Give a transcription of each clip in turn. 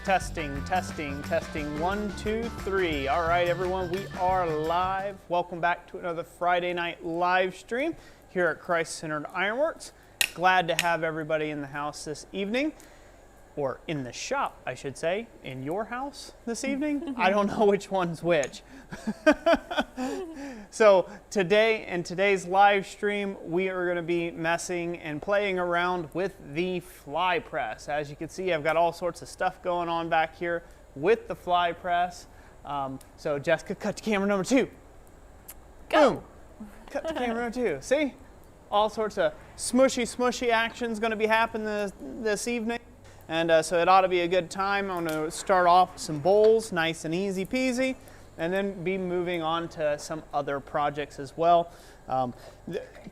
Testing, testing, testing. 1, 2, 3. All right, everyone, we are live. Welcome back to another Friday night live stream here at Christ-Centered Ironworks. Glad to have everybody in the house this evening, or in the shop, I should say, in your house this evening. I don't know which one's which. So today, in today's live stream, we are going to be messing and playing around with the fly press. As you can see, I've got all sorts of stuff going on back here with the fly press. So Jessica, cut to camera number 2. Go. Boom. Cut to camera number 2. See? All sorts of smushy actions going to be happening this evening. And so it ought to be a good time. I'm going to start off with some bowls, nice and easy peasy, and then be moving on to some other projects as well.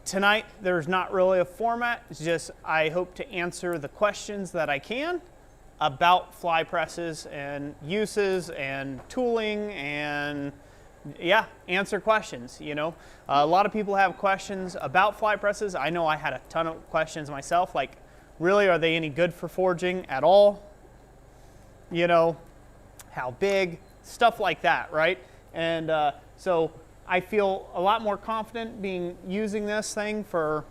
Tonight, there's not really a format. It's just I hope to answer the questions that I can about fly presses and uses and tooling and, yeah, answer questions, you know. A lot of people have questions about fly presses. I know I had a ton of questions myself, like, really, are they any good for forging at all? You know, how big? Stuff like that, right? And so I feel a lot more confident using this thing for,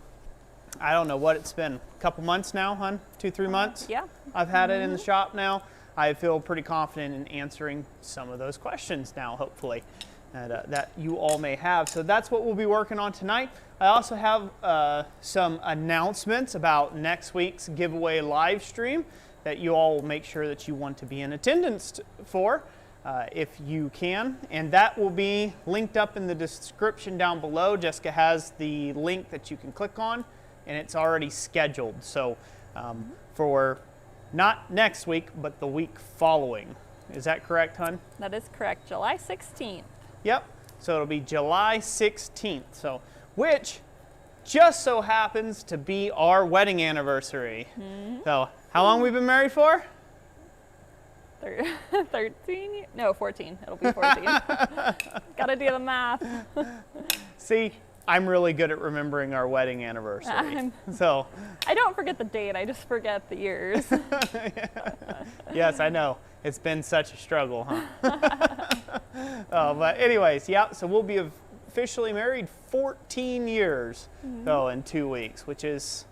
I don't know what it's been, a couple months now, hon? 2-3 months? Yeah. I've had it in the shop now. I feel pretty confident in answering some of those questions now, hopefully, that you all may have. So that's what we'll be working on tonight. I also have some announcements about next week's giveaway live stream that you all will make sure that you want to be in attendance for if you can. And that will be linked up in the description down below. Jessica has the link that you can click on, and it's already scheduled. So for not next week, but the week following. Is that correct, hon? That is correct. July 16th. Yep. So it'll be July 16th. So, which just so happens to be our wedding anniversary. So, how long we've been married for? 13? No, 14. It'll be 14. Gotta do the math. See, I'm really good at remembering our wedding anniversary. So I don't forget the date, I just forget the years. Yes, I know. It's been such a struggle, huh? But anyways, yeah, so we'll be officially married 14 years, so in 2 weeks, which is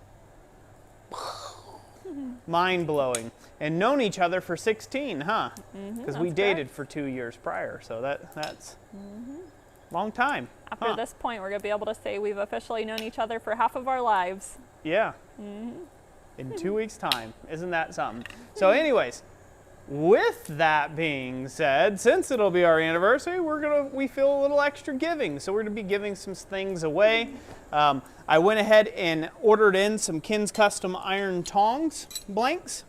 mind-blowing. And known each other for 16, huh? Because we dated for 2 years prior, so that's a long time. After this point, we're going to be able to say we've officially known each other for half of our lives. Yeah. In 2 weeks' time. Isn't that something? So anyways, with that being said, since it'll be our anniversary, we feel a little extra giving. So we're going to be giving some things away. I went ahead and ordered in some Ken's Custom Iron Tongs blanks.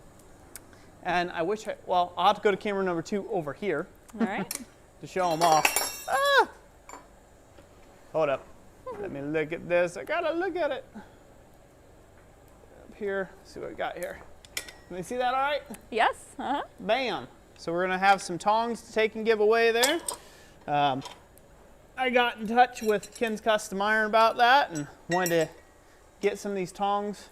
And I wish well, I'll have to go to camera number 2 over here. All right. To show them off. Ah! Hold up. Let me look at this. I gotta look at it. Up here, see what we got here. Can you see that all right? Yes. Bam. So we're gonna have some tongs to take and give away there. I got in touch with Ken's Custom Iron about that and wanted to get some of these tongs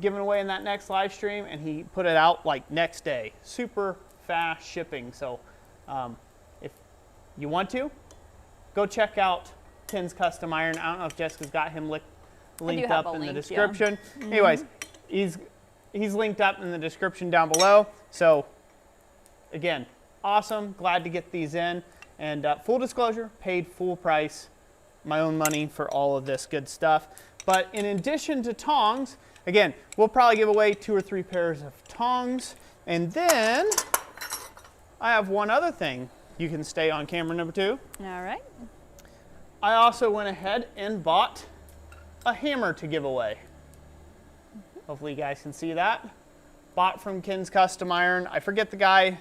given away in that next live stream, and he put it out like next day. Super fast shipping. So if you want to, go check out Ken's Custom Iron. I don't know if Jessica's got him linked up in the description. Yeah. Anyways, he's linked up in the description down below. So again, awesome. Glad to get these in. And full disclosure, paid full price, my own money for all of this good stuff. But in addition to tongs, again, we'll probably give away 2 or 3 pairs of tongs. And then I have one other thing. You can stay on camera number 2. All right. I also went ahead and bought a hammer to give away. Hopefully you guys can see that. Bought from Ken's Custom Iron. I forget the guy.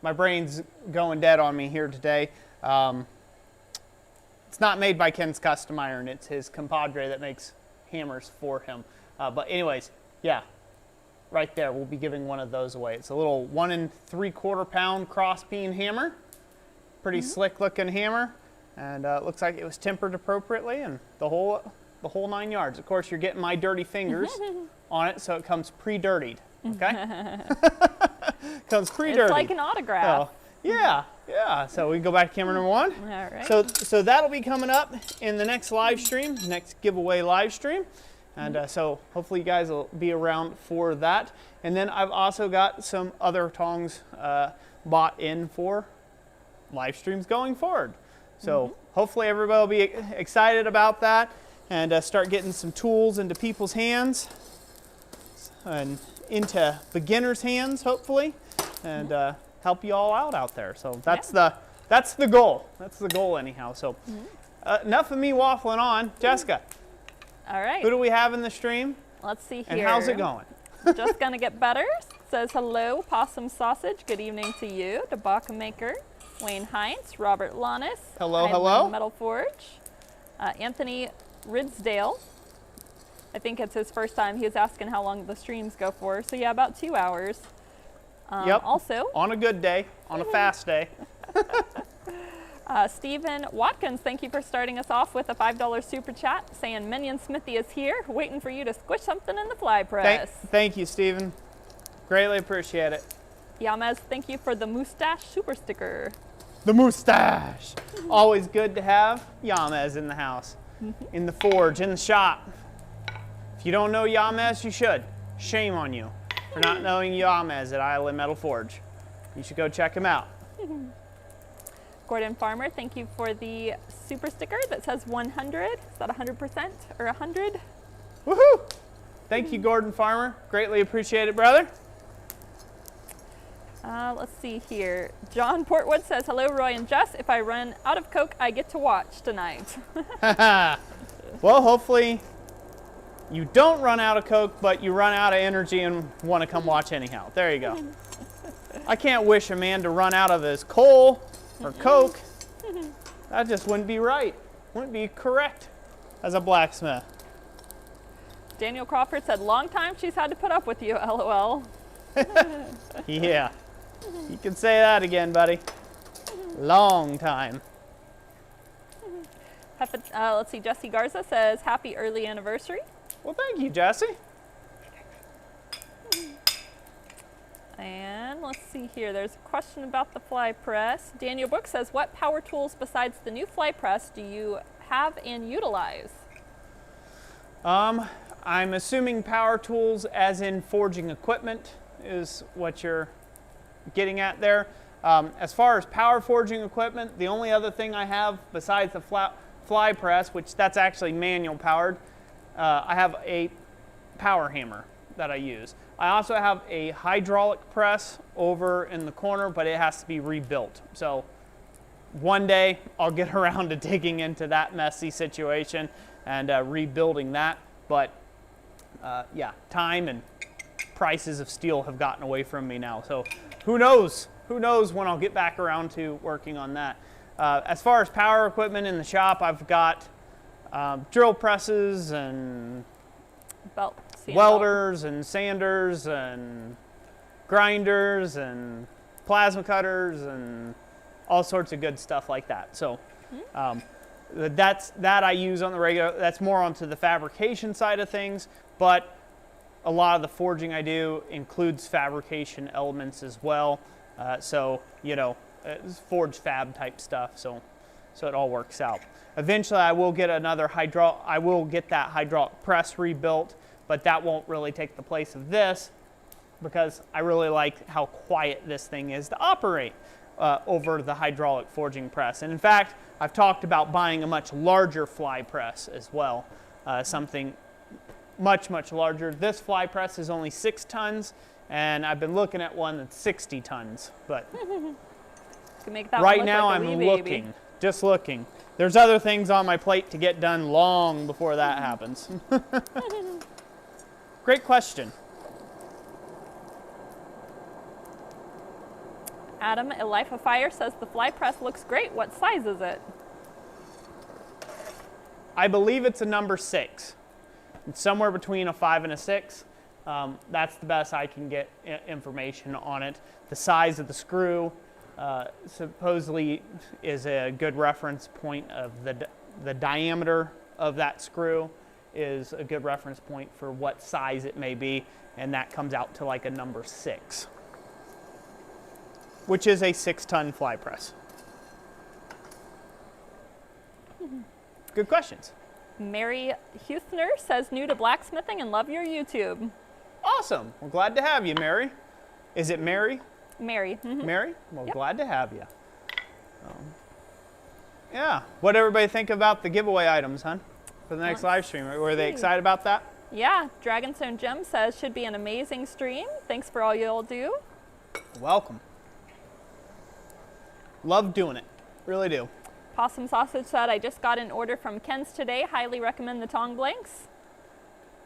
My brain's going dead on me here today. It's not made by Ken's Custom Iron. It's his compadre that makes hammers for him. But anyways, yeah, right there, we'll be giving one of those away. It's a little 1 3/4 pound cross peen hammer. Pretty slick looking hammer. And it looks like it was tempered appropriately and the whole 9 yards. Of course, you're getting my dirty fingers on it, so it comes pre-dirtied. Okay? Comes pre-dirty. It's like an autograph. So, yeah. So we can go back to camera number 1. All right. So that'll be coming up in the next live stream, next giveaway live stream. And so hopefully you guys will be around for that. And then I've also got some other tongs bought in for live streams going forward. So hopefully everybody will be excited about that and start getting some tools into people's hands and into beginners' hands, hopefully, and help you all out there. So that's the goal. That's the goal anyhow. So enough of me waffling on. Jessica. All right. Who do we have in the stream? Let's see here. And how's it going? Just gonna get better. Says hello, Possum Sausage. Good evening to you, Debaka Maker, Wayne Heinz, Robert Lannis. Hello, hello. Metal Forge, Anthony Ridsdale. I think it's his first time. He was asking how long the streams go for. So yeah, about 2 hours. Yep. Also, on a good day, on a fast day. Stephen Watkins, thank you for starting us off with a $5 super chat, saying Minion Smithy is here, waiting for you to squish something in the fly press. Thank you, Stephen. Greatly appreciate it. Yamez, thank you for the mustache super sticker. The mustache. Always good to have Yamez in the house, in the forge, in the shop. If you don't know Yamez, you should. Shame on you for not knowing Yamez at Island Metal Forge. You should go check him out. Gordon Farmer, thank you for the super sticker that says 100. Is that 100% or 100? Woohoo! Thank you, Gordon Farmer. Greatly appreciate it, brother. Let's see here. John Portwood says, hello, Roy and Jess. If I run out of Coke, I get to watch tonight. Well, hopefully you don't run out of Coke, but you run out of energy and want to come watch anyhow. There you go. I can't wish a man to run out of his coal or Coke. That just wouldn't be right. Wouldn't be correct as a blacksmith. Daniel Crawford said, long time she's had to put up with you, LOL. Yeah. You can say that again, buddy. Long time. Let's see, Jesse Garza says, happy early anniversary. Well, thank you, Jesse. And let's see here, there's a question about the fly press. Daniel Book says, what power tools besides the new fly press do you have and utilize? I'm assuming power tools as in forging equipment is what you're getting at there. As far as power forging equipment, the only other thing I have besides the fly press, which that's actually manual powered, I have a power hammer that I use. I also have a hydraulic press over in the corner, but it has to be rebuilt. So one day I'll get around to digging into that messy situation and rebuilding that. But yeah, time and prices of steel have gotten away from me now. So who knows? Who knows when I'll get back around to working on that. As far as power equipment in the shop, I've got drill presses and welders and sanders and grinders and plasma cutters and all sorts of good stuff like that. So that I use on the regular. That's more onto the fabrication side of things, but a lot of the forging I do includes fabrication elements as well. So, you know, it's forge fab type stuff. So it all works out. Eventually, I will get that hydraulic press rebuilt, but that won't really take the place of this because I really like how quiet this thing is to operate over the hydraulic forging press. And in fact, I've talked about buying a much larger fly press as well, something much, much larger. This fly press is only 6 tons, and I've been looking at one that's 60 tons. But can make that right one look now like a I'm wee looking, baby. just looking. There's other things on my plate to get done long before that happens. Great question. Adam, A Life of Fire says the fly press looks great. What size is it? I believe it's a number 6. It's somewhere between a 5 and a 6. That's the best I can get information on it. The size of the screw supposedly is a good reference point of the diameter of that screw is a good reference point for what size it may be, and that comes out to like a number 6, which is a 6-ton fly press. Good questions. Mary Huthner says, new to blacksmithing and love your YouTube. Awesome. We're glad to have you, Mary. Is it Mary? Mary. Mm-hmm. Mary? Well, Yep. glad to have you. Yeah. What did everybody think about the giveaway items, huh? For the next live stream. Were they excited about that? Yeah, Dragonstone Gem says, should be an amazing stream. Thanks for all you'll do. Welcome. Love doing it. Really do. Possum Sausage said, I just got an order from Ken's today. Highly recommend the tong blanks.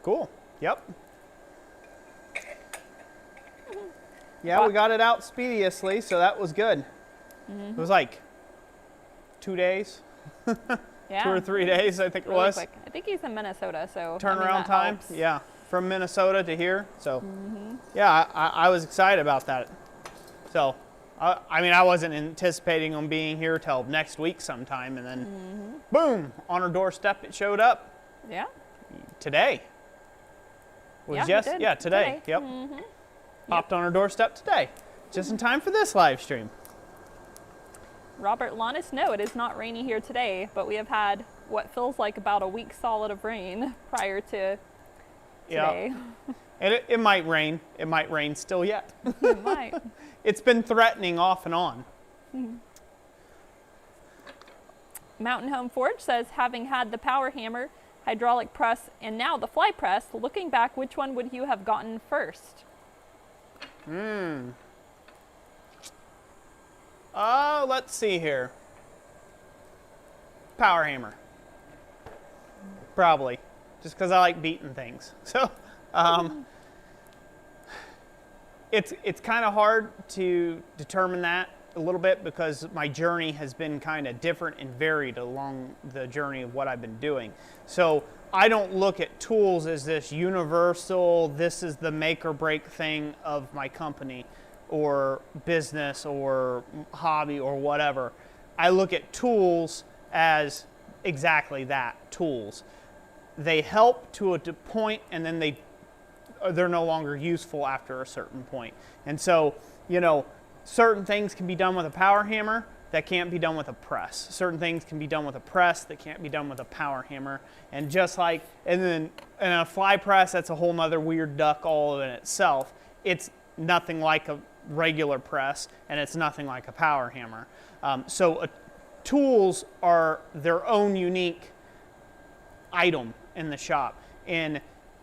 Cool. Yep. Yeah, we got it out expeditiously, so that was good. It was like 2 days, Yeah. 2 or 3 days, I think it Really was. quick. I think he's in Minnesota, so I mean, Turnaround that time, helps. yeah, from Minnesota to here. So, yeah, I was excited about that. So, I mean, I wasn't anticipating on being here till next week sometime, and then, boom, on our doorstep it showed up Yeah. today. Yeah, it did. Yeah, today. Yep. Popped on our doorstep today, just in time for this live stream. Robert Lannis, no, it is not rainy here today, but we have had what feels like about a week solid of rain prior to today. And it might rain. It might rain still yet. It might. It's been threatening off and on. Mountain Home Forge says, having had the power hammer, hydraulic press, and now the fly press, looking back, which one would you have gotten first? Let's see here. Power hammer. Probably. Just because I like beating things. So, it's kind of hard to determine that a little bit because my journey has been kind of different and varied along the journey of what I've been doing. So I don't look at tools as this universal, this is the make or break thing of my company or business or hobby or whatever. I look at tools as exactly that, tools. They help to a point, and then they're no longer useful after a certain point. And so, you know, certain things can be done with a power hammer that can't be done with a press. Certain things can be done with a press that can't be done with a power hammer. And just like, and then in a fly press, that's a whole nother weird duck all in itself. It's nothing like a regular press, and it's nothing like a power hammer. Tools are their own unique item in the shop. And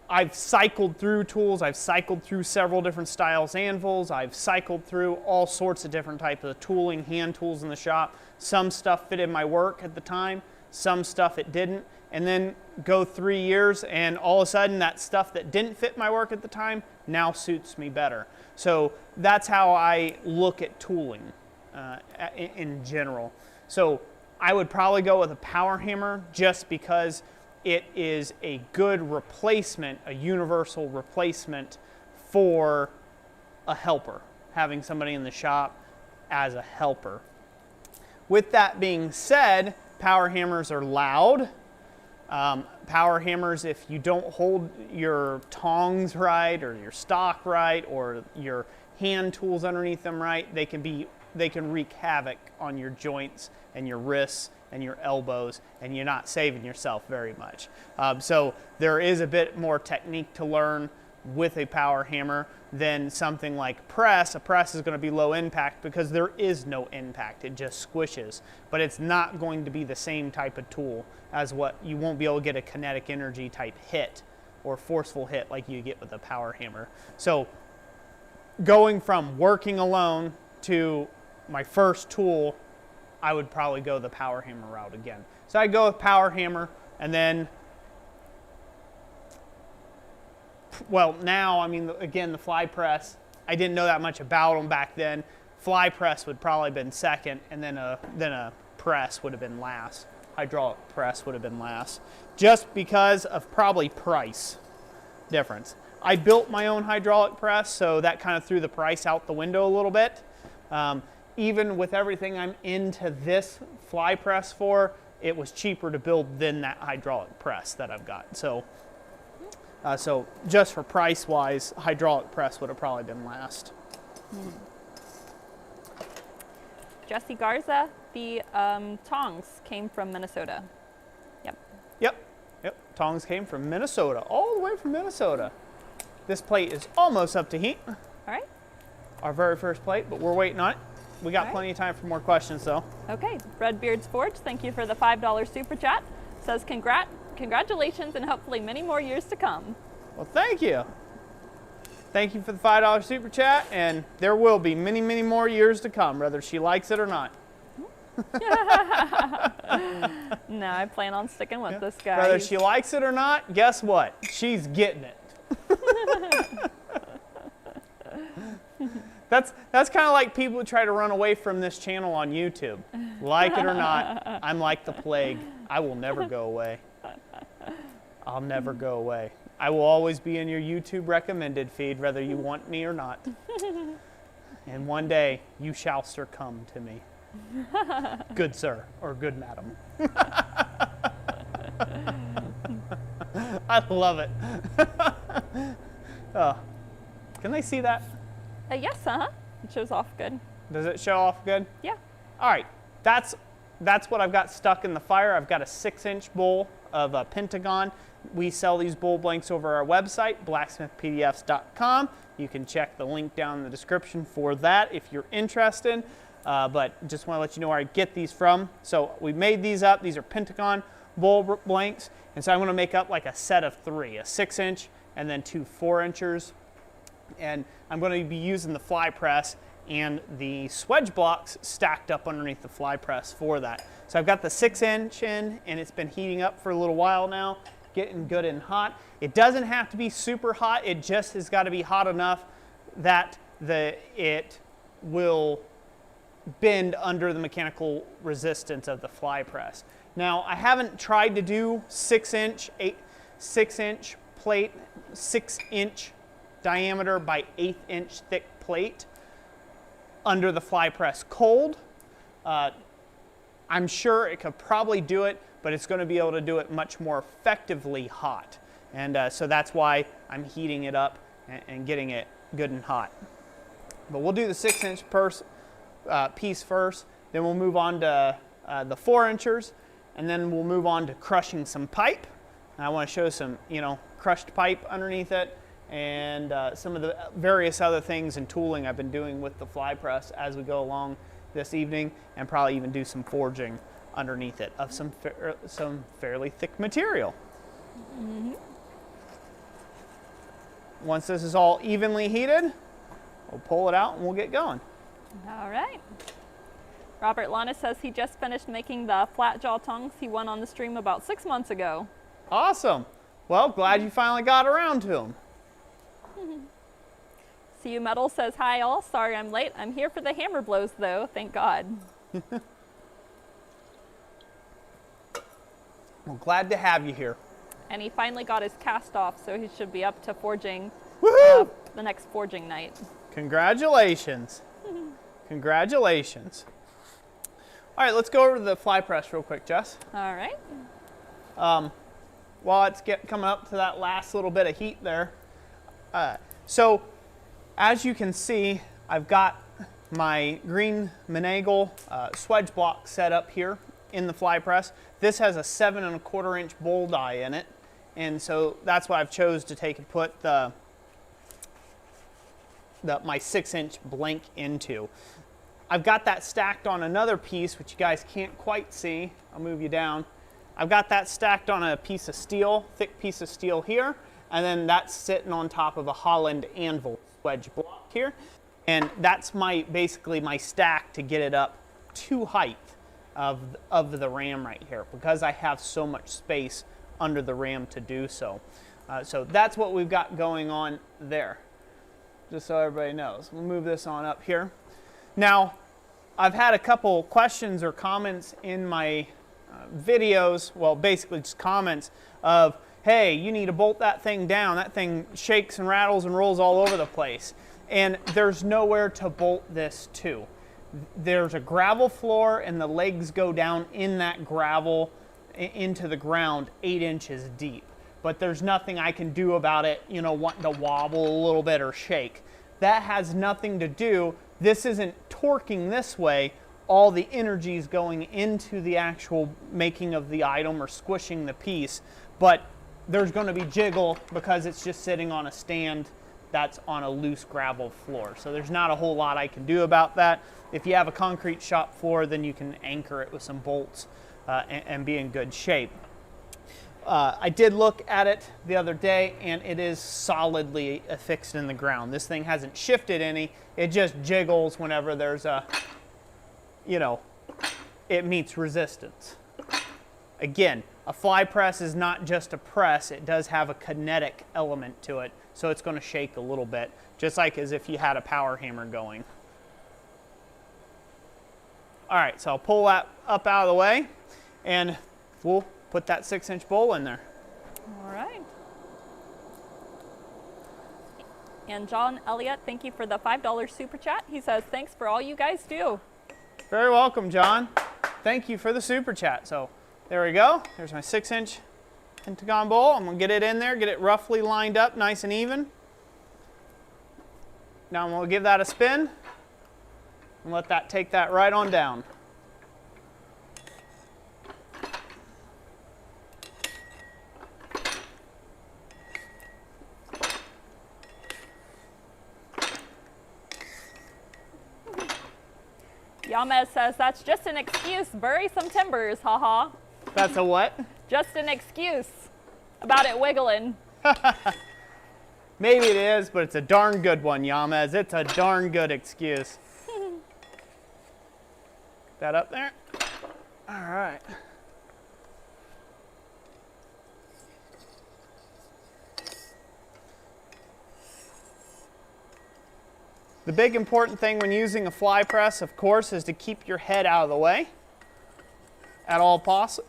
I've cycled through tools. I've cycled through several different styles anvils. I've cycled through all sorts of different types of tooling, hand tools in the shop. Some stuff fitted my work at the time. Some stuff it didn't. And then go 3 years, and all of a sudden that stuff that didn't fit my work at the time now suits me better. So that's how I look at tooling in general. So I would probably go with a power hammer just because it is a good replacement, a universal replacement for a helper, having somebody in the shop as a helper. With that being said, power hammers are loud. Power hammers, if you don't hold your tongs right or your stock right or your hand tools underneath them right, they can wreak havoc on your joints and your wrists and your elbows, and you're not saving yourself very much. So there is a bit more technique to learn with a power hammer than something like press. A press is going to be low impact because there is no impact. It just squishes. But it's not going to be the same type of tool as what you won't be able to get a kinetic energy type hit or forceful hit like you get with a power hammer. So going from working alone to my first tool, I would probably go the power hammer route again. So I'd go with power hammer, and then, well, now, I mean, again, the fly press, I didn't know that much about them back then. Fly press would probably have been second, and then a press would have been last. Hydraulic press would have been last, just because of probably price difference. I built my own hydraulic press, so that kind of threw the price out the window a little bit. Even with everything I'm into this fly press for, it was cheaper to build than that hydraulic press that I've got. So, so just for price wise, hydraulic press would have probably been last. Jesse Garza, the tongs came from Minnesota. Yep. Yep, tongs came from Minnesota, all the way from Minnesota. This plate is almost up to heat. All right. Our very first plate, but we're waiting on it. We got plenty of time for more questions though. Okay, Redbeard's Forge, thank you for the $5 super chat. Says congratulations and hopefully many more years to come. Well, thank you. Thank you for the $5 super chat, and there will be many, many more years to come, whether she likes it or not. No, I plan on sticking with this guy. Whether she likes it or not, guess what? She's getting it. That's kind of like people who try to run away from this channel on YouTube. Like it or not, I'm like the plague. I will never go away. I'll never go away. I will always be in your YouTube recommended feed, whether you want me or not. And one day, you shall succumb to me. Good sir, or good madam. I love it. Oh. Can they see that? Yes, it shows off good. Does it show off good? Yeah. All right, that's what I've got stuck in the fire. I've got a 6-inch bowl of a pentagon. We sell these bowl blanks over our website, blacksmithpdfs.com. You can check the link down in the description for that if you're interested. But just want to let you know where I get these from. So we made these up. These are pentagon bowl blanks. And so I'm going to make up like a set of 3, a 6-inch and then 2 4-inchers. And I'm going to be using the fly press and the swedge blocks stacked up underneath the fly press for that. So I've got the 6-inch in, and it's been heating up for a little while now, getting good and hot. It doesn't have to be super hot. It just has got to be hot enough that it will bend under the mechanical resistance of the fly press. Now, I haven't tried to do 6-inch plate, 6-inch diameter by 1/8-inch thick plate under the fly press cold. I'm sure it could probably do it, but it's going to be able to do it much more effectively hot. And so that's why I'm heating it up and getting it good and hot. But we'll do the 6-inch piece first, then we'll move on to the 4-inchers, and then we'll move on to crushing some pipe. And I want to show some, crushed pipe underneath it, and some of the various other things and tooling I've been doing with the fly press as we go along this evening, and probably even do some forging underneath it of some fairly thick material. Mm-hmm. Once this is all evenly heated, we'll pull it out and we'll get going. All right. Robert Lana says he just finished making the flat jaw tongs he won on the stream about 6 months ago. Awesome. Well, glad you finally got around to them. CU Metal says, hi all, sorry I'm late. I'm here for the hammer blows though, thank God. Well, glad to have you here. And he finally got his cast off, so he should be up to forging the next forging night. Congratulations. Congratulations. All right, let's go over to the fly press real quick, Jess. All right. While it's coming up to that last little bit of heat there. So as you can see, I've got my green Monagle swedge block set up here in the fly press. This has a 7 1/4-inch bowl die in it, and so that's what I've chose to take and put my 6-inch blank into. I've got that stacked on another piece, which you guys can't quite see. I'll move you down. I've got that stacked on a piece of steel, thick piece of steel here, and then that's sitting on top of a Holland anvil wedge block here. And that's basically my stack to get it up to height of the ram right here, because I have so much space under the ram to do so. So that's what we've got going on there, just so everybody knows. We'll move this on up here. Now, I've had a couple questions or comments in my videos, well, basically just comments of, hey, you need to bolt that thing down. That thing shakes and rattles and rolls all over the place. And there's nowhere to bolt this to. there's a gravel floor and the legs go down in that gravel into the ground 8 inches deep. But there's nothing I can do about it, you know, wanting to wobble a little bit or shake. That has nothing to do, this isn't torquing this way, all the energy is going into the actual making of the item or squishing the piece, but there's going to be jiggle because it's just sitting on a stand that's on a loose gravel floor. So there's not a whole lot I can do about that. If you have a concrete shop floor, then you can anchor it with some bolts and be in good shape. I did look at it the other day, and it is solidly affixed in the ground. This thing hasn't shifted any. It just jiggles whenever there's a, you know, it meets resistance. Again, a fly press is not just a press. It does have a kinetic element to it, so it's going to shake a little bit, just like as if you had a power hammer going. All right, so I'll pull that up out of the way, and we'll put that 6-inch bowl in there. All right. And John Elliott, thank you for the $5 super chat. He says, thanks for all you guys do. Very welcome, John. Thank you for the super chat. So there we go. There's my 6-inch pentagon bowl. I'm going to get it in there, get it roughly lined up, nice and even. Now I'm going to give that a spin and let that take that right on down. Yamez says, that's just an excuse. Bury some timbers, haha. That's a what? Just an excuse about it wiggling. Maybe it is, but it's a darn good one, Yamez. It's a darn good excuse. That up there. All right. The big important thing when using a fly press, of course, is to keep your head out of the way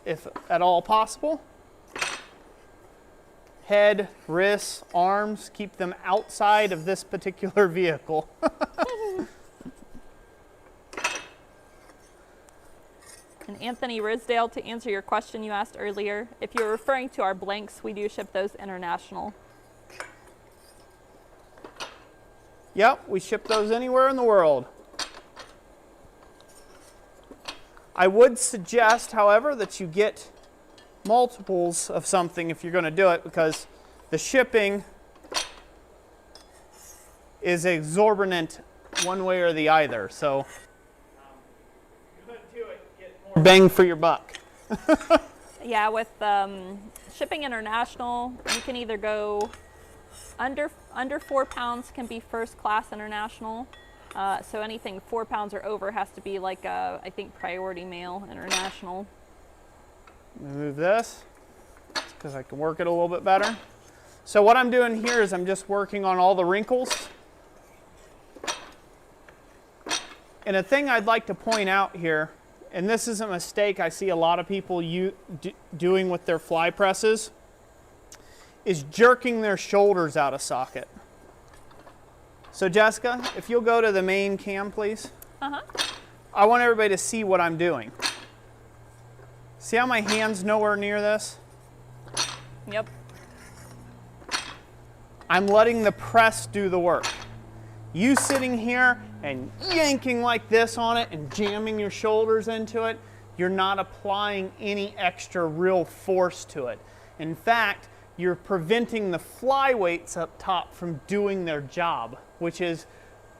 if at all possible. Head, wrists, arms, keep them outside of this particular vehicle. And Anthony Risdale, to answer your question you asked earlier, if you're referring to our blanks, we do ship those international. Yep, we ship those anywhere in the world. I would suggest, however, that you get multiples of something if you're going to do it, because the shipping is exorbitant one way or the other. So you're going to do it, get more bang for your buck. Yeah, with shipping international, you can either go under 4 pounds can be first class international. So anything 4 pounds or over has to be like I think priority mail international. Move this because I can work it a little bit better. So what I'm doing here is I'm just working on all the wrinkles. And a thing I'd like to point out here, and this is a mistake I see a lot of people doing with their fly presses, is jerking their shoulders out of socket. So Jessica, if you'll go to the main cam, please. I want everybody to see what I'm doing. See how my hand's nowhere near this? Yep. I'm letting the press do the work. You sitting here and yanking like this on it and jamming your shoulders into it, you're not applying any extra real force to it. In fact, you're preventing the fly weights up top from doing their job, which is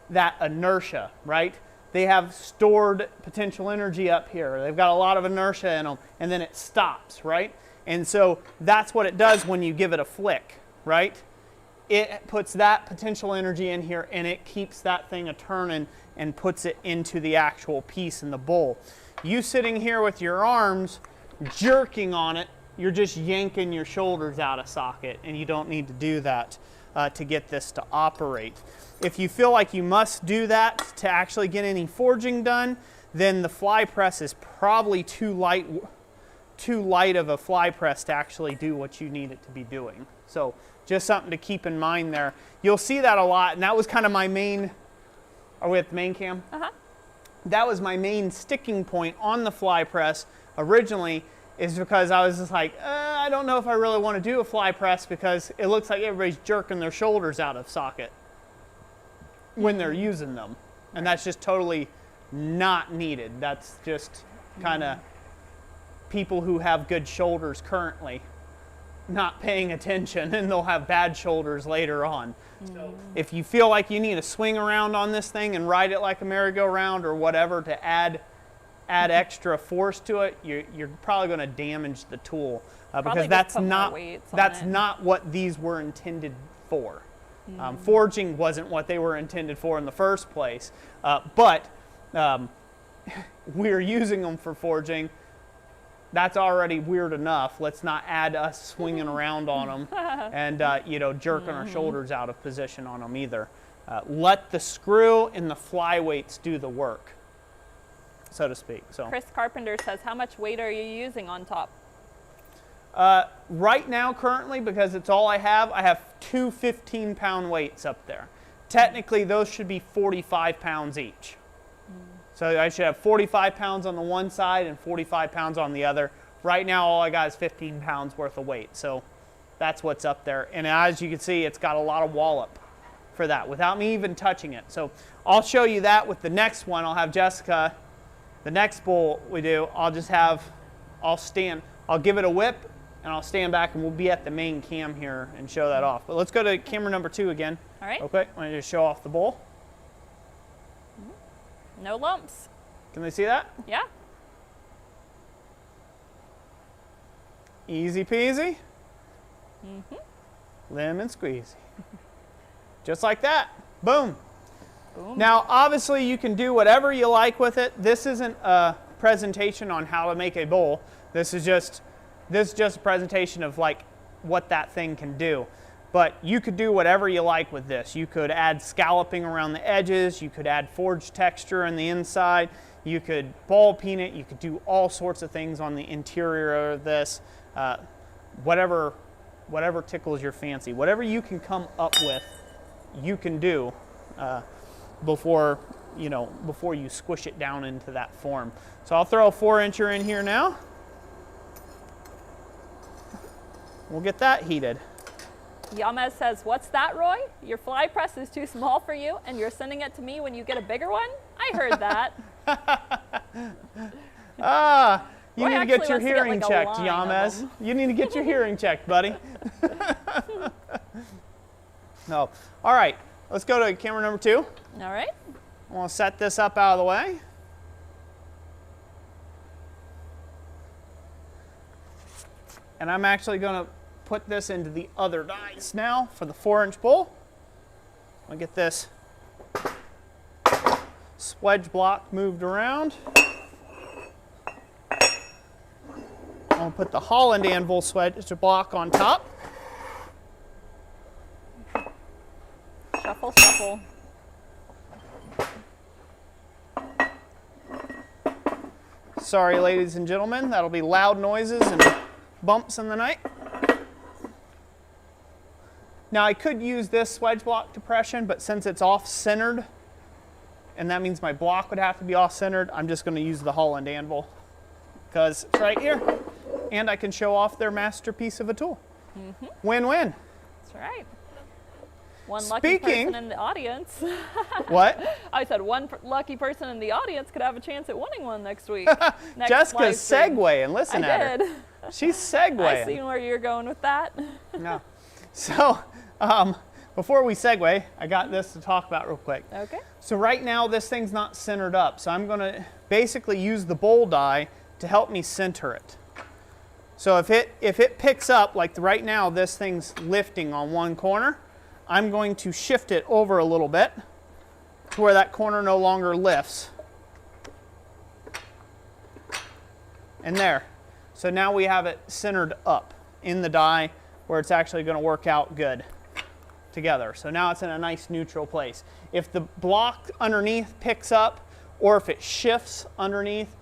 that inertia, right? They have stored potential energy up here. They've got a lot of inertia in them, and then it stops, right? And so that's what it does when you give it a flick, right? It puts that potential energy in here, and it keeps that thing a-turning and puts it into the actual piece in the bowl. You sitting here with your arms jerking on it, you're just yanking your shoulders out of socket, and you don't need to do that to get this to operate. If you feel like you must do that to actually get any forging done, then the fly press is probably too light of a fly press to actually do what you need it to be doing. So just something to keep in mind there. You'll see that a lot, and that was kind of my main. Are we at the main cam? that was my main sticking point on the fly press originally, is because I was just like, I don't know if I really want to do a fly press because it looks like everybody's jerking their shoulders out of socket when they're using them. And that's just totally not needed. That's just kind of people who have good shoulders currently not paying attention, and they'll have bad shoulders later on. So if you feel like you need to swing around on this thing and ride it like a merry-go-round or whatever to add extra force to it, you're probably going to damage the tool because that's not what these were intended for. Forging wasn't what they were intended for in the first place, but we're using them for forging. That's already weird enough. Let's not add us swinging around on them and jerking our shoulders out of position on them either. Let the screw and the fly weights do the work, so to speak. So Chris Carpenter says, how much weight are you using on top? Right now, currently, because it's all I have 2 15-pound weights up there. Technically, those should be 45 pounds each. So I should have 45 pounds on the one side and 45 pounds on the other. Right now, all I got is 15 pounds worth of weight. So that's what's up there. And as you can see, it's got a lot of wallop for that without me even touching it. So I'll show you that with the next one. I'll have Jessica, the next bowl we do, I'll give it a whip, and I'll stand back, and we'll be at the main cam here and show that off. But let's go to camera number 2 again. All right. Okay, I'm going to just show off the bowl. No lumps. Can they see that? Yeah. Easy peasy. Lemon squeezy. Just like that. Boom. Boom. Now, obviously, you can do whatever you like with it. This isn't a presentation on how to make a bowl. This is just a presentation of like what that thing can do. But you could do whatever you like with this. You could add scalloping around the edges. You could add forged texture on the inside. You could ball peen it. You could do all sorts of things on the interior of this. Whatever tickles your fancy. Whatever you can come up with, you can do before you squish it down into that form. So I'll throw a 4-incher in here now. We'll get that heated. Yamez says, what's that, Roy? Your fly press is too small for you, and you're sending it to me when you get a bigger one? I heard that. You need to get your hearing checked, Yamez. You need to get your hearing checked, buddy. No. All right, let's go to camera number 2. All right. I want to set this up out of the way. And I'm actually going to put this into the other dice now for the 4-inch bowl. I'll get this swedge block moved around. I'll put the Holland anvil swedge block on top. Shuffle, shuffle. Sorry, ladies and gentlemen, that'll be loud noises and bumps in the night. Now I could use this swedge block depression, but since it's off-centered, and that means my block would have to be off-centered, I'm just going to use the Holland anvil because it's right here, and I can show off their masterpiece of a tool. Win-win. That's right. One lucky person in the audience. What? I said one lucky person in the audience could have a chance at winning one next week. Jessica's segueing. Listen at her. I did. She's segueing. I seen where you're going with that. No. So, before we segue, I got this to talk about real quick. Okay. So right now, this thing's not centered up. So I'm going to basically use the bowl die to help me center it. So if it picks up, like right now, this thing's lifting on one corner, I'm going to shift it over a little bit to where that corner no longer lifts. And there. So now we have it centered up in the die where it's actually going to work out good together. So now it's in a nice neutral place. If the block underneath picks up or if it shifts underneath,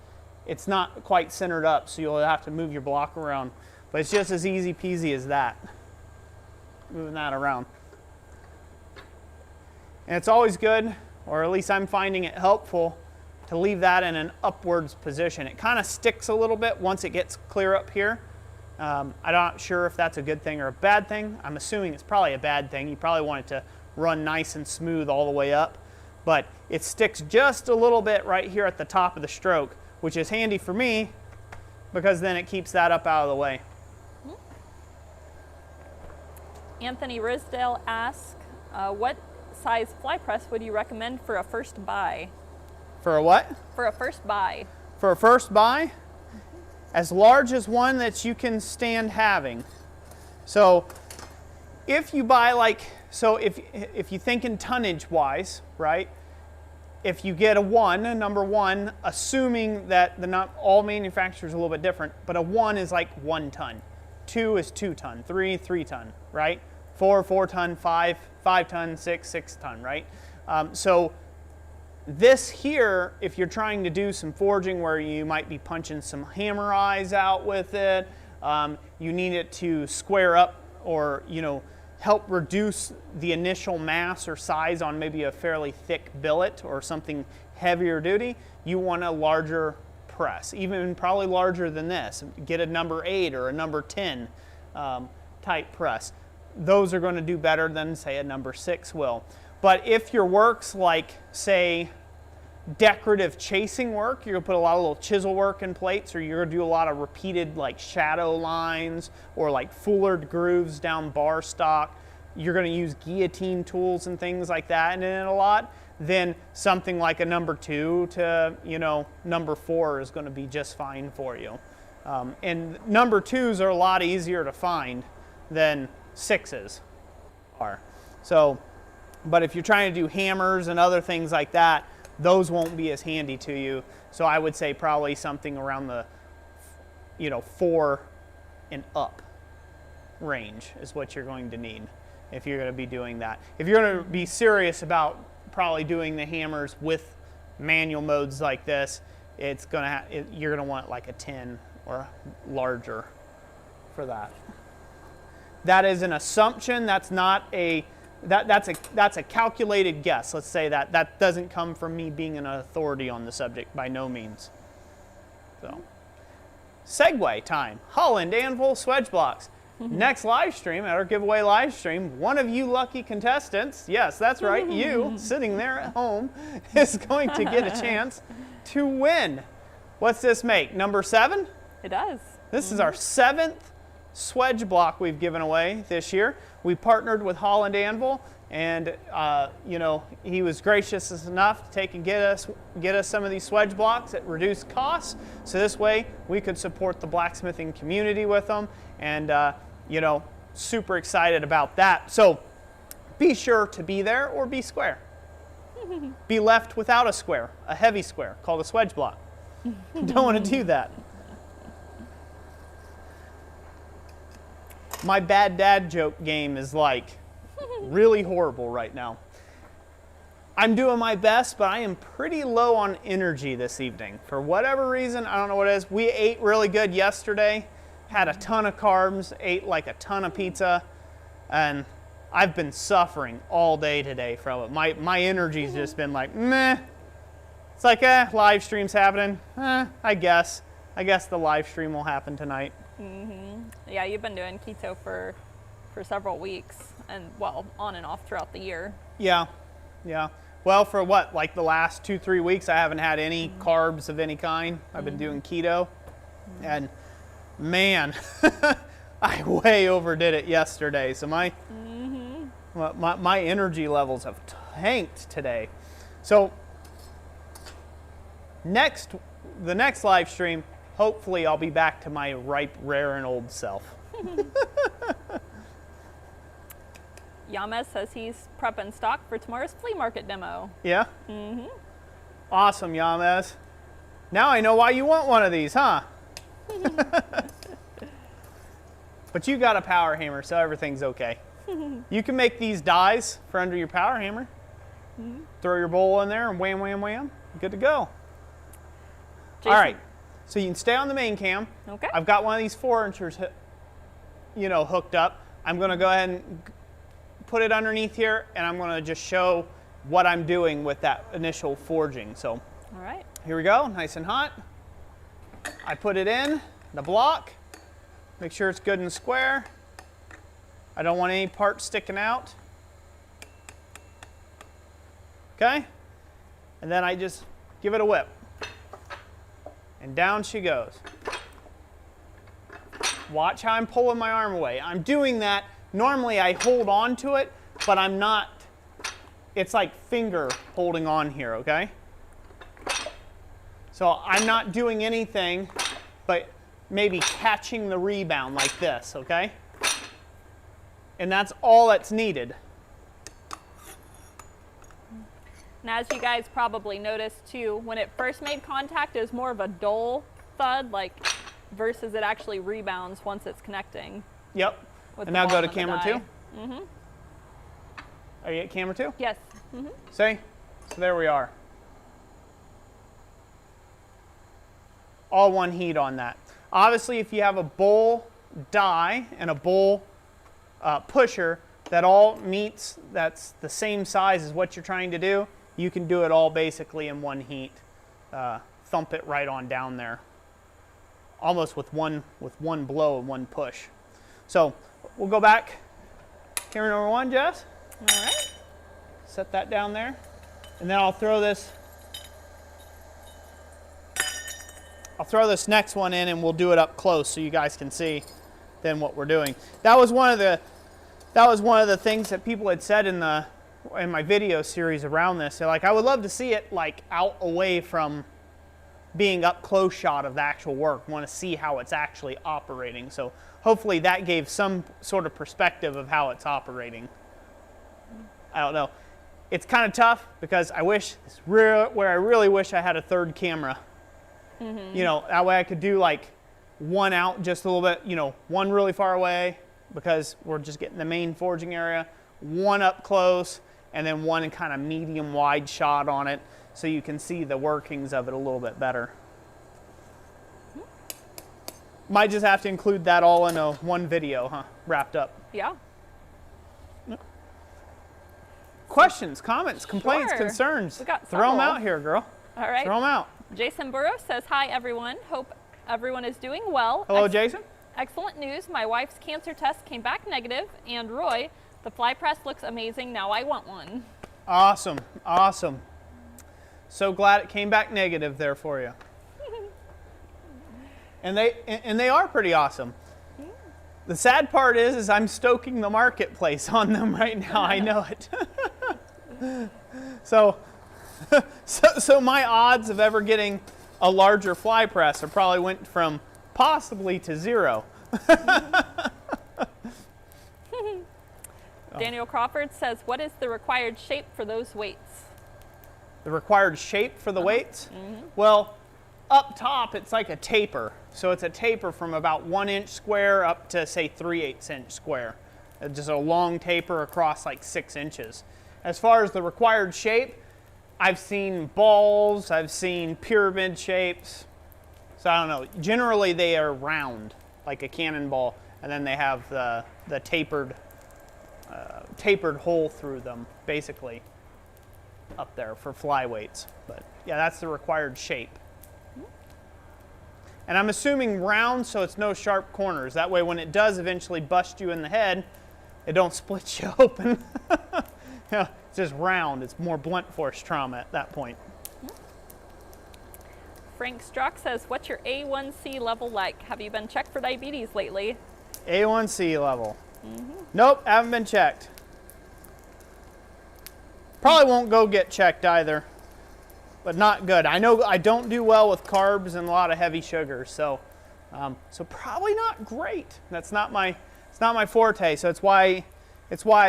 it's not quite centered up, so you'll have to move your block around. But it's just as easy peasy as that, moving that around. And it's always good, or at least I'm finding it helpful, to to leave that in an upwards position. It kind of sticks a little bit once it gets clear up here. I'm not sure if that's a good thing or a bad thing. I'm assuming it's probably a bad thing. You probably want it to run nice and smooth all the way up. But it sticks just a little bit right here at the top of the stroke, which is handy for me because then it keeps that up out of the way. Anthony Risdale asks, what size fly press would you recommend for a first buy? For a what? For a first buy. For a first buy? As large as one that you can stand having. So if you buy if you think in tonnage wise, right? If you get a number one, assuming that all manufacturers are a little bit different, but a 1 is like 1 ton, 2 is 2 ton, 3 ton, right? 4 ton, 5 ton, 6 ton, right? So this here, if you're trying to do some forging where you might be punching some hammer eyes out with it, you need it to square up or, help reduce the initial mass or size on maybe a fairly thick billet or something heavier duty, you want a larger press, even probably larger than this. Get a number 8 or a number 10 type press. Those are going to do better than, say, a number 6 will. But if your work's like, say, decorative chasing work, you're going to put a lot of little chisel work in plates, or you're going to do a lot of repeated like shadow lines or like fullered grooves down bar stock, you're going to use guillotine tools and things like that in it a lot, then something like a number 2 to number 4 is going to be just fine for you. And number 2s are a lot easier to find than 6s are. So, but if you're trying to do hammers and other things like that, those won't be as handy to you. So I would say probably something around the 4 and up range is what you're going to need if you're going to be doing that. If you're going to be serious about probably doing the hammers with manual modes like this, you're going to want like a 10 or larger for that. That is an assumption. That's not a that's a calculated guess. Let's say that doesn't come from me being an authority on the subject by no means. So, segue time. Holland Anvil Swedge Blocks. Next live stream, at our giveaway live stream, one of you lucky contestants, yes, that's right, you sitting there at home, is going to get a chance to win. What's this make? Number 7? It does. This is our 7th Swedge block we've given away this year. We partnered with Holland Anvil, and he was gracious enough to take and get us some of these Swedge blocks at reduced costs. So this way we could support the blacksmithing community with them, and super excited about that. So be sure to be there or be square. Be left without a square, a heavy square called a Swedge block. Don't want to do that. My bad dad joke game is like really horrible right now. I'm doing my best, but I am pretty low on energy this evening. For whatever reason, I don't know what it is. We ate really good yesterday, had a ton of carbs, ate like a ton of pizza, and I've been suffering all day today from it. My energy's just been like, meh. It's like, live stream's happening. I guess the live stream will happen tonight. Yeah, you've been doing keto for several weeks, and well, on and off throughout the year. Yeah. Well, for what, like the last 2-3 weeks, I haven't had any carbs of any kind. I've been doing keto, and man, I way overdid it yesterday. So my energy levels have tanked today. So the next live stream, hopefully I'll be back to my ripe, rare, and old self. Yames says he's prepping stock for tomorrow's flea market demo. Yeah? Awesome, Yames. Now I know why you want one of these, huh? But you got a power hammer, so everything's okay. You can make these dies for under your power hammer. Throw your bowl in there and wham, wham, wham. Good to go. Jason. All right. So you can stay on the main cam. Okay. I've got one of these 4-inchers, hooked up. I'm going to go ahead and put it underneath here, and I'm going to just show what I'm doing with that initial forging. So, all right. Here we go, nice and hot. I put it in the block. Make sure it's good and square. I don't want any parts sticking out. Okay? And then I just give it a whip. And down she goes. Watch how I'm pulling my arm away. I'm doing that. Normally I hold on to it, but I'm not. It's like finger holding on here, okay? So I'm not doing anything but maybe catching the rebound like this, okay? And that's all that's needed. Now, as you guys probably noticed too, when it first made contact, it was more of a dull thud, like, versus it actually rebounds once it's connecting. Yep. And now go to camera 2. Mm-hmm. Are you at camera 2? Yes. Mm-hmm. See? So there we are. All one heat on that. Obviously, if you have a bowl die and a bowl pusher that all meets, that's the same size as what you're trying to do, you can do it all basically in one heat. Thump it right on down there. Almost with one blow and one push. So we'll go back. Camera number 1, Jess. All right. Set that down there. And then I'll throw this next one in and we'll do it up close so you guys can see then what we're doing. That was one of the things that people had said in my video series around this. They're like, I would love to see it like out away from being up close shot of the actual work. Want to see how it's actually operating. So hopefully that gave some sort of perspective of how it's operating. I don't know. It's kind of tough because I wish, where I really wish I had a third camera. Mm-hmm. You know, that way I could do like one out just a little bit, you know, one really far away because we're just getting the main forging area, one up close, and then one kind of medium wide shot on it so you can see the workings of it a little bit better. Might just have to include that all in one video, huh? Wrapped up. Yeah. Questions, comments, complaints, Sure. concerns. We got Throw them several. out here, girl. All right. Throw them out. Jason Burrow says, hi, everyone. Hope everyone is doing well. Hello, Jason. Excellent news. My wife's cancer test came back negative, and Roy, the fly press looks amazing. Now I want one. Awesome. Awesome. So glad it came back negative there for you. And they are pretty awesome. The sad part is I'm stoking the marketplace on them right now. I know it. So my odds of ever getting a larger fly press are probably went from possibly to 0. Daniel Crawford says, what is the required shape for those weights? The required shape for the weights? Mm-hmm. Well, up top it's like a taper. So it's a taper from about 1 inch square up to say 3/8 inch square. Just a long taper across like 6 inches. As far as the required shape, I've seen balls, I've seen pyramid shapes. So I don't know. Generally they are round, like a cannonball, and then they have the tapered hole through them, basically, up there for fly weights. But yeah, that's the required shape. And I'm assuming round so it's no sharp corners. That way when it does eventually bust you in the head, it don't split you open. Yeah, it's just round. It's more blunt force trauma at that point. Frank Strock says, what's your A1C level like? Have you been checked for diabetes lately? A1C level. Mm-hmm. Nope, haven't been checked. Probably won't go get checked either, but not good. I know I don't do well with carbs and a lot of heavy sugars, so probably not great. It's not my forte. So it's why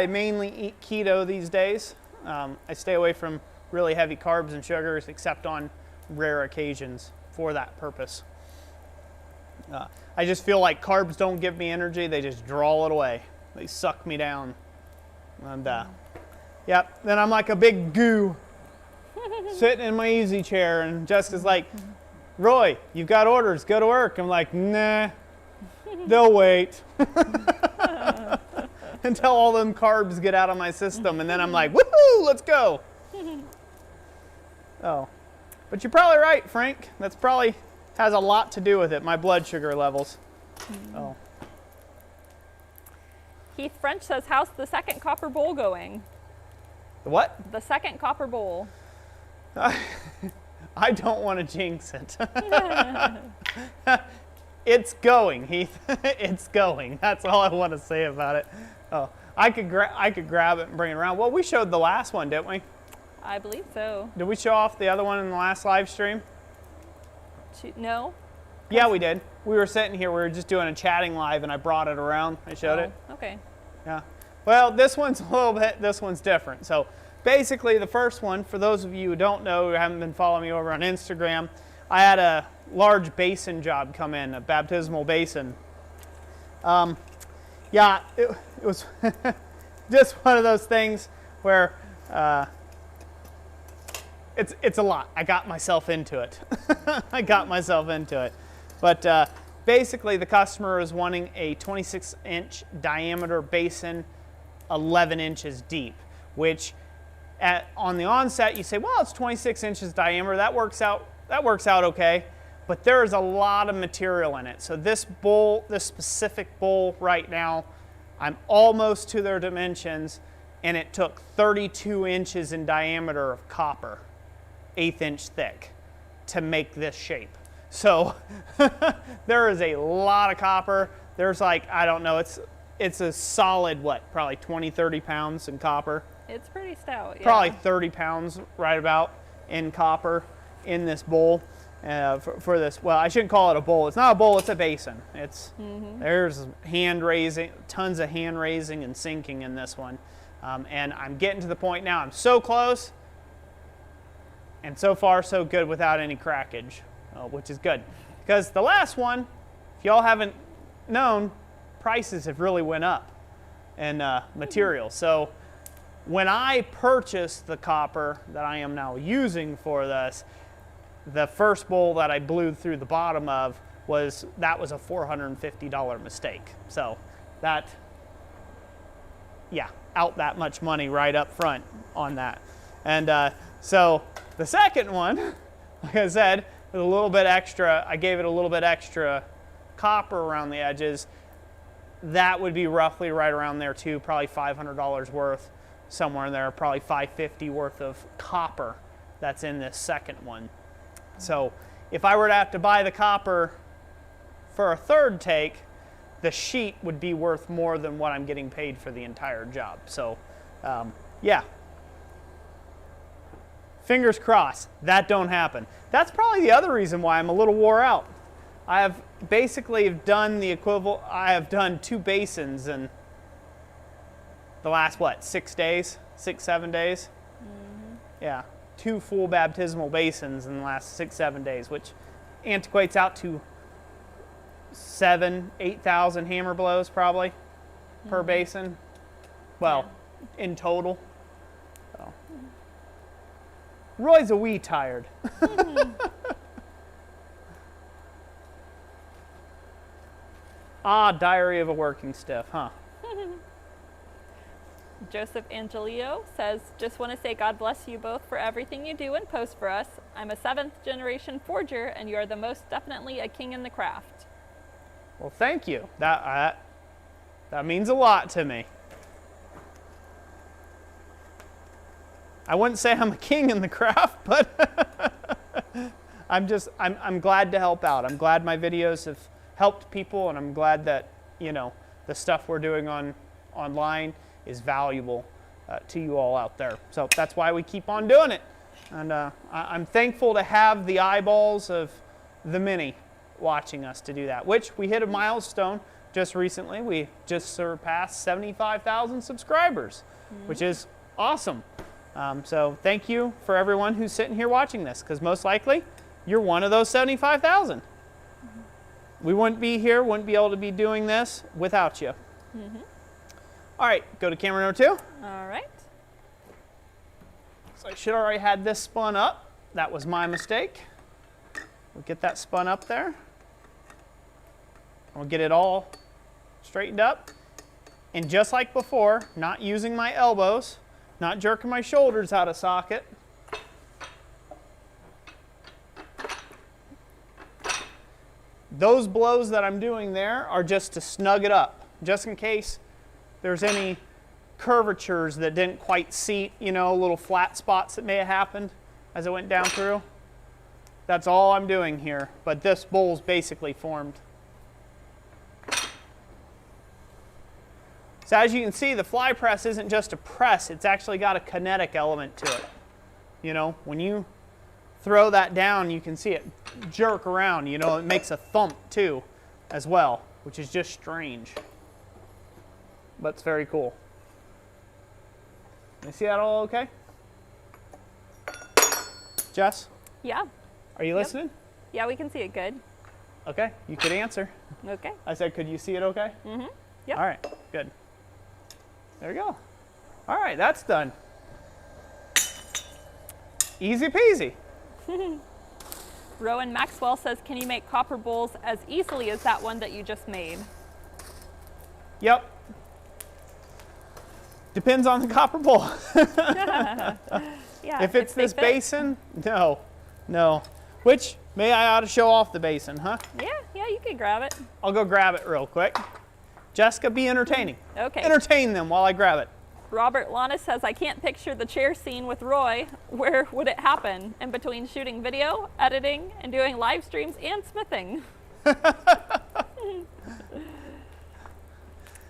I mainly eat keto these days. I stay away from really heavy carbs and sugars, except on rare occasions for that purpose. I just feel like carbs don't give me energy; they just draw it away. They suck me down, and yep. Then I'm like a big goo. Sitting in my easy chair, and Jessica's like, Roy, you've got orders, go to work. I'm like, nah, they'll wait. Until all them carbs get out of my system, and then I'm like, woohoo, let's go. Oh, But you're probably right, Frank. That's probably has a lot to do with it, my blood sugar levels. Oh. Keith French says, how's the second copper bowl going? The what? The second copper bowl. I don't want to jinx it. It's going, Heath. It's going. That's all I want to say about it. Oh, I could grab it and bring it around. Well, we showed the last one, didn't we? I believe so. Did we show off the other one in the last live stream? No. Yeah, we did. We were sitting here. We were just doing a chatting live, and I brought it around. I showed it. Okay. Yeah. Well, this one's a little bit. This one's different. So basically, the first one, for those of you who don't know, who haven't been following me over on Instagram, I had a large basin job come in, a baptismal basin. Yeah, it was just one of those things where it's a lot. I got myself into it. I got myself into it. But basically, the customer is wanting a 26-inch diameter basin, 11 inches deep, which on the onset you say, well, it's 26 inches diameter. That works out okay. But there is a lot of material in it. So this bowl, this specific bowl right now, I'm almost to their dimensions, and it took 32 inches in diameter of copper, 1/8 inch thick, to make this shape. So there is a lot of copper. There's like, I don't know, it's a solid, what, probably 20, 30 pounds in copper. It's pretty stout, yeah. Probably 30 pounds right about in copper in this bowl. For this, well, I shouldn't call it a bowl. It's not a bowl, it's a basin. It's there's hand raising, tons of hand raising and sinking in this one. And I'm getting to the point now, I'm so close, and so far so good without any crackage, which is good. Because the last one, if y'all haven't known, prices have really went up in material. So when I purchased the copper that I am now using for this, the first bowl that I blew through the bottom of was a $450 mistake. So that, yeah, out that much money right up front on that. And so the second one, like I said, with a little bit extra, I gave it a little bit extra copper around the edges. That would be roughly right around there too, probably $500 worth, somewhere in there, probably $550 worth of copper that's in this second one. So if I were to have to buy the copper for a third take, the sheet would be worth more than what I'm getting paid for the entire job. So yeah, fingers crossed that don't happen. That's probably the other reason why I'm a little wore out. I have basically done the equivalent. I have done 2 basins in the last, what, 6 days, 6, 7 days? Yeah. 2 full baptismal basins in the last 6, 7 days, which antiquates out to 7,000, 8,000 hammer blows probably per basin. Well, in total. So. Roy's a wee tired. Diary of a working stiff, huh? Joseph Angelio says, just want to say God bless you both for everything you do and post for us. I'm a 7th generation forger, and you are the most definitely a king in the craft. Well, thank you. That means a lot to me. I wouldn't say I'm a king in the craft, but I'm glad to help out. I'm glad my videos have helped people, and I'm glad that, you know, the stuff we're doing online is valuable to you all out there. So that's why we keep on doing it. And I'm thankful to have the eyeballs of the many watching us to do that, which we hit a milestone just recently. We just surpassed 75,000 subscribers, which is awesome. So thank you for everyone who's sitting here watching this, because most likely you're one of those 75,000. We wouldn't be here, wouldn't be able to be doing this without you. All right, go to camera number 2. All right. So I should already had this spun up. That was my mistake. We'll get that spun up there. We'll get it all straightened up. And just like before, not using my elbows, not jerking my shoulders out of socket. Those blows that I'm doing there are just to snug it up, just in case there's any curvatures that didn't quite seat, you know, little flat spots that may have happened as it went down through. That's all I'm doing here, but this bowl's basically formed. So as you can see, the fly press isn't just a press, it's actually got a kinetic element to it. You know, when you throw that down, you can see it jerk around, you know, it makes a thump too as well, which is just strange. But it's very cool. You see that all okay? Jess? Yeah. Are you listening? Yeah, we can see it good. Okay, you could answer. Okay. I said, could you see it okay? Mm-hmm. Yep. All right, good. There you go. All right, that's done. Easy peasy. Rowan Maxwell says, can you make copper bowls as easily as that one that you just made? Yep. Depends on the copper bowl. Yeah. If it's this fit. basin, no. Which, may I ought to show off the basin, huh? Yeah, you can grab it. I'll go grab it real quick. Jessica, be entertaining. Okay. Entertain them while I grab it. Robert Lana says, I can't picture the chair scene with Roy. Where would it happen? In between shooting video, editing, and doing live streams and smithing.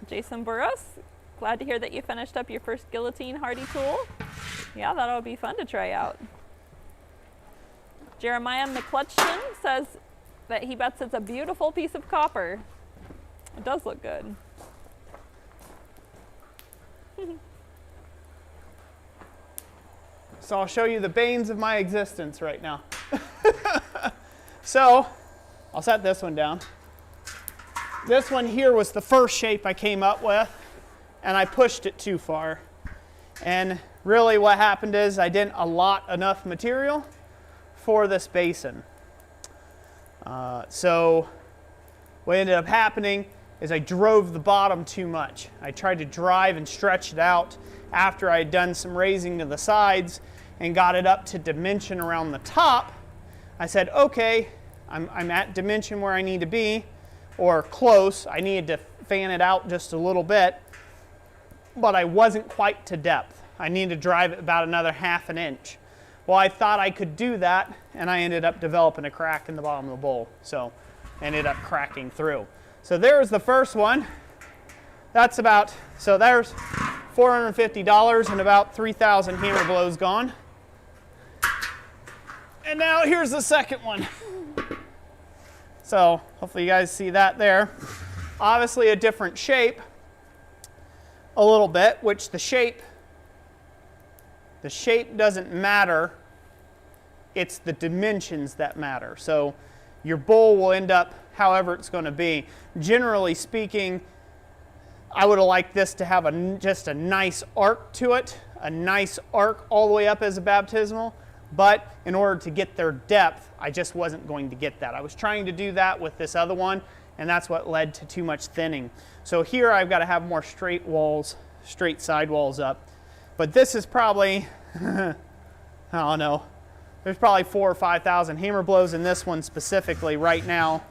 Jason Burroughs, glad to hear that you finished up your first guillotine hardy tool. Yeah, that'll be fun to try out. Jeremiah McClutchton says that he bets it's a beautiful piece of copper. It does look good. So I'll show you the banes of my existence right now. So I'll set this one down. This one here was the first shape I came up with, and I pushed it too far. And really what happened is I didn't allot enough material for this basin. So what ended up happening is I drove the bottom too much. I tried to drive and stretch it out after I had done some raising to the sides and got it up to dimension around the top. I said, okay, I'm at dimension where I need to be, or close. I needed to fan it out just a little bit, but I wasn't quite to depth. I needed to drive it about another ½ an inch. Well, I thought I could do that, and I ended up developing a crack in the bottom of the bowl, so ended up cracking through. So there's the first one. That's about, so there's $450 and about 3,000 hammer blows gone. And now here's the second one. So hopefully you guys see that there. Obviously a different shape a little bit, which the shape doesn't matter. It's the dimensions that matter. So your bowl will end up however it's going to be. Generally speaking, I would have liked this to have just a nice arc to it, a nice arc all the way up as a baptismal, but in order to get their depth, I just wasn't going to get that. I was trying to do that with this other one, and that's what led to too much thinning. So here I've got to have more straight walls, straight side walls up. But this is probably, I don't know, there's probably 4,000 or 5,000 hammer blows in this one specifically right now,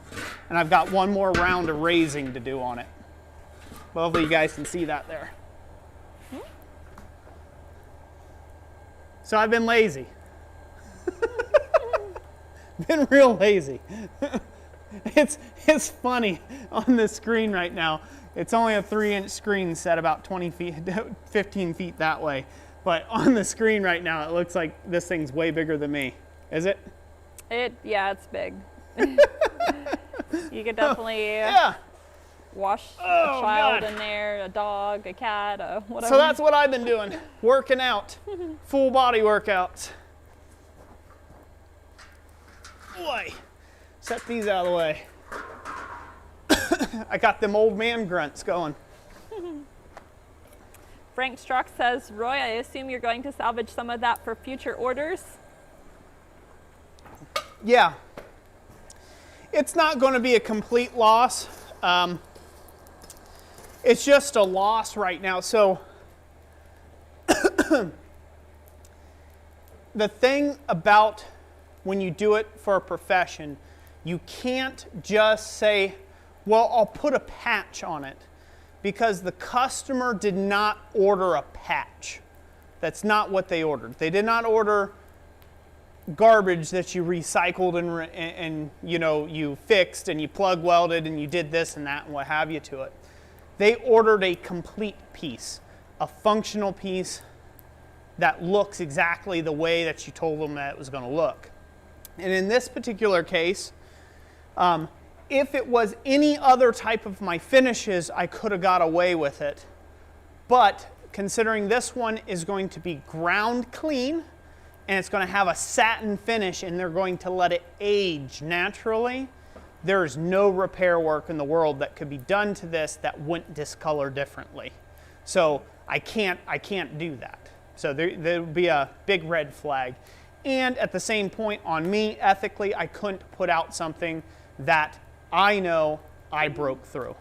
and I've got one more round of raising to do on it. Well, hopefully you guys can see that there. So I've been lazy. Been real lazy. It's funny on this screen right now. It's only a 3-inch screen set about 20 feet, 15 feet that way. But on the screen right now, it looks like this thing's way bigger than me. Is it? Yeah, it's big. You could definitely wash a child in there, a dog, a cat, whatever. So that's what I've been doing, working out, full body workouts. Boy, set these out of the way. I got them old man grunts going. Frank Strock says, Roy, I assume you're going to salvage some of that for future orders? Yeah. It's not going to be a complete loss. It's just a loss right now. So the thing about when you do it for a profession, You can't just say, well, I'll put a patch on it, because the customer did not order a patch. That's not what they ordered. They did not order garbage that you recycled and you know, you fixed and you plug welded and you did this and that and what have you to it. They ordered a complete piece, a functional piece that looks exactly the way that you told them that it was going to look. And in this particular case, if it was any other type of my finishes, I could have got away with it. But considering this one is going to be ground clean and it's going to have a satin finish and they're going to let it age naturally, there's no repair work in the world that could be done to this that wouldn't discolor differently. So I can't do that. So there would be a big red flag. And at the same point on me, ethically, I couldn't put out something that I know I broke through.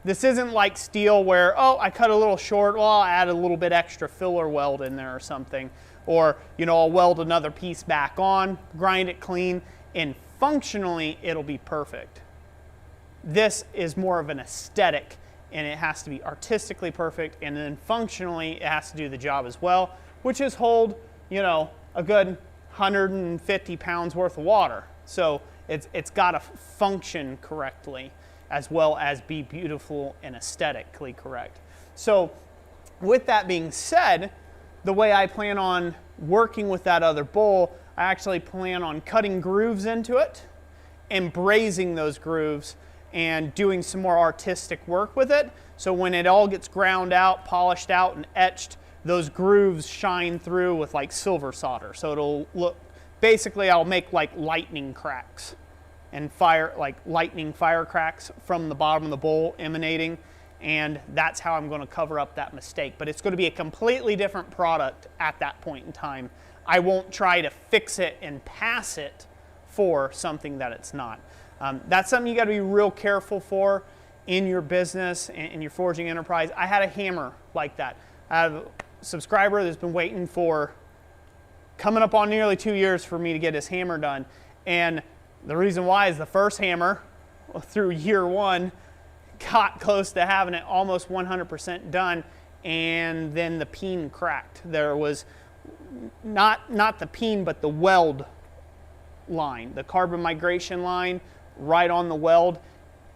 This isn't like steel where, oh, I cut a little short, well, I'll add a little bit extra filler weld in there or something. Or, you know, I'll weld another piece back on, grind it clean, and functionally, it'll be perfect. This is more of an aesthetic, and it has to be artistically perfect, and then functionally, it has to do the job as well, which is hold, you know, a good 150 pounds worth of water. So it's got to function correctly as well as be beautiful and aesthetically correct. So with that being said, the way I plan on working with that other bowl, I actually plan on cutting grooves into it and brazing those grooves and doing some more artistic work with it. So when it all gets ground out, polished out, and etched, those grooves shine through with like silver solder. So it'll look, basically I'll make like lightning cracks and lightning fire cracks from the bottom of the bowl emanating, and that's how I'm going to cover up that mistake. But it's going to be a completely different product at that point in time. I won't try to fix it and pass it for something that it's not. That's something you got to be real careful for in your business and in your forging enterprise. I had a hammer like that. I have a subscriber that's been waiting for coming up on nearly 2 years for me to get his hammer done. And the reason why is the first hammer through year one got close to having it almost 100% done, and then the peen cracked. There was not the peen, but the weld line, the carbon migration line right on the weld.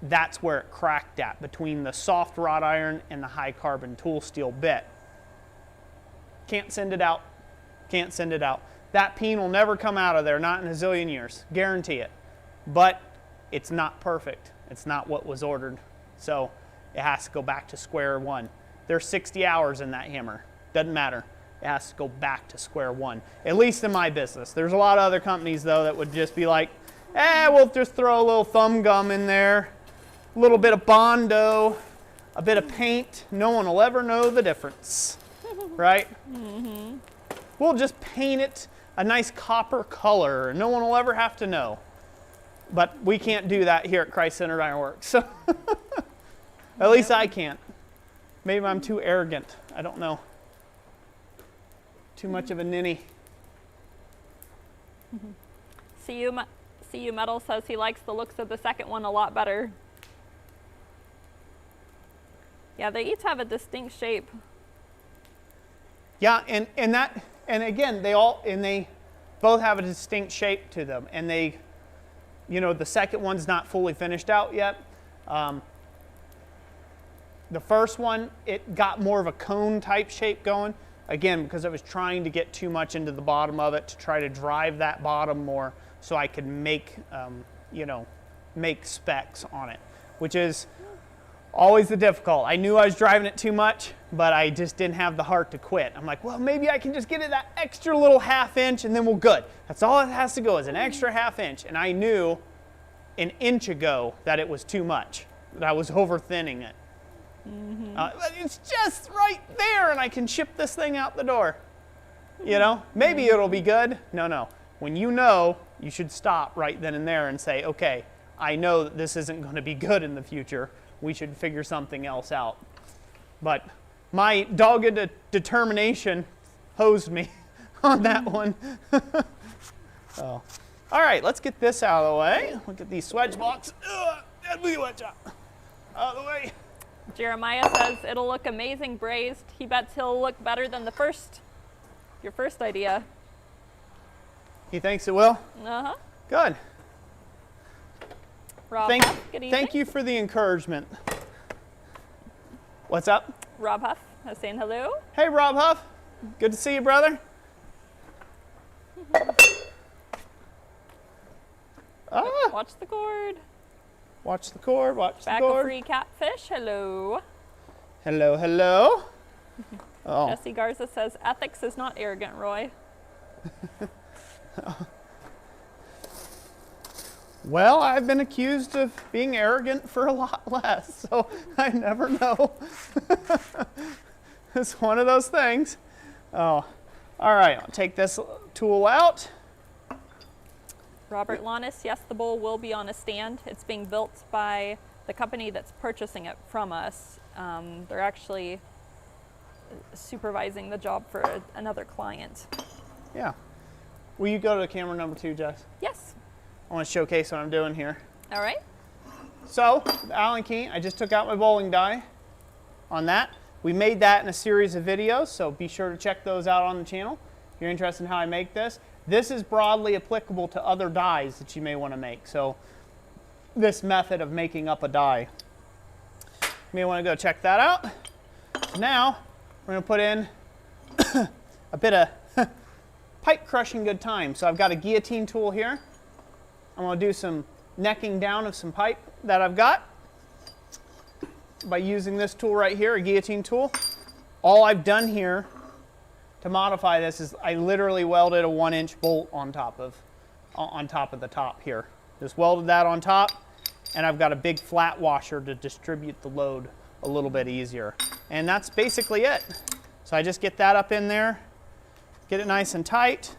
That's where it cracked at, between the soft wrought iron and the high carbon tool steel bit. Can't send it out. Can't send it out. That peen will never come out of there, not in a zillion years, guarantee it. But it's not perfect. It's not what was ordered. So it has to go back to square one. There's 60 hours in that hammer. Doesn't matter. It has to go back to square one, at least in my business. There's a lot of other companies, though, that would just be like, we'll just throw a little thumb gum in there, a little bit of Bondo, a bit of paint. No one will ever know the difference, right? Mm-hmm. We'll just paint it a nice copper color, and no one will ever have to know. But we can't do that here at Christ-Centered Ironworks. So at least I can't. Maybe I'm too arrogant. I don't know. Too much of a ninny. CU Metal says he likes the looks of the second one a lot better. Yeah, they each have a distinct shape. Yeah, and again, they both have a distinct shape to them, and they, you know, the second one's not fully finished out yet. The first one, it got more of a cone type shape going, again, because I was trying to get too much into the bottom of it to try to drive that bottom more so I could make, make specs on it, which is always the difficult. I knew I was driving it too much, but I just didn't have the heart to quit. I'm like, well, maybe I can just get it that extra little ½ inch and then we're good. That's all it has to go, is an extra ½ inch. And I knew an inch ago that it was too much, that I was over thinning it. Mm-hmm. But it's just right there and I can ship this thing out the door. You know, maybe it'll be good. No. When you know, you should stop right then and there and say, okay, I know that this isn't going to be good in the future. We should figure something else out. But my dogged determination hosed me on that one. Oh. All All right, let's get this out of the way. Look at these swedge blocks. Out of the way. Jeremiah says it'll look amazing braised. He bets he'll look better than your first idea. He thinks it will? Uh-huh. Good. Rob Huff, good evening. Thank you for the encouragement. What's up? Rob Huff is saying hello. Hey, Rob Huff. Good to see you, brother. Watch the cord. Watch the cord, watch Back the cord. a free catfish, hello. Hello, hello. Oh. Jesse Garza says, ethics is not arrogant, Roy. Well, I've been accused of being arrogant for a lot less, so I never know. It's one of those things. Oh, all right, I'll take this tool out. Robert Lannis, yes, the bowl will be on a stand. It's being built by the company that's purchasing it from us. They're actually supervising the job for another client. Yeah. Will you go to camera number 2, Jess? Yes. I want to showcase what I'm doing here. All right. So, the Allen key, I just took out my bowling die on that. We made that in a series of videos, so be sure to check those out on the channel if you're interested in how I make this. This is broadly applicable to other dies that you may want to make. So, this method of making up a die. You may want to go check that out. So now, we're going to put in a bit of pipe crushing good time. So I've got a guillotine tool here. I'm going to do some necking down of some pipe that I've got by using this tool right here, a guillotine tool. All I've done here to modify this is I literally welded a 1-inch bolt on top of the top here. Just welded that on top, and I've got a big flat washer to distribute the load a little bit easier. And that's basically it. So I just get that up in there, get it nice and tight.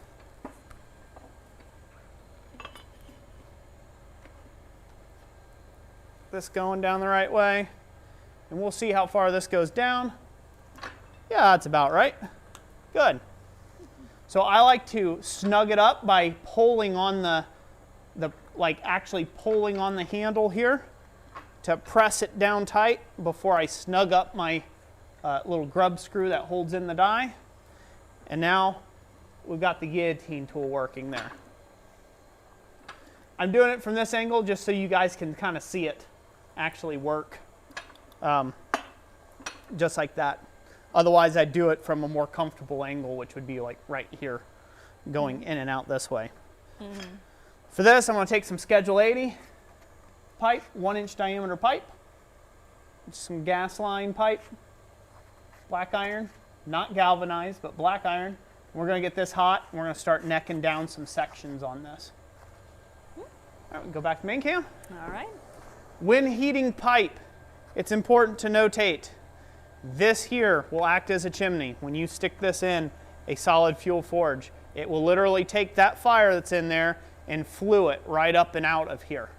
This going down the right way, and we'll see how far this goes down. Yeah, that's about right. Good. So I like to snug it up by pulling on actually pulling on the handle here to press it down tight before I snug up my little grub screw that holds in the die. And now we've got the guillotine tool working there. I'm doing it from this angle just so you guys can kind of see it actually work, just like that. Otherwise, I'd do it from a more comfortable angle, which would be like right here, going in and out this way. Mm-hmm. For this, I'm going to take some Schedule 80 pipe, 1-inch diameter pipe, some gas line pipe, black iron, not galvanized, but black iron. We're going to get this hot, and we're going to start necking down some sections on this. All right, we can go back to main cam. All right. When heating pipe, it's important to notate, this here will act as a chimney. When you stick this in a solid fuel forge, it will literally take that fire that's in there and flue it right up and out of here,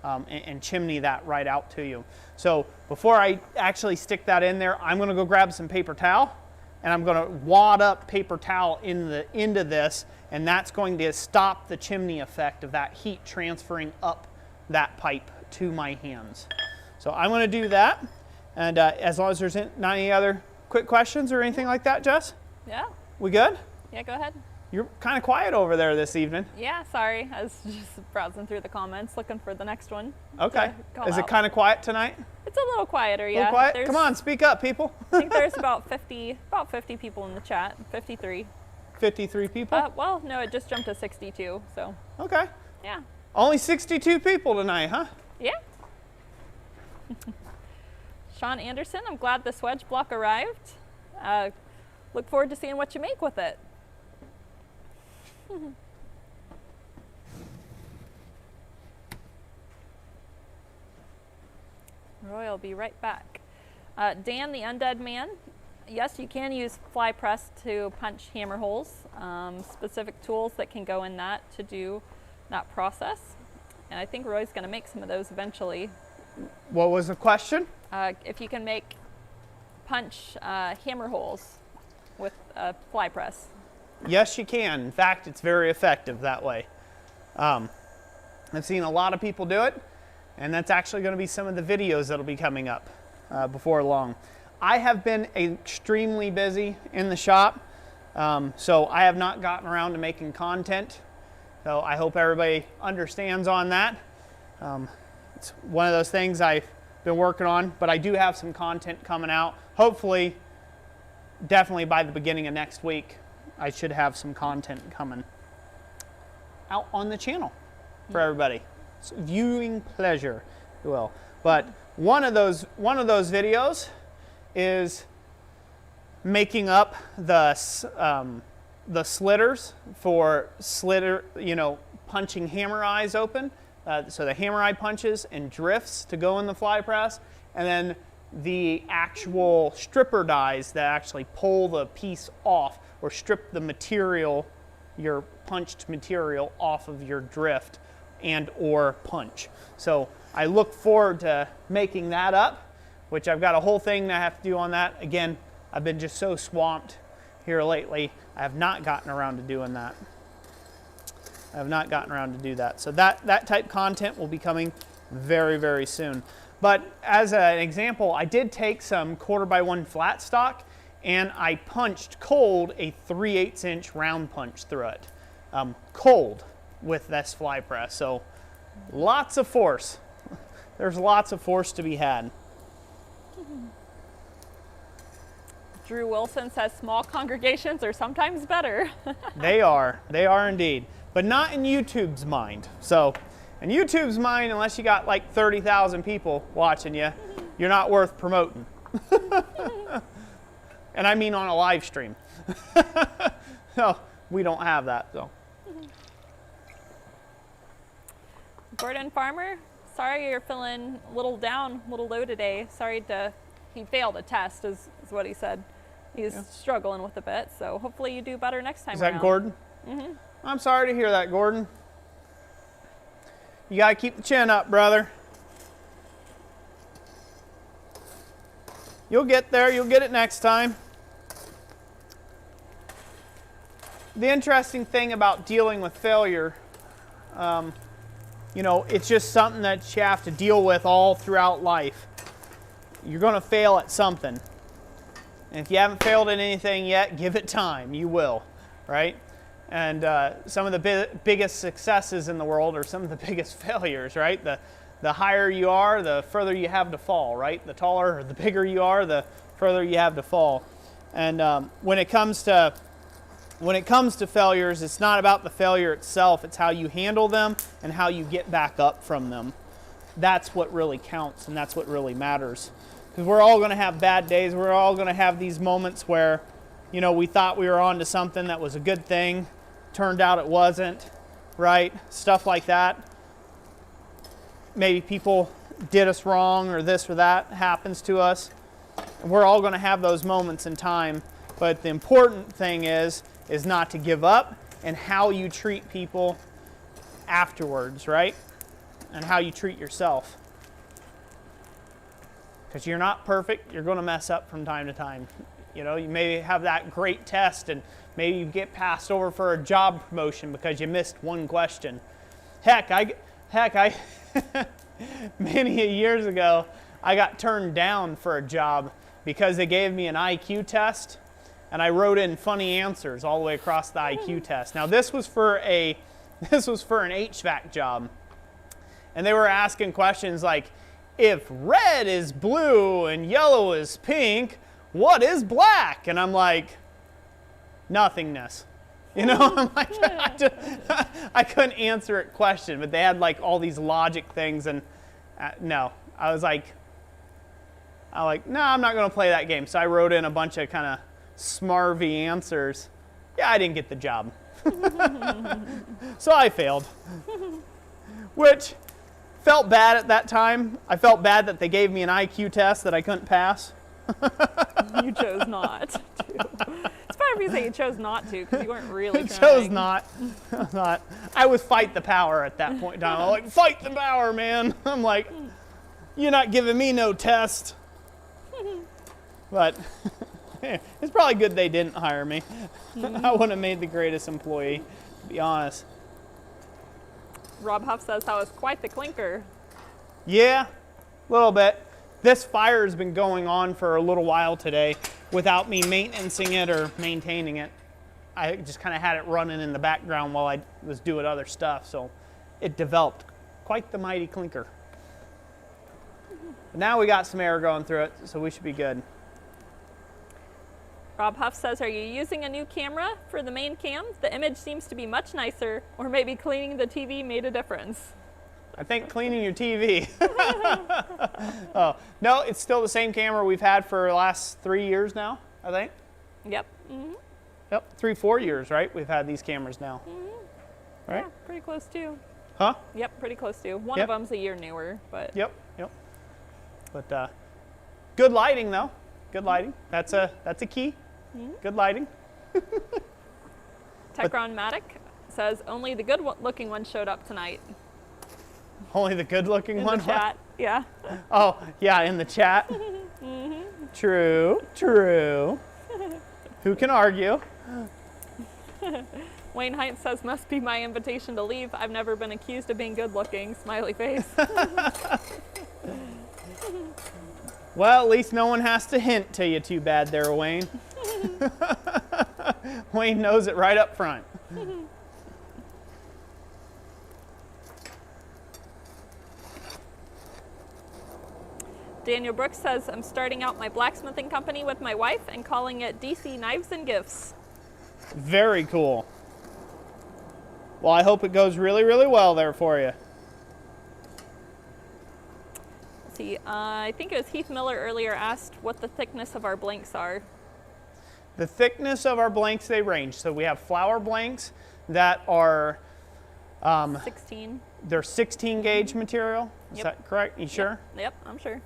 and chimney that right out to you. So before I actually stick that in there, I'm going to go grab some paper towel, and I'm going to wad up paper towel into this, and that's going to stop the chimney effect of that heat transferring up that pipe to my hands. So I'm going to do that, and as long as there's not any other quick questions or anything like that, Jess? Yeah. We good? Yeah, go ahead. You're kind of quiet over there this evening. Yeah, sorry. I was just browsing through the comments, looking for the next one. Okay. Is it kind of quiet tonight? It's a little quieter, yeah. A little quiet? Come on, speak up, people. I think there's about 50 people in the chat. 53. 53 people? Well, no, it just jumped to 62, so. Okay. Yeah. Only 62 people tonight, huh? Yeah. Sean Anderson, I'm glad the swedge block arrived. Look forward to seeing what you make with it. Roy, I'll be right back. Dan the Undead Man, yes, you can use Flypress to punch hammer holes. Specific tools that can go in that to do that process. And I think Roy's going to make some of those eventually. What was the question? If you can punch hammer holes with Flypress. Yes, you can. In fact, it's very effective that way. I've seen a lot of people do it, and that's actually going to be some of the videos that'll be coming up before long. I have been extremely busy in the shop, so I have not gotten around to making content. So I hope everybody understands on that. It's one of those things I've been working on, but I do have some content coming out. Hopefully, definitely by the beginning of next week, I should have some content coming out on the channel for everybody. It's viewing pleasure, if you will. But one of those videos is making up the slitters for punching hammer eyes open. So the hammer eye punches and drifts to go in the fly press, and then the actual stripper dies that actually pull the piece off or strip the material, your punched material, off of your drift and or punch. So I look forward to making that up, which I've got a whole thing that I have to do on that. Again, I've been just so swamped here lately, I have not gotten around to doing that. I have not gotten around to do that. So that type content will be coming very, very soon. But as an example, I did take some 1/4x1 flat stock and I punched cold a 3/8 inch round punch through it. Cold with this fly press. So lots of force. There's lots of force to be had. Drew Wilson says small congregations are sometimes better. They are indeed. But not in YouTube's mind. So in YouTube's mind, unless you got like 30,000 people watching you, you're not worth promoting. And I mean on a live stream. So we don't have that, so. Gordon Farmer, sorry you're feeling a little down, a little low today. He failed a test is what he said. He's struggling with a bit, so hopefully you do better next time around. Is that Gordon? Mm-hmm. I'm sorry to hear that, Gordon. You gotta keep the chin up, brother. You'll get there, you'll get it next time. The interesting thing about dealing with failure, it's just something that you have to deal with all throughout life. You're gonna fail at something. And if you haven't failed at anything yet, give it time, you will, right? And some of the biggest successes in the world are some of the biggest failures, right? The higher you are, the further you have to fall, right? The taller or the bigger you are, the further you have to fall. And when it comes to failures, it's not about the failure itself, it's how you handle them and how you get back up from them. That's what really counts, and that's what really matters. Because we're all going to have bad days. We're all going to have these moments where, we thought we were on to something that was a good thing. Turned out it wasn't, right? Stuff like that. Maybe people did us wrong or this or that happens to us. And we're all going to have those moments in time. But the important thing is not to give up and how you treat people afterwards, right? And how you treat yourself. Because you're not perfect, you're going to mess up from time to time. You may have that great test and maybe you get passed over for a job promotion because you missed one question. Heck, many years ago, I got turned down for a job because they gave me an IQ test and I wrote in funny answers all the way across the IQ test. Now this was for an HVAC job. And they were asking questions like, if red is blue and yellow is pink, what is black? And I'm like, nothingness. I'm like, I couldn't answer a question, but they had like all these logic things, and no. I was like, no, I'm not going to play that game. So I wrote in a bunch of kind of smarvy answers. Yeah, I didn't get the job. So I failed. Which felt bad at that time. I felt bad that they gave me an IQ test that I couldn't pass. You chose not to. It's better if you say you chose not to, because you weren't really trying. Chose not. I was fight the power at that point in time. I'm like, fight the power, man. I'm like, you're not giving me no test. But it's probably good they didn't hire me. I wouldn't have made the greatest employee, to be honest. Rob Huff says how it's quite the clinker. Yeah, a little bit. This fire has been going on for a little while today without me maintaining it or maintaining it. I just kind of had it running in the background while I was doing other stuff, so it developed quite the mighty clinker. But now we got some air going through it, so we should be good. Rob Huff says, are you using a new camera for the main cam? The image seems to be much nicer, or maybe cleaning the TV made a difference. I think cleaning your TV. Oh, no, it's still the same camera we've had for the last 3 years now, I think. Yep. Mm-hmm. Yep, 3-4 years, right? We've had these cameras now. Mm-hmm. Right? Yeah, pretty close too. Huh? Yep, pretty close too. One Yep. of them's a year newer, but. Yep. But good lighting, though. Good lighting. That's a key. Mm-hmm. Good lighting. Techron Matic says only the good-looking one showed up tonight. Only the good-looking In one. the chat, yeah. Oh, yeah, in the chat. Mm-hmm. True. Who can argue? Wayne Heinz says, must be my invitation to leave. I've never been accused of being good-looking. Smiley face. Well, at least no one has to hint to you too bad there, Wayne. Wayne knows it right up front. Daniel Brooks says, I'm starting out my blacksmithing company with my wife and calling it DC Knives and Gifts. Very cool. Well, I hope it goes really, really well there for you. Let's see, I think it was Heath Miller earlier asked what the thickness of our blanks are. The thickness of our blanks, they range. So we have flower blanks that are 16. They're 16 gauge material. Is Yep. that correct? You sure? Yep, I'm sure.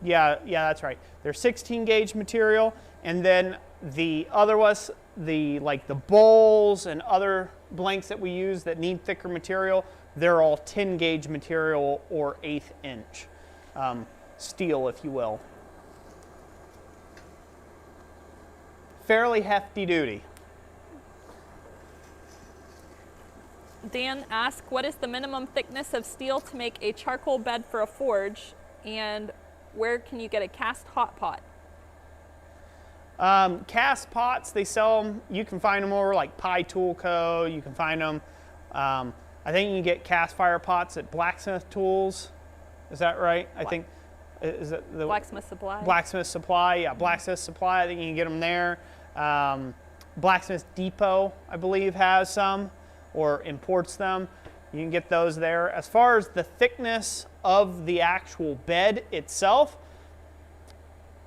Yeah, that's right. They're 16 gauge material, and then the other was the bowls and other blanks that we use that need thicker material. They're all 10 gauge material or 1/8 inch steel, if you will. Fairly hefty duty. Dan asked, what is the minimum thickness of steel to make a charcoal bed for a forge, and where can you get a cast hot pot? Cast pots, they sell them. You can find them over like Pie Tool Co. You can find them. I think you can get cast fire pots at Blacksmith Tools. Is that right? I think. Is it the Blacksmith Supply. Blacksmith Supply, yeah, Blacksmith Supply. I think you can get them there. Blacksmith Depot, I believe, has some or imports them. You can get those there. As far as the thickness of the actual bed itself,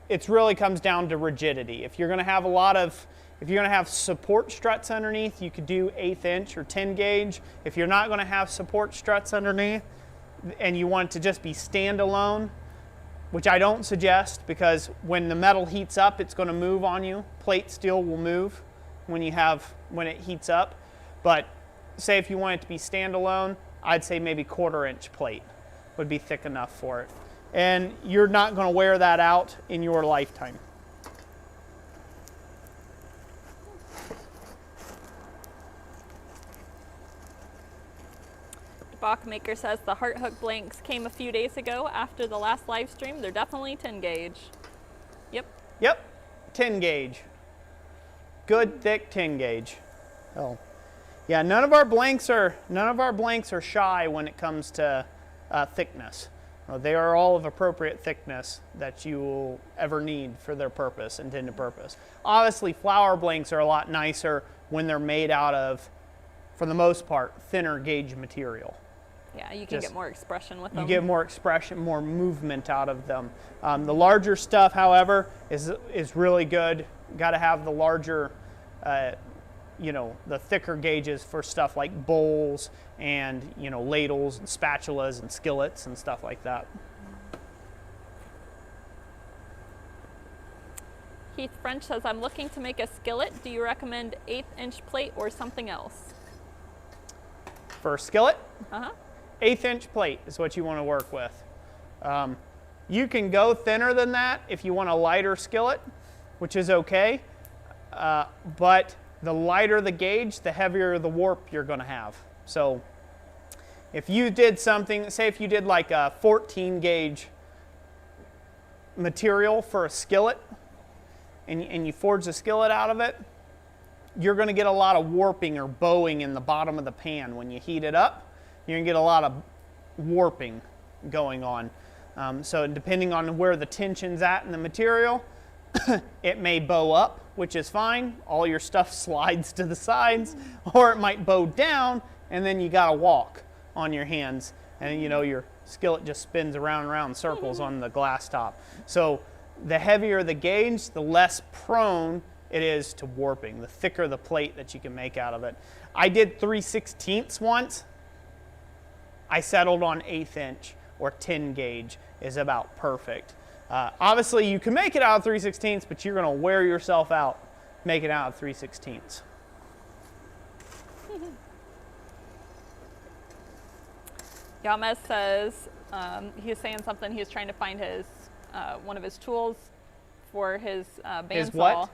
it really comes down to rigidity. If you're going to have if you're going to have support struts underneath, you could do 1/8 inch or 10 gauge. If you're not going to have support struts underneath and you want it to just be standalone, which I don't suggest, because when the metal heats up, it's going to move on you. Plate steel will move when it heats up. But say if you want it to be standalone, I'd say maybe 1/4 inch plate would be thick enough for it. And you're not going to wear that out in your lifetime. Bachmaker says the heart hook blanks came a few days ago after the last live stream. They're definitely 10 gauge. Yep. Yep, 10 gauge. Good thick 10 gauge. Oh, yeah. None of our blanks are shy when it comes to thickness. They are all of appropriate thickness that you will ever need for their purpose, intended purpose. Obviously, flower blanks are a lot nicer when they're made out of, for the most part, thinner gauge material. Yeah, you can get more expression with them. You get more expression, more movement out of them. The larger stuff, however, is really good. Got to have the larger, the thicker gauges for stuff like bowls and ladles and spatulas and skillets and stuff like that. Heath French says, I'm looking to make a skillet. Do you recommend 1/8 inch plate or something else? For a skillet, Uh-huh. 1/8 inch plate is what you want to work with. You can go thinner than that if you want a lighter skillet, which is okay. But the lighter the gauge, the heavier the warp you're going to have. So If you did something, say if you did like a 14 gauge material for a skillet, and you forge the skillet out of it, you're going to get a lot of warping or bowing in the bottom of the pan. When you heat it up, you're going to get a lot of warping going on. So depending on where the tension's at in the material, it may bow up, which is fine. All your stuff slides to the sides, or it might bow down, and then you got to walk on your hands, and you know your skillet just spins around and around in circles on the glass top. So the heavier the gauge, the less prone it is to warping, the thicker the plate that you can make out of it. I did 3/16 once. I settled on 1/8 inch or 10 gauge is about perfect. Obviously you can make it out of 3/16, but you're going to wear yourself out making it out of 3/16. Yamas says he's saying something. He's trying to find his one of his tools for his bandsaw. His what?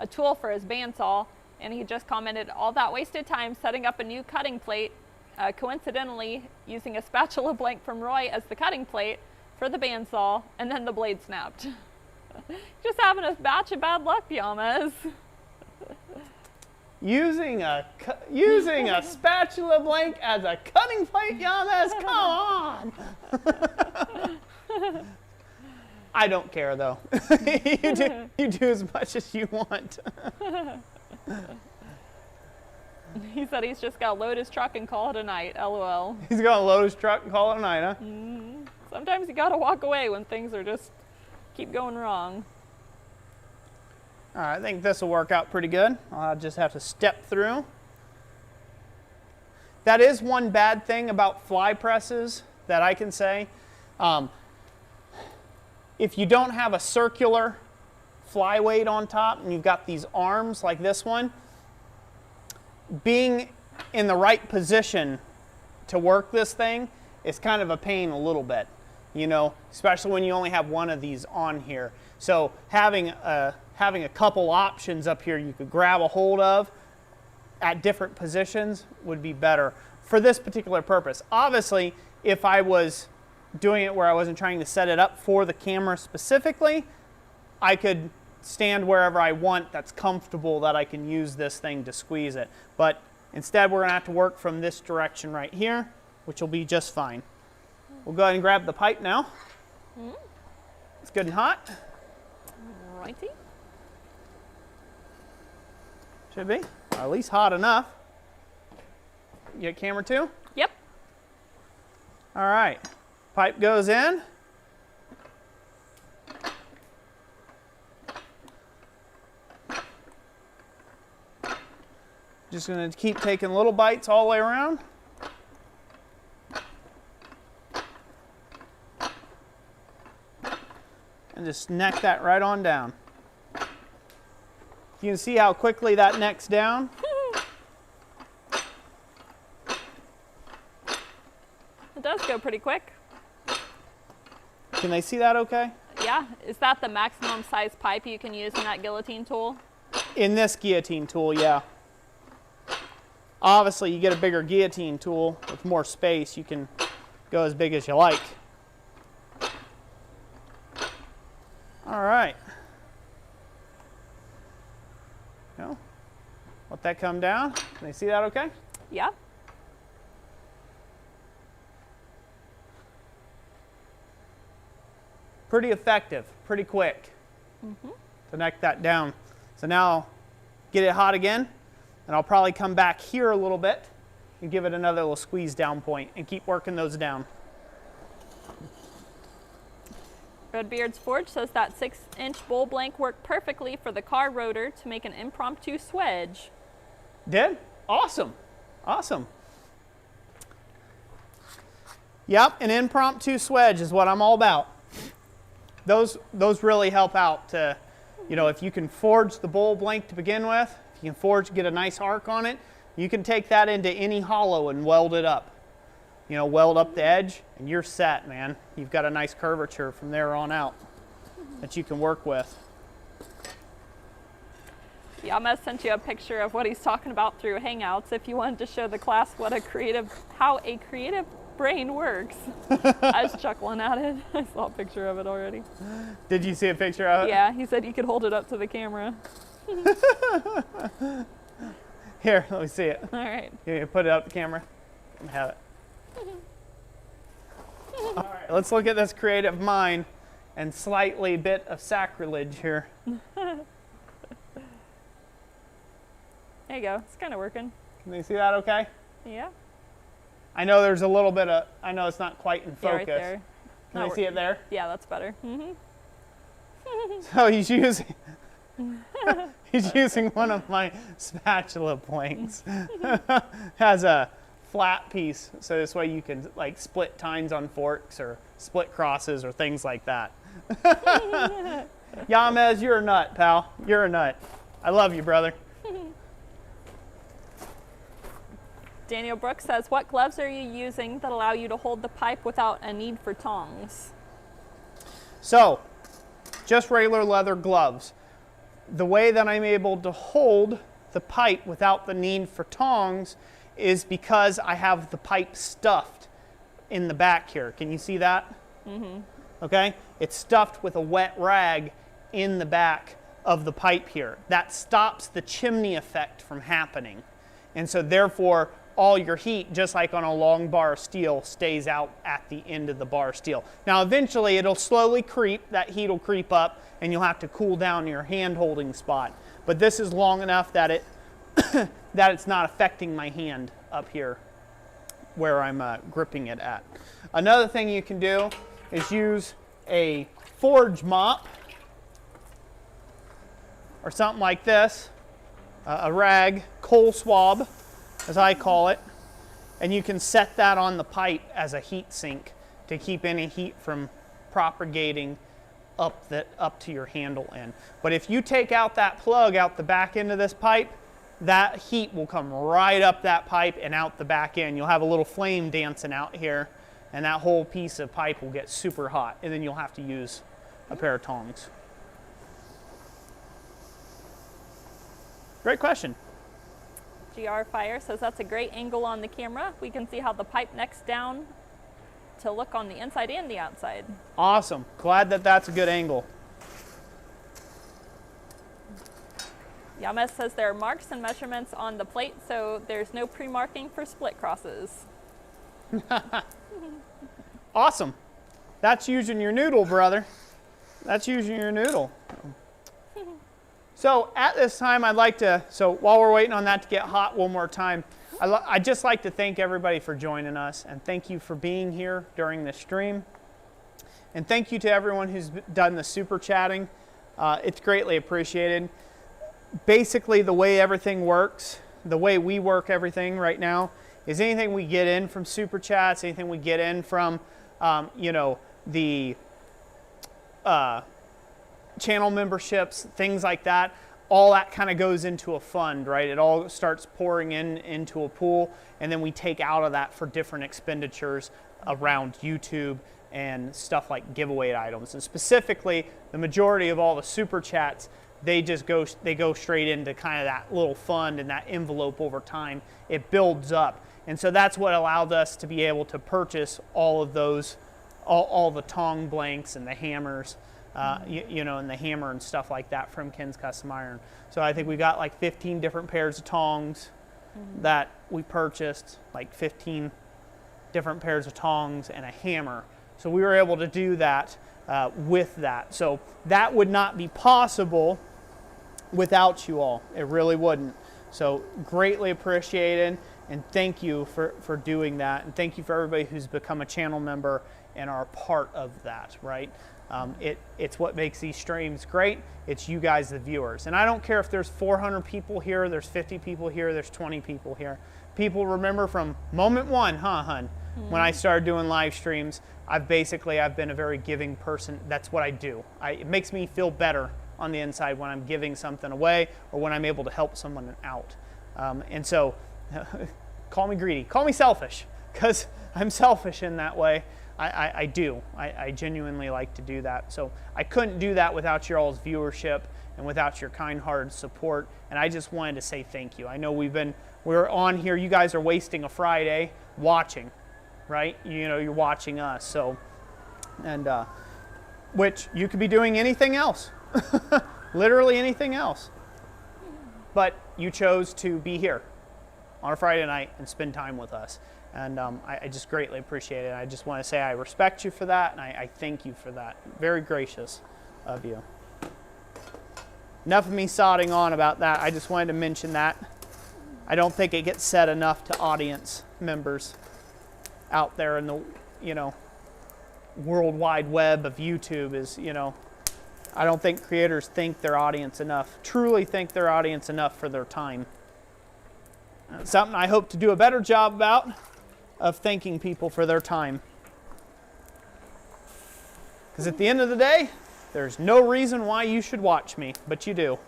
A tool for his bandsaw, and he just commented, all that wasted time setting up a new cutting plate, coincidentally using a spatula blank from Roy as the cutting plate for the bandsaw, and then the blade snapped. Just having a batch of bad luck, Yamas. Using a spatula blank as a cutting plate, Yamas, come on! I don't care though. you do as much as you want. He said he's just got to load his truck and call it a night, LOL. He's going to load his truck and call it a night, huh? Mm-hmm. Sometimes you got to walk away when things are just keep going wrong. All right, I think this will work out pretty good. I'll just have to step through. That is one bad thing about fly presses that I can say. If you don't have a circular fly weight on top and you've got these arms like this one, being in the right position to work this thing is kind of a pain a little bit, you know, especially when you only have one of these on here. So having a couple options up here you could grab a hold of at different positions would be better for this particular purpose. Obviously, if I was doing it where I wasn't trying to set it up for the camera specifically, I could stand wherever I want that's comfortable that I can use this thing to squeeze it. But instead we're going to have to work from this direction right here, which will be just fine. We'll go ahead and grab the pipe now. It's good and hot. Righty. Should be, or at least hot enough. You get camera 2? Yep. All right, pipe goes in. Just going to keep taking little bites all the way around. And just neck that right on down. You can see how quickly that necks down. It does go pretty quick. Can they see that okay? Yeah. Is that the maximum size pipe you can use in that guillotine tool? In this guillotine tool, yeah. Obviously, you get a bigger guillotine tool with more space, you can go as big as you like. All right. Go. Let that come down. Can they see that okay? Yeah. Pretty effective, pretty quick to neck that down. So now get it hot again, and I'll probably come back here a little bit and give it another little squeeze down point and keep working those down. Redbeard's Forge says that 6-inch bowl blank worked perfectly for the car rotor to make an impromptu swedge. Did? Awesome. Awesome. Yep, an impromptu swedge is what I'm all about. Those really help out to, you know, if you can forge the bowl blank to begin with, if you can get a nice arc on it, you can take that into any hollow and weld it up. You know, weld up the edge and you're set, man. You've got a nice curvature from there on out that you can work with. Yama sent you a picture of what he's talking about through Hangouts if you wanted to show the class how a creative brain works. I was chuckling at it. I saw a picture of it already. Did you see a picture of it? Yeah, he said you could hold it up to the camera. Here, let me see it. All right. You put it up to the camera. Let me have it. All right, let's look at this creative mind and slightly bit of sacrilege here. There you go. It's kind of working. Can you see that okay? Yeah. I know there's a little bit of, I know it's not quite in focus. Yeah, right there. Can I see it there? Yeah, that's better. So he's using one of my spatula planks. Has a flat piece, so this way you can like split tines on forks or split crosses or things like that. Yamez, you're a nut, pal. You're a nut. I love you, brother. Daniel Brooks says, what gloves are you using that allow you to hold the pipe without a need for tongs? So, just regular leather gloves. The way that I'm able to hold the pipe without the need for tongs is because I have the pipe stuffed in the back here. Can you see that? Mm-hmm. Okay? It's stuffed with a wet rag in the back of the pipe here. That stops the chimney effect from happening. And so therefore, all your heat, just like on a long bar of steel, stays out at the end of the bar of steel. Now eventually it'll slowly creep, that heat will creep up, and you'll have to cool down your hand holding spot. But this is long enough that it that it's not affecting my hand up here where I'm gripping it at. Another thing you can do is use a forge mop or something like this, a rag, coal swab, as I call it, and you can set that on the pipe as a heat sink to keep any heat from propagating up to your handle end. But if you take out that plug out the back end of this pipe, that heat will come right up that pipe and out the back end. You'll have a little flame dancing out here, and that whole piece of pipe will get super hot, and then you'll have to use a pair of tongs. Great question. GR Fire says that's a great angle on the camera. We can see how the pipe necks down to look on the inside and the outside. Awesome. Glad that that's a good angle. Yames says there are marks and measurements on the plate, so there's no pre-marking for split crosses. Awesome. That's using your noodle, brother. That's using your noodle. So at this time, I'd like to, so while we're waiting on that to get hot one more time, I'd just like to thank everybody for joining us, and thank you for being here during this stream. And thank you to everyone who's done the super chatting. It's greatly appreciated. Basically, the way everything works, the way we work everything right now, is anything we get in from super chats, anything we get in from, the channel memberships, things like that, all that kind of goes into a fund, right? It all starts pouring into a pool, and then we take out of that for different expenditures around YouTube and stuff like giveaway items. And specifically, the majority of all the super chats, they go straight into kind of that little fund and that envelope over time. It builds up. And so that's what allowed us to be able to purchase all of those, all the tong blanks and the hammers, and the hammer and stuff like that from Ken's Custom Iron. So I think we got like 15 different pairs of tongs that we purchased, like 15 different pairs of tongs and a hammer. So we were able to do that with that. So that would not be possible without you all. It really wouldn't. So greatly appreciated, and thank you for doing that. And thank you for everybody who's become a channel member and are part of that, right? It's what makes these streams great. It's you guys, the viewers. And I don't care if there's 400 people here, there's 50 people here, there's 20 people here. People remember from moment one, hun? When I started doing live streams, I've been a very giving person. That's what I do. It makes me feel better on the inside when I'm giving something away or when I'm able to help someone out. And so, call me greedy, call me selfish, because I'm selfish in that way. I do. I genuinely like to do that. So I couldn't do that without your all's viewership and without your kind-hearted support. And I just wanted to say thank you. I know we're on here. You guys are wasting a Friday watching, right? You know, you're watching us. So, and which you could be doing anything else, literally anything else. But you chose to be here on a Friday night and spend time with us. And I just greatly appreciate it. I just want to say I respect you for that, and I thank you for that. Very gracious of you. Enough of me sodding on about that. I just wanted to mention that. I don't think it gets said enough to audience members out there in the, you know, world wide web of YouTube is, you know, I don't think creators thank their audience enough, truly thank their audience enough for their time. Something I hope to do a better job about, of thanking people for their time. Because at the end of the day, there's no reason why you should watch me, but you do.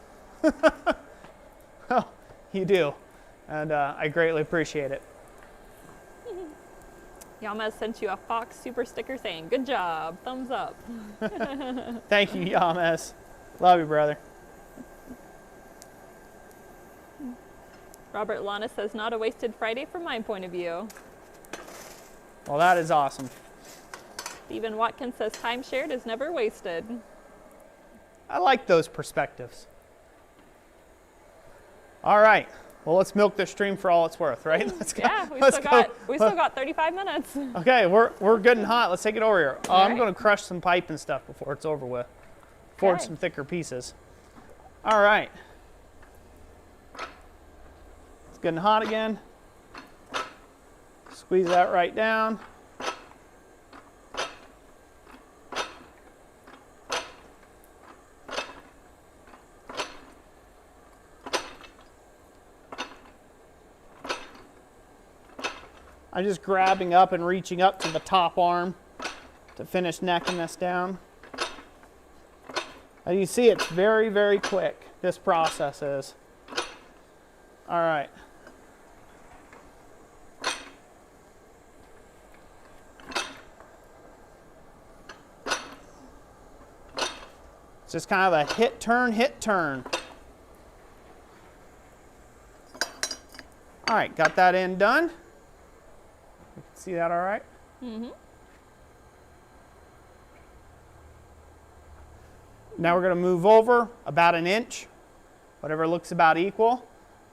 Oh, you do. And I greatly appreciate it. Yama sent you a Fox super sticker saying, good job, thumbs up. Thank you, Yamas. Love you, brother. Robert Lana says, not a wasted Friday from my point of view. Well, that is awesome. Stephen Watkins says, time shared is never wasted. I like those perspectives. All right. Well, let's milk this stream for all it's worth, right? Let's go. Yeah, we still got 35 minutes. Okay, we're good and hot. Let's take it over here. All I'm right. going to crush some pipe and stuff before it's over with. Forge Okay. some thicker pieces. All right. It's getting hot again. Squeeze that right down. I'm just grabbing up and reaching up to the top arm to finish necking this down. As you see, it's very, very quick, this process is. All right. It's just kind of a hit, turn, hit, turn. All right, got that end done. See that all right? Mm-hmm. Now we're going to move over about an inch, whatever looks about equal.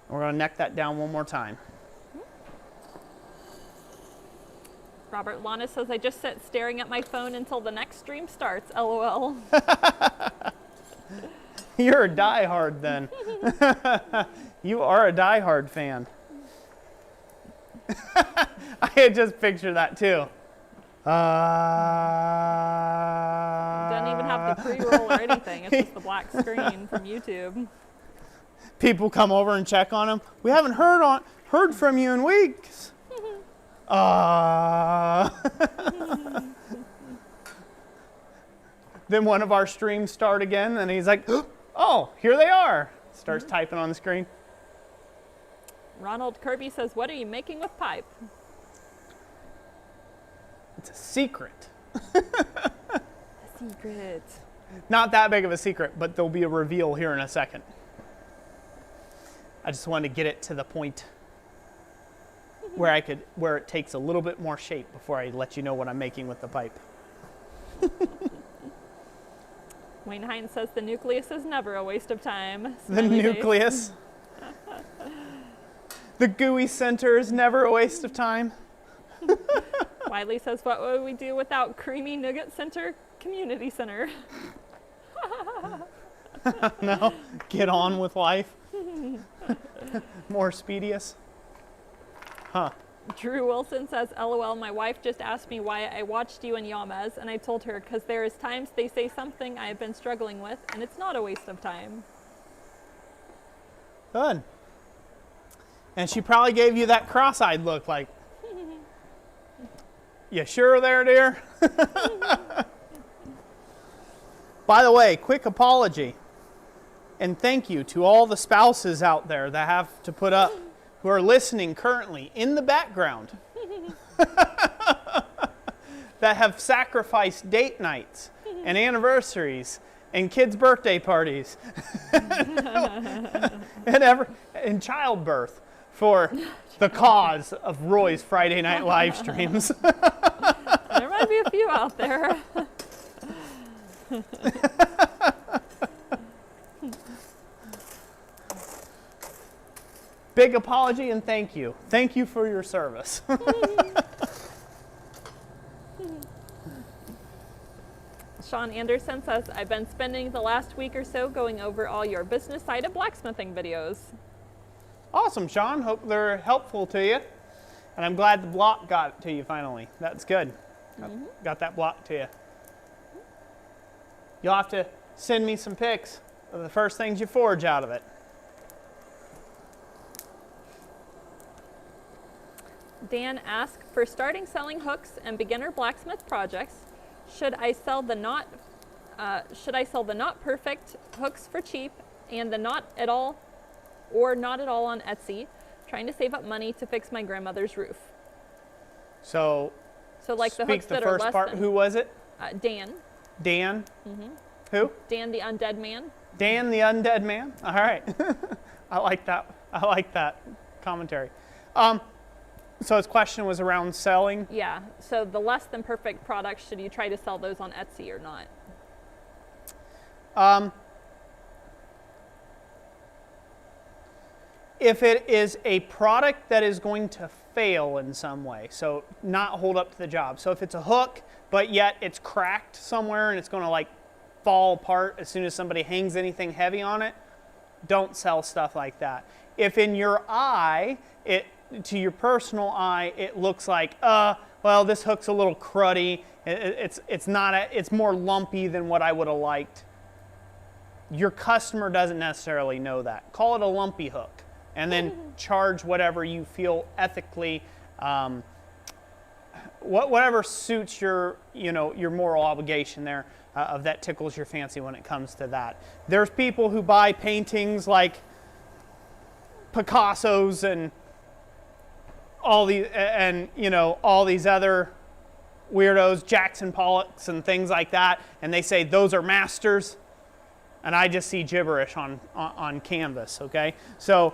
And we're going to neck that down one more time. Robert Lana says, I just sit staring at my phone until the next stream starts, LOL. You're a diehard then. You are a diehard fan. I had just pictured that too. Doesn't even have the pre-roll or anything. It's just the black screen from YouTube. People come over and check on him. We haven't heard from you in weeks. Then one of our streams start again, and he's like, "Oh, here they are." Starts typing on the screen. Ronald Kirby says, what are you making with pipe? It's a secret. A secret. Not that big of a secret, but there'll be a reveal here in a second. I just wanted to get it to the point where it takes a little bit more shape before I let you know what I'm making with the pipe. Wayne Hines says the nucleus is never a waste of time. The Smiley face. nucleus. The gooey center is never a waste of time. Wiley says, what would we do without Creamy Nougat Center Community Center? No, get on with life. More speedious. Huh. Drew Wilson says, LOL, my wife just asked me why I watched you and Yamaz, and I told her, because there is times they say something I have been struggling with, and it's not a waste of time. Good. And she probably gave you that cross-eyed look like, you sure there, dear? By the way, quick apology and thank you to all the spouses out there that have to put up, who are listening currently in the background, that have sacrificed date nights and anniversaries and kids' birthday parties, and childbirth for the cause of Roy's Friday night live streams. There might be a few out there. Big apology and thank you. Thank you for your service. Sean Anderson says, I've been spending the last week or so going over all your business side of blacksmithing videos. Awesome, Sean. Hope they're helpful to you. And I'm glad the block got it to you finally. That's good. Got that block to you. You'll have to send me some pics of the first things you forge out of it. Dan asked, for starting selling hooks and beginner blacksmith projects, should I sell the not perfect hooks for cheap and the not at all on Etsy, trying to save up money to fix my grandmother's roof? So like the hooks the that are first less part. than, Who was it? Dan. Dan. Who? Dan the Undead Man. Dan the Undead Man. All right. I like that. I like that commentary. So his question was around selling. Yeah. So the less than perfect products, should you try to sell those on Etsy or not? If it is a product that is going to fail in some way, so not hold up to the job. So if it's a hook, but yet it's cracked somewhere and it's going to like fall apart as soon as somebody hangs anything heavy on it, don't sell stuff like that. If in your eye, to your personal eye, it looks like, well, this hook's a little cruddy. It's more lumpy than what I would have liked. Your customer doesn't necessarily know that. Call it a lumpy hook, and then charge whatever you feel ethically, whatever suits your moral obligation there, of that tickles your fancy when it comes to that. There's people who buy paintings like Picasso's and all these other weirdos, Jackson Pollocks and things like that, and they say those are masters, and I just see gibberish on canvas. Okay, so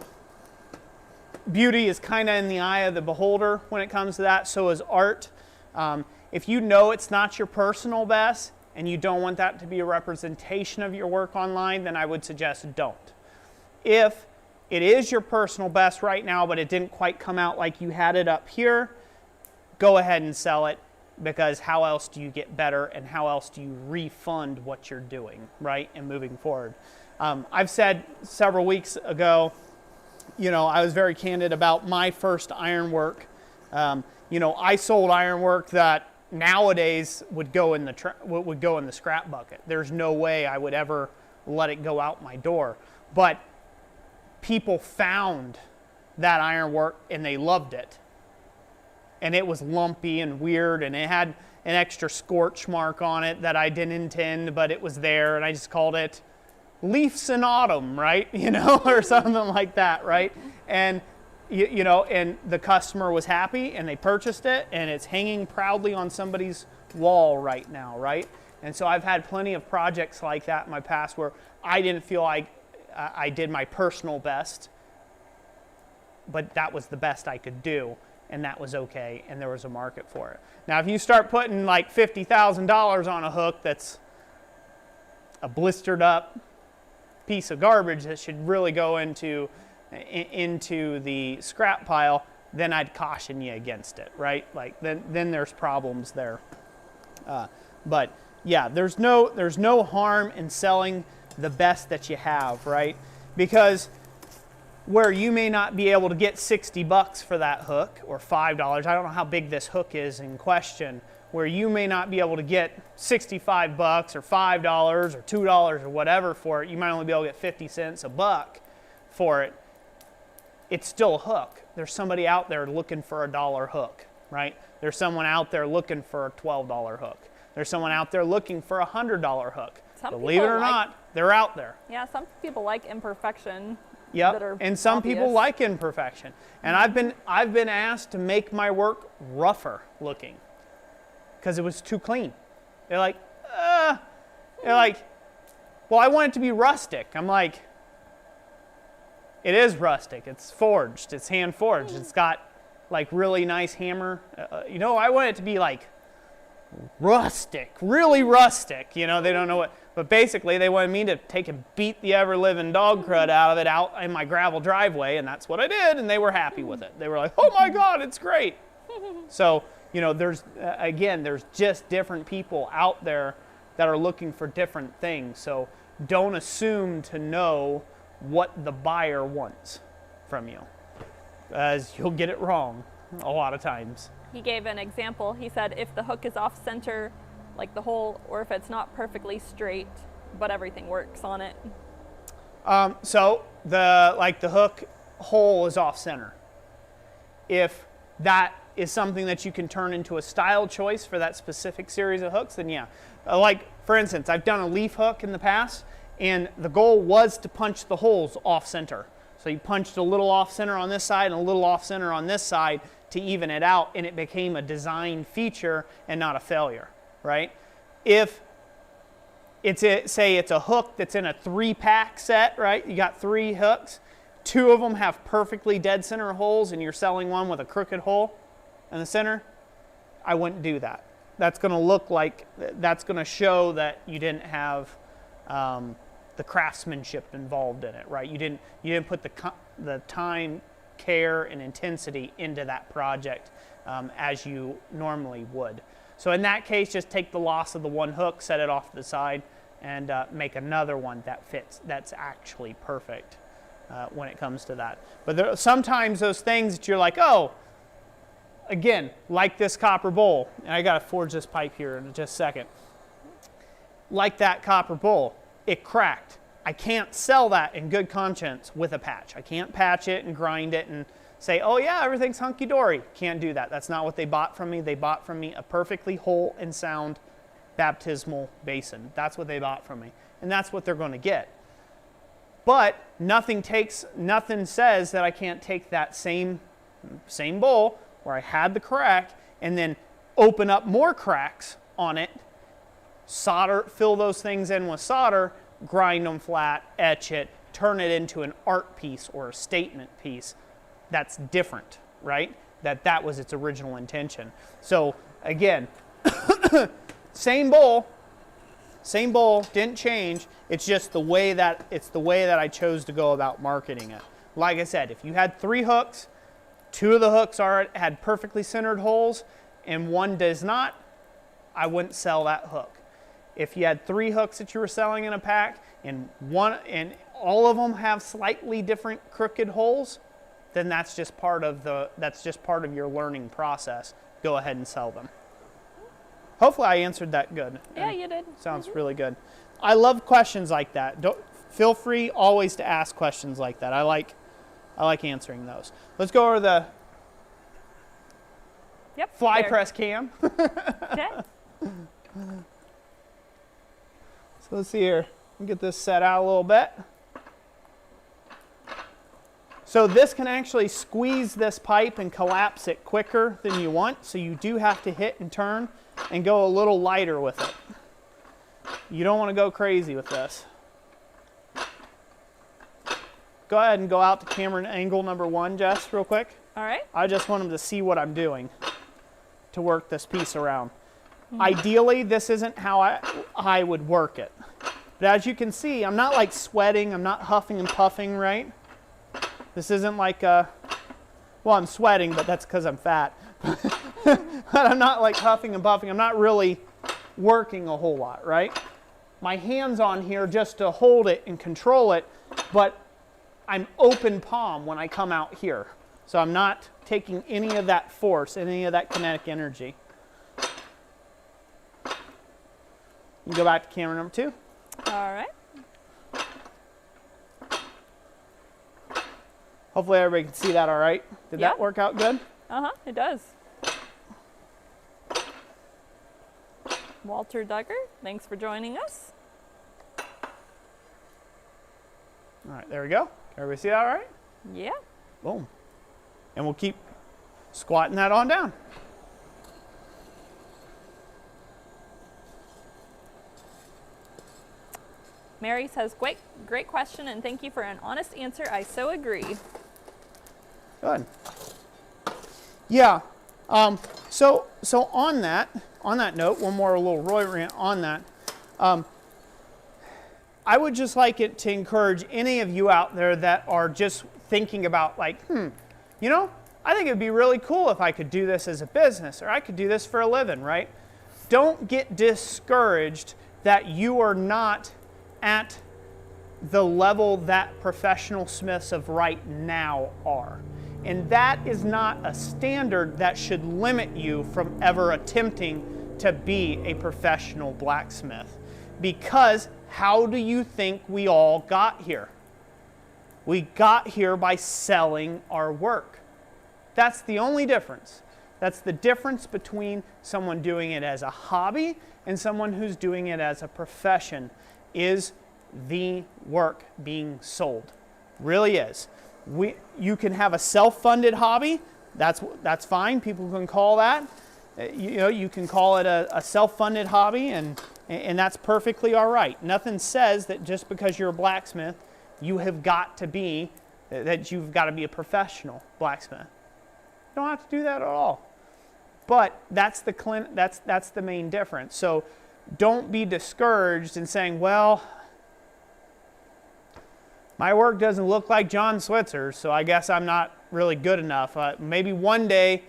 beauty is kind of in the eye of the beholder when it comes to that. So is art. If you know it's not your personal best and you don't want that to be a representation of your work online, then I would suggest don't. If it is your personal best right now, but it didn't quite come out like you had it up here, go ahead and sell it, because how else do you get better and how else do you refund what you're doing, right, and moving forward. I've said several weeks ago, I was very candid about my first ironwork. I sold ironwork that nowadays would go in the scrap bucket. There's no way I would ever let it go out my door. But people found that ironwork and they loved it. And it was lumpy and weird, and it had an extra scorch mark on it that I didn't intend, but it was there, and I just called it Leaves in Autumn, right? Or something like that, right? And and the customer was happy and they purchased it, and it's hanging proudly on somebody's wall right now, right? And so I've had plenty of projects like that in my past where I didn't feel like I did my personal best, but that was the best I could do, and that was okay, and there was a market for it. Now, if you start putting like $50,000 on a hook that's a blistered up piece of garbage that should really go into the scrap pile, then I'd caution you against it, right? Like then there's problems there. But yeah, there's no harm in selling the best that you have, right? Because where you may not be able to get $60 for that hook, or $5, I don't know how big this hook is in question, where you may not be able to get $65 or $5 or $2 or whatever for it, you might only be able to get 50 cents, a buck for it, it's still a hook. There's somebody out there looking for a dollar hook, right? There's someone out there looking for a $12 hook. There's someone out there looking for a $100 hook. Believe it or not, they're out there. Yeah, some people like imperfection. Yep, and some people like imperfection. And I've been asked to make my work rougher looking because it was too clean. They're like, well, I want it to be rustic. I'm like, it is rustic. It's forged. It's hand forged. It's got like really nice hammer. You know, I want it to be like rustic, really rustic. You know, they don't know what, but basically they wanted me to take and beat the ever-living dog crud out of it out in my gravel driveway, and that's what I did, and they were happy with it. They were like, oh my God, it's great. So, you know, there's, again, there's just different people out there that are looking for different things. So don't assume to know what the buyer wants from you, as you'll get it wrong a lot of times. He gave an example. He said if the hook is off center, like the hole, or if it's not perfectly straight, but everything works on it. So the hook hole is off center. If that is something that you can turn into a style choice for that specific series of hooks, then yeah. Like for instance, I've done a leaf hook in the past, and the goal was to punch the holes off center. So you punched a little off center on this side and a little off center on this side to even it out, and it became a design feature and not a failure, right? If it's say it's a hook that's in a 3-pack set, right? You got 3 hooks, 2 of them have perfectly dead center holes, and you're selling one with a crooked hole in the center, I wouldn't do that. That's going to look like, that's going to show that you didn't have the craftsmanship involved in it, right? You didn't put the time, care, and intensity into that project as you normally would. So in that case, just take the loss of the one hook, set it off to the side, and make another one that fits, that's actually perfect when it comes to that. But sometimes those things that you're like, oh, again, like this copper bowl, and I got to forge this pipe here in just a second. Like that copper bowl, it cracked. I can't sell that in good conscience with a patch. I can't patch it and grind it and say, oh yeah, everything's hunky-dory. Can't do that. That's not what they bought from me. They bought from me a perfectly whole and sound baptismal basin. That's what they bought from me. And that's what they're going to get. But nothing says that I can't take that same bowl where I had the crack and then open up more cracks on it, solder, fill those things in with solder, grind them flat, etch it, turn it into an art piece or a statement piece that's different, right? That was its original intention. So again, same bowl, didn't change. It's just the way that I chose to go about marketing it. Like I said, if you had 3 hooks, 2 of the hooks had perfectly centered holes and 1 does not, I wouldn't sell that hook. If you had 3 hooks that you were selling in a pack and all of them have slightly different crooked holes, then that's just part of your learning process. Go ahead and sell them. Hopefully I answered that good. Yeah, you did. Sounds really good. I love questions like that. Feel free always to ask questions like that. I like answering those. Let's go over the Flypress cam. Okay. So let's see here. Get this set out a little bit. So this can actually squeeze this pipe and collapse it quicker than you want. So you do have to hit and turn and go a little lighter with it. You don't want to go crazy with this. Go ahead and go out to camera angle number 1, Jess, real quick. All right. I just want them to see what I'm doing to work this piece around. Ideally, this isn't how I would work it. But as you can see, I'm not like sweating. I'm not huffing and puffing, right? This isn't like well, I'm sweating, but that's because I'm fat. But I'm not like huffing and puffing. I'm not really working a whole lot, right? My hand's on here just to hold it and control it, but I'm open palm when I come out here. So I'm not taking any of that force, any of that kinetic energy. You go back to camera number 2. All right. Hopefully everybody can see that all right. Did that work out good? Uh-huh, it does. Walter Duggar, thanks for joining us. All right, there we go. Can everybody see that all right? Yeah. Boom. And we'll keep squatting that on down. Mary says, great question, and thank you for an honest answer. I so agree. Good. Yeah. So on that note, one more little Roy rant on that. I would just like it to encourage any of you out there that are just thinking about like, you know, I think it'd be really cool if I could do this as a business, or I could do this for a living, right? Don't get discouraged that you are not at the level that professional smiths of right now are. And that is not a standard that should limit you from ever attempting to be a professional blacksmith. Because how do you think we all got here? We got here by selling our work. That's the only difference. That's the difference between someone doing it as a hobby and someone who's doing it as a profession, is the work being sold. Really is. You can have a self-funded hobby. That's fine. People can call that. You can call it a self-funded hobby, and that's perfectly all right. Nothing says that just because you're a blacksmith, you've got to be a professional blacksmith. You don't have to do that at all. But that's the main difference. So don't be discouraged in saying, well, my work doesn't look like John Switzer's, so I guess I'm not really good enough. Maybe one day,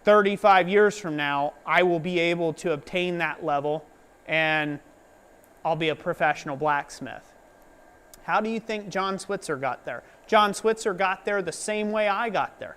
35 years from now, I will be able to obtain that level and I'll be a professional blacksmith. How do you think John Switzer got there? John Switzer got there the same way I got there.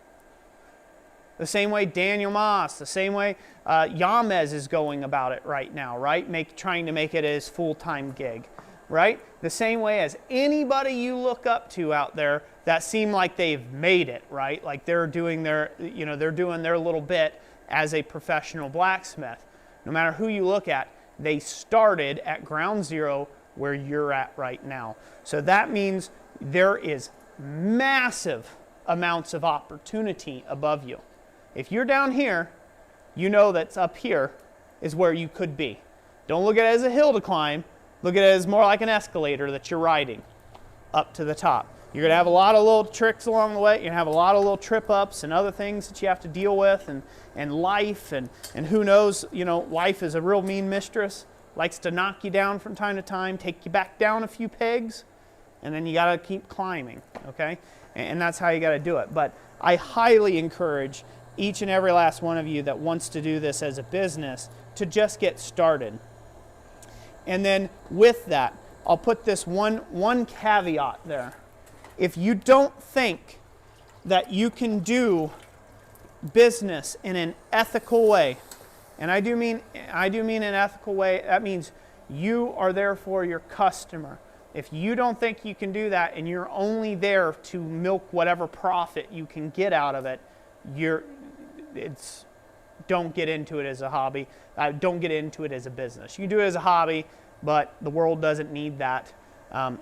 The same way Daniel Moss, the same way Yamez is going about it right now, right? Trying to make it his full-time gig, right? The same way as anybody you look up to out there that seem like they've made it, right? Like they're doing their little bit as a professional blacksmith. No matter who you look at, they started at ground zero where you're at right now. So that means there is massive amounts of opportunity above you. If you're down here, you know that's up here is where you could be. Don't look at it as a hill to climb. Look at it as more like an escalator that you're riding up to the top. You're going to have a lot of little tricks along the way. You're going to have a lot of little trip ups and other things that you have to deal with, and life, and who knows, life is a real mean mistress. Likes to knock you down from time to time, take you back down a few pegs, and then you got to keep climbing, okay? And that's how you got to do it. But I highly encourage each and every last one of you that wants to do this as a business to just get started. And then with that, I'll put this one caveat there. If you don't think that you can do business in an ethical way, and I do mean an ethical way, that means you are there for your customer. If you don't think you can do that and you're only there to milk whatever profit you can get out of it, don't get into it as a hobby. Don't get into it as a business. You can do it as a hobby, but the world doesn't need that.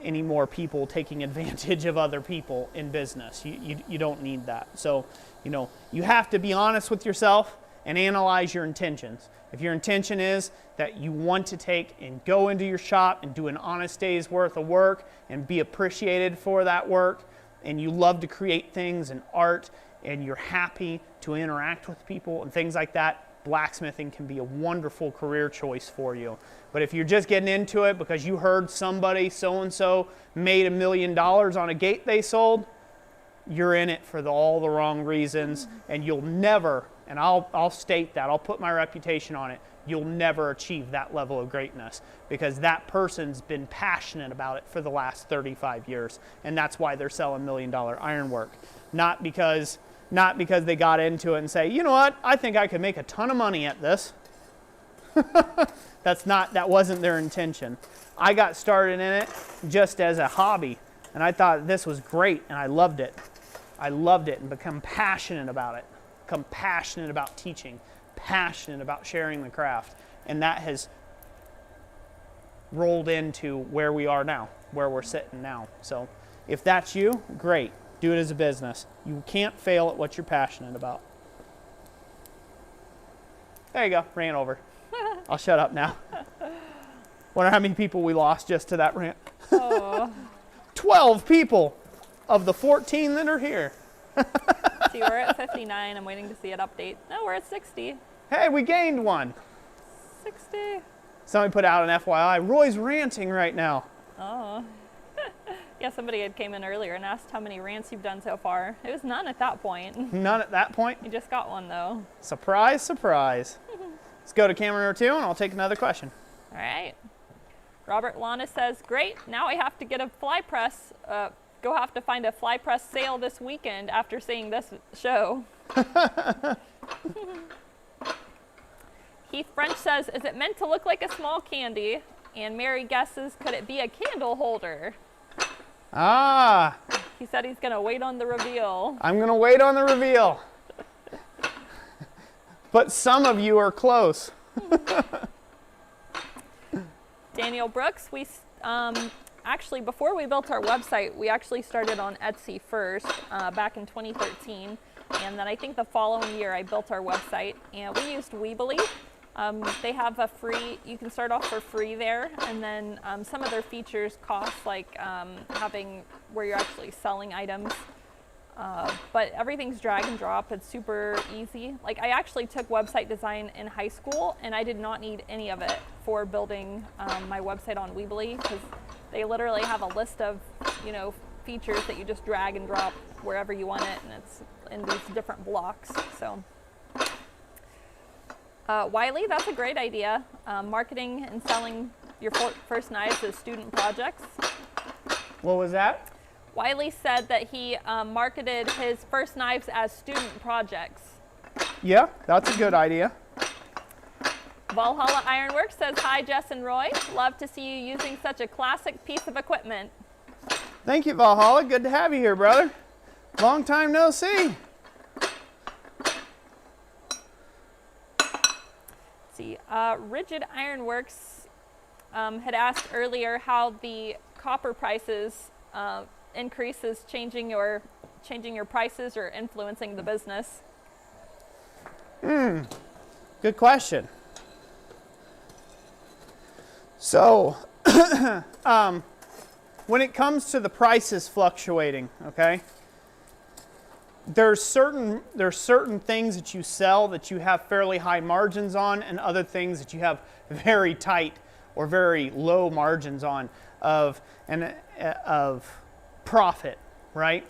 Any more people taking advantage of other people in business. You don't need that. So, you have to be honest with yourself and analyze your intentions. If your intention is that you want to take and go into your shop and do an honest day's worth of work and be appreciated for that work, and you love to create things and art, and you're happy to interact with people and things like that, blacksmithing can be a wonderful career choice for you. But if you're just getting into it because you heard somebody so-and-so made $1 million on a gate they sold, you're in it for all the wrong reasons, and you'll never, and I'll state that, I'll put my reputation on it, you'll never achieve that level of greatness because that person's been passionate about it for the last 35 years, and that's why they're selling $1 million ironwork. Not because they got into it and say, you know what, I think I could make a ton of money at this. That wasn't their intention. I got started in it just as a hobby, and I thought this was great, and I loved it. I loved it and become passionate about it. Become passionate about teaching, passionate about sharing the craft, and that has rolled into where we are now, where we're sitting now. So if that's you, great. Do it as a business. You can't fail at what you're passionate about. There you go, ran over. I'll shut up now. Wonder how many people we lost just to that rant. Oh. 12 people of the 14 that are here. See, we're at 59. I'm waiting to see it update. No, we're at 60. Hey, we gained one. 60. Somebody put out an FYI. Roy's ranting right now. Oh. Yeah, somebody had came in earlier and asked how many rants you've done so far. It was none at that point. None at that point? You just got one, though. Surprise, surprise. Let's go to camera number 2, and I'll take another question. All right. Robert Lana says, great, now I have to get a fly press, go have to find a fly press sale this weekend after seeing this show. Heath French says, is it meant to look like a small candy? And Mary guesses, could it be a candle holder? Ah. He said he's going to wait on the reveal. I'm going to wait on the reveal. But some of you are close. Daniel Brooks, we actually, before we built our website, we actually started on Etsy first back in 2013. And then I think the following year I built our website, and we used Weebly. They have a free, you can start off for free there, and then some of their features cost, like having where you're actually selling items. But everything's drag and drop. It's super easy. Like, I actually took website design in high school, and I did not need any of it for building my website on Weebly, because they literally have a list of, you know, features that you just drag and drop wherever you want it, and it's in these different blocks. So, Wiley, that's a great idea. Marketing and selling your first knives as student projects. What was that? Wiley said that he marketed his first knives as student projects. Yeah, that's a good idea. Valhalla Ironworks says, hi, Jess and Roy. Love to see you using such a classic piece of equipment. Thank you, Valhalla. Good to have you here, brother. Long time no see. Let's see, Rigid Ironworks had asked earlier how the copper prices increases changing your prices or influencing the business. Good question. So, when it comes to the prices fluctuating, okay, there's certain things that you sell that you have fairly high margins on, and other things that you have very tight or very low margins on of profit, right?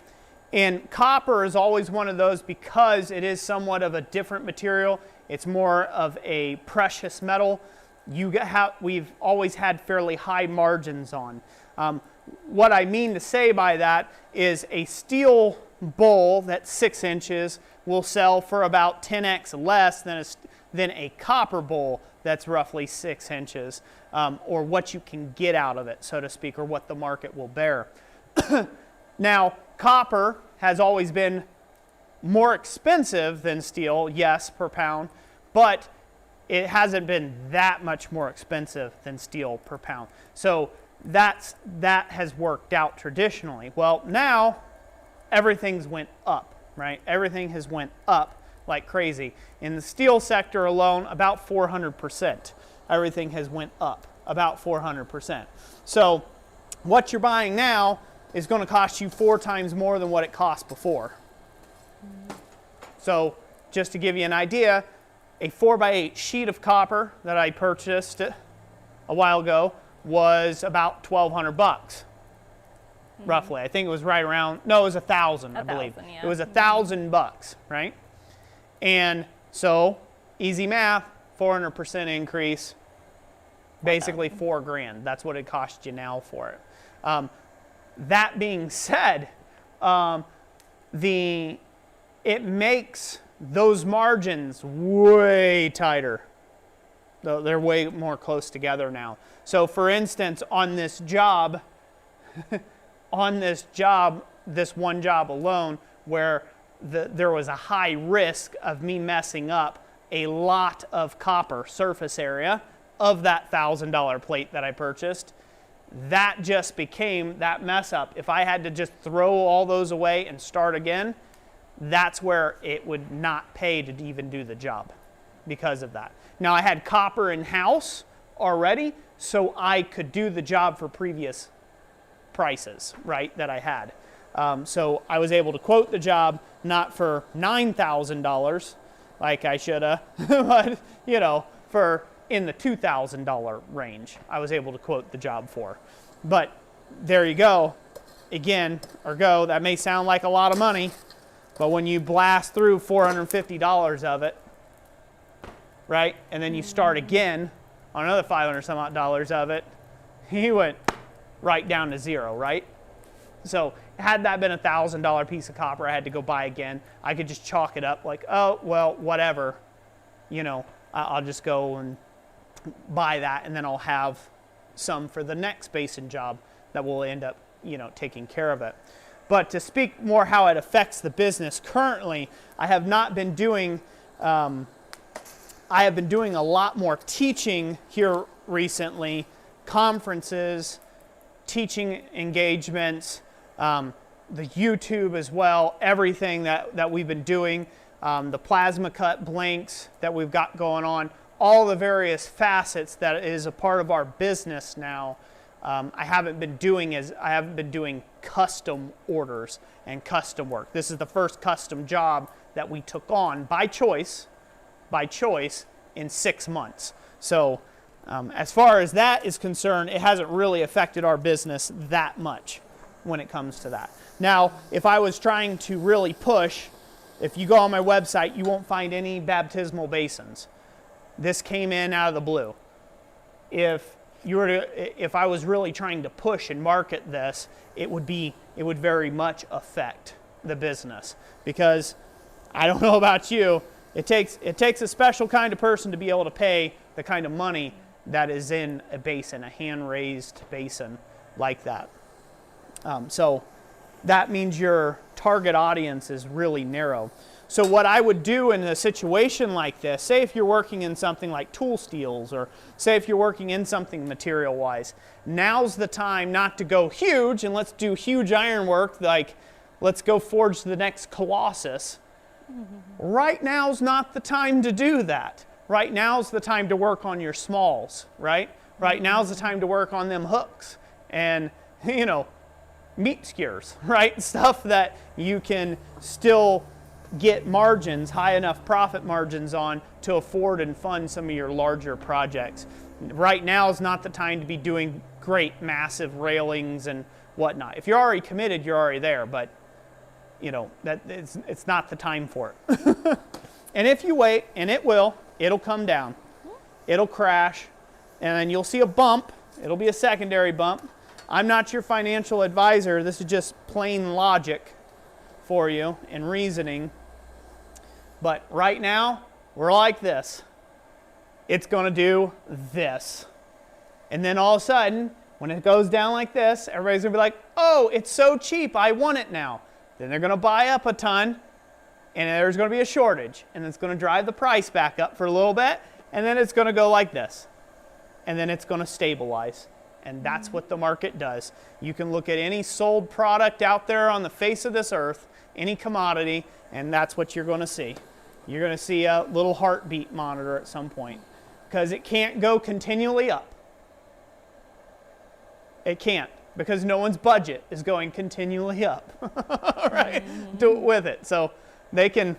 And copper is always one of those because it is somewhat of a different material. It's more of a precious metal. We've always had fairly high margins on. What I mean to say by that is a steel bowl that's 6 inches will sell for about 10x less than a copper bowl that's roughly 6 inches, or what you can get out of it, so to speak, or what the market will bear. Now, copper has always been more expensive than steel, yes, per pound, but it hasn't been that much more expensive than steel per pound. So that has worked out traditionally. Well, now everything's went up, right? Everything has went up like crazy. In the steel sector alone, about 400%. Everything has went up about 400%. So what you're buying now is going to cost you 4 times more than what it cost before. So just to give you an idea, a 4x8 sheet of copper that I purchased a while ago was about $1,200 roughly. I think it was right around, no, it was 1,000, I believe. Yeah. It was $1,000, right? And so, easy math, 400% increase, basically $4,000. That's what it costs you now for it. That being said, it makes those margins way tighter. They're way more close together now. So for instance, on this job, this one job alone, where there was a high risk of me messing up a lot of copper surface area of that $1,000 plate that I purchased, that just became that mess up. If I had to just throw all those away and start again, that's where it would not pay to even do the job because of that. Now, I had copper in-house already, so I could do the job for previous prices, right, that I had. So I was able to quote the job not for $9,000 like I should have, but, you know, for in the $2,000 range I was able to quote the job for. But there you go. Again, that may sound like a lot of money, but when you blast through $450 of it, right, and then you start again on another $500 some odd dollars of it, you went right down to zero, right? So had that been a $1,000 piece of copper I had to go buy again, I could just chalk it up like, oh, well, whatever, you know, I'll just go and buy that, and then I'll have some for the next basin job that will end up, you know, taking care of it. But to speak more how it affects the business currently, I have been doing a lot more teaching here recently, conferences, teaching engagements, the YouTube as well, everything that we've been doing, the plasma cut blanks that we've got going on, all the various facets that is a part of our business now. I haven't been doing custom orders and custom work. This is the first custom job that we took on by choice in 6 months. So as far as that is concerned, it hasn't really affected our business that much when it comes to that. Now, if I was trying to really push, if you go on my website, you won't find any baptismal basins. This came in out of the blue. If I was really trying to push and market this, it would very much affect the business, because I don't know about you, it takes a special kind of person to be able to pay the kind of money that is in a basin, a hand-raised basin like that. So that means your target audience is really narrow. So what I would do in a situation like this, say if you're working in something like tool steels, or say if you're working in something material-wise, now's the time not to go huge and let's do huge ironwork, like let's go forge the next Colossus. Right now's not the time to do that. Right now's the time to work on your smalls, right? Right now's the time to work on them hooks and, you know, meat skewers, right? Stuff that you can still get margins, high enough profit margins on to afford and fund some of your larger projects. Right now is not the time to be doing great massive railings and whatnot. If you're already committed, you're already there, but you know, it's not the time for it. And if you wait, and it'll come down. It'll crash, and then you'll see a bump. It'll be a secondary bump. I'm not your financial advisor. This is just plain logic for you and reasoning. But right now, we're like this. It's going to do this. And then all of a sudden, when it goes down like this, everybody's going to be like, oh, it's so cheap, I want it now. Then they're going to buy up a ton, and there's going to be a shortage, and it's going to drive the price back up for a little bit, and then it's going to go like this. And then it's going to stabilize. And that's what the market does. You can look at any sold product out there on the face of this earth, any commodity, and that's what you're going to see. You're going to see a little heartbeat monitor at some point, because it can't go continually up. It can't, because no one's budget is going continually up, right? With it. So they can,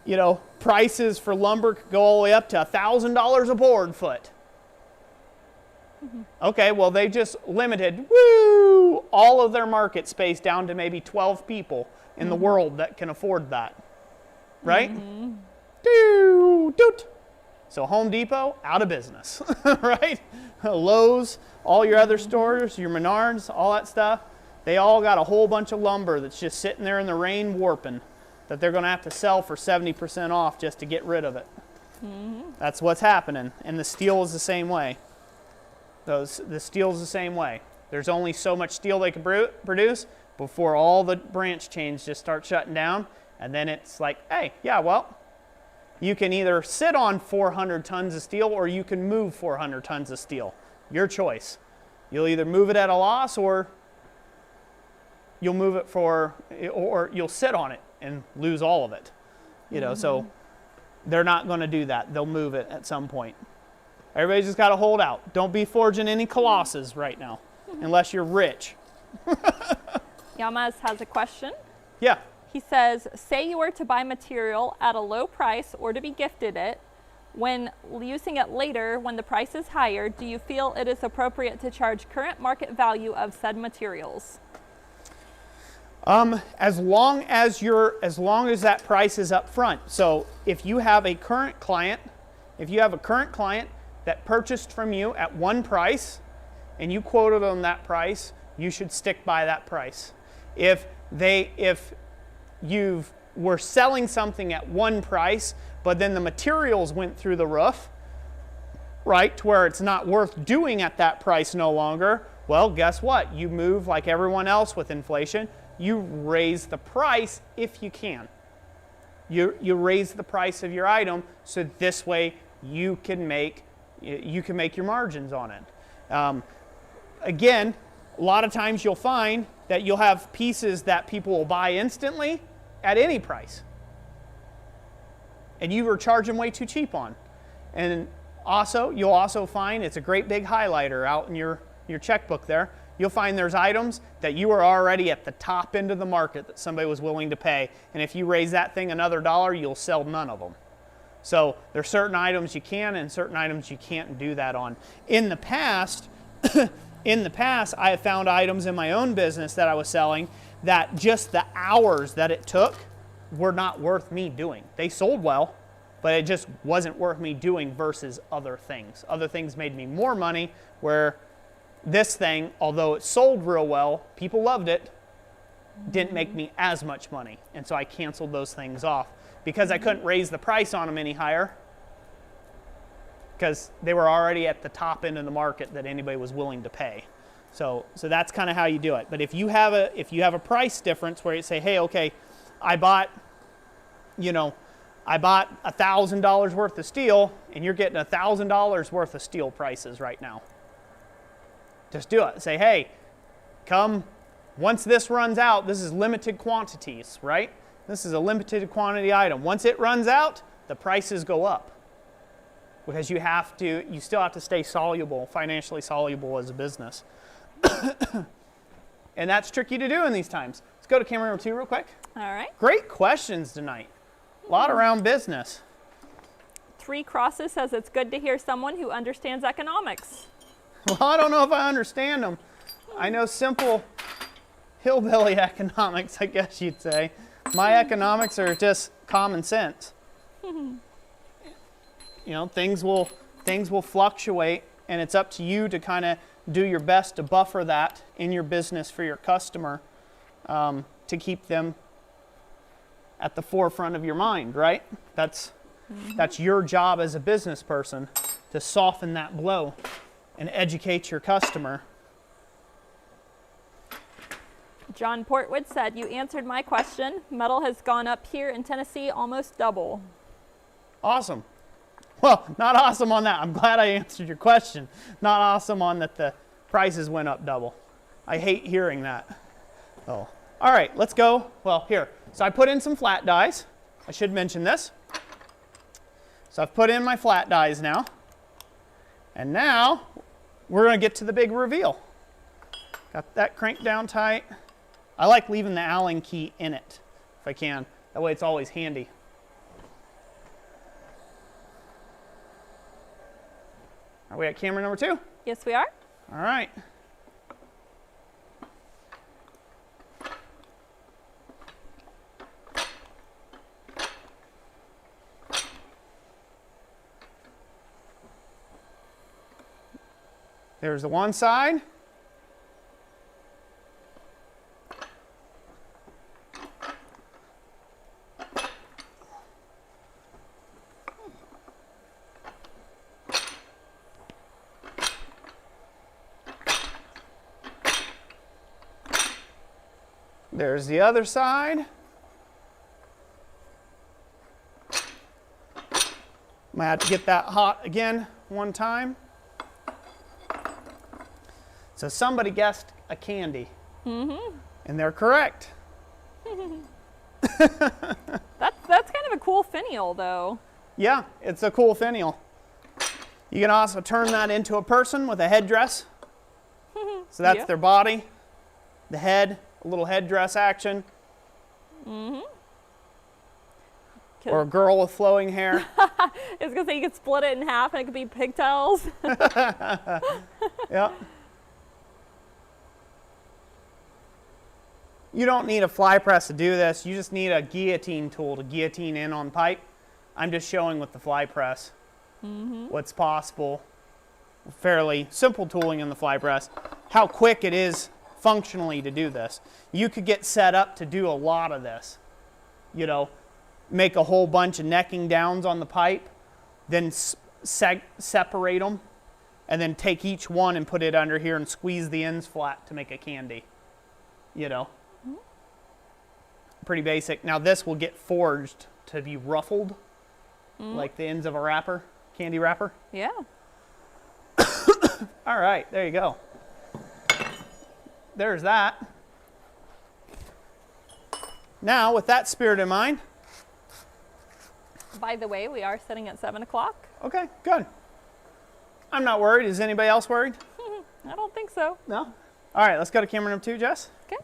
you know, prices for lumber could go all the way up to $1,000 a board foot. Okay, well, they just limited, all of their market space down to maybe 12 people in the world that can afford that, right? So Home Depot, out of business, right? Lowe's, all your other stores, your Menards, all that stuff, they all got a whole bunch of lumber that's just sitting there in the rain warping that they're going to have to sell for 70% off just to get rid of it. That's what's happening, and the steel is the same way. The steel's the same way. There's only so much steel they can produce before all the branch chains just start shutting down, and then it's like, hey, yeah, well, you can either sit on 400 tons of steel or you can move 400 tons of steel. Your choice. You'll either move it at a loss, or you'll move it or you'll sit on it and lose all of it. You know, so they're not going to do that. They'll move it at some point. Everybody's just got to hold out. Don't be forging any colossus right now, unless you're rich. Yamaz has a question. Yeah. He says, say you were to buy material at a low price or to be gifted it, when using it later when the price is higher, do you feel it is appropriate to charge current market value of said materials? As long as that price is up front. So if you have a current client, that purchased from you at one price and you quoted them that price, you should stick by that price. If you were selling something at one price, but then the materials went through the roof, right, to where it's not worth doing at that price no longer, well, guess what? You move like everyone else with inflation. You raise the price if you can. You raise the price of your item, so this way you can make your margins on it. Again, a lot of times you'll find that you'll have pieces that people will buy instantly at any price, and you were charging way too cheap on. And also, you'll also find it's a great big highlighter out in your checkbook there. You'll find there's items that you are already at the top end of the market that somebody was willing to pay, and if you raise that thing another $1, you'll sell none of them. So there's certain items you can and certain items you can't do that on. In the past, I have found items in my own business that I was selling that just the hours that it took were not worth me doing. They sold well, but it just wasn't worth me doing versus other things. Other things made me more money, where this thing, although it sold real well, people loved it, didn't make me as much money. And so I canceled those things off because I couldn't raise the price on them any higher, because they were already at the top end of the market that anybody was willing to pay. So that's kind of how you do it. But if you have a price difference where you say, hey, okay, I bought $1,000 worth of steel, and you're getting $1,000 worth of steel prices right now. Just do it. Say, hey, once this runs out, this is limited quantities, right? This is a limited quantity item. Once it runs out, the prices go up, because you still have to stay financially soluble as a business. And that's tricky to do in these times. Let's go to camera number 2 real quick. All right. Great questions tonight. A lot around business. 3 Crosses says it's good to hear someone who understands economics. Well, I don't know if I understand them. I know simple hillbilly economics, I guess you'd say. My economics are just common sense. Things will fluctuate, and it's up to you to kind of do your best to buffer that in your business for your customer, to keep them at the forefront of your mind, right? That's your job as a business person, to soften that blow and educate your customer. John Portwood said, you answered my question. Metal has gone up here in Tennessee almost double. Awesome. Well, not awesome on that. I'm glad I answered your question. Not awesome on that the prices went up double. I hate hearing that. Oh. All right, let's go. Well, here. So I put in some flat dies. I should mention this. So I've put in my flat dies now. And now we're going to get to the big reveal. Got that cranked down tight. I like leaving the Allen key in it if I can. That way it's always handy. Are we at camera number 2? Yes, we are. All right. There's the one side. There's the other side. Might have to get that hot again one time. So somebody guessed a candy. Mm-hmm. And they're correct. That's kind of a cool finial, though. Yeah, it's a cool finial. You can also turn that into a person with a headdress. So that's Yeah. their body, the head, a little headdress action. Or a girl with flowing hair. I was gonna say you could split it in half and it could be pigtails. Yep. You don't need a fly press to do this. You just need a guillotine tool to guillotine in on pipe. I'm just showing with the fly press what's possible. Fairly simple tooling in the fly press. How quick it is functionally to do this. You could get set up to do a lot of this. You know, make a whole bunch of necking downs on the pipe, then separate them, and then take each one and put it under here and squeeze the ends flat to make a candy. You know, pretty basic. Now this will get forged to be ruffled, like the ends of a wrapper, candy wrapper. Yeah. All right, there you go. There's that. Now, with that spirit in mind. By the way, we are sitting at 7 o'clock. Okay, good. I'm not worried. Is anybody else worried? I don't think so. No? All right, let's go to camera number 2, Jess. Okay.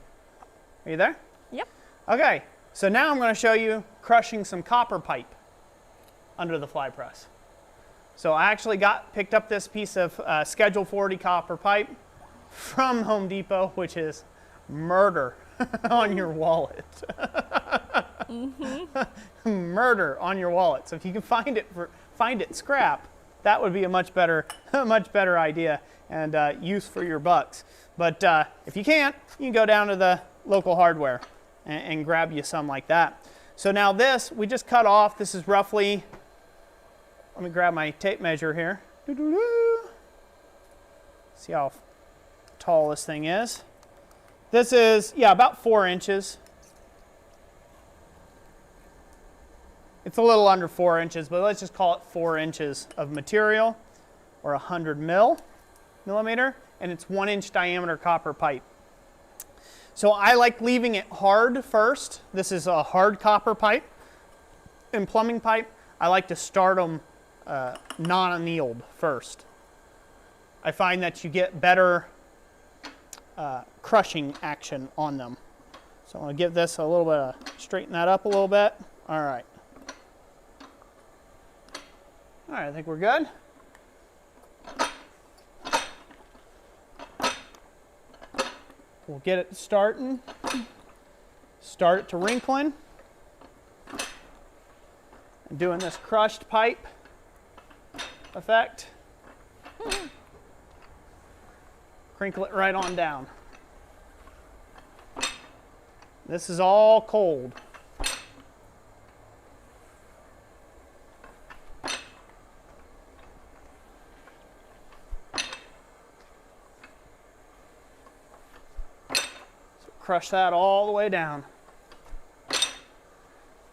Are you there? Yep. Okay, so now I'm going to show you crushing some copper pipe under the fly press. So I actually picked up this piece of Schedule 40 copper pipe from Home Depot, which is murder on your wallet. Murder on your wallet. So if you can find it scrap, that would be a much better idea and use for your bucks. But if you can't, you can go down to the local hardware and grab you some like that. So now this, we just cut off. This is roughly, let me grab my tape measure here. See how tall this thing is. This is, yeah, about 4 inches. It's a little under 4 inches, but let's just call it 4 inches of material, or 100 millimeter, and it's 1 inch diameter copper pipe. So I like leaving it hard first. This is a hard copper pipe. In plumbing pipe, I like to start them non-annealed first. I find that you get better crushing action on them. So I'm going to give this a little bit of, straighten that up a little bit. All right. All right, I think we're good. We'll get it starting. Start it to wrinkling. I'm doing this crushed pipe effect. Crinkle it right on down. This is all cold. Crush that all the way down.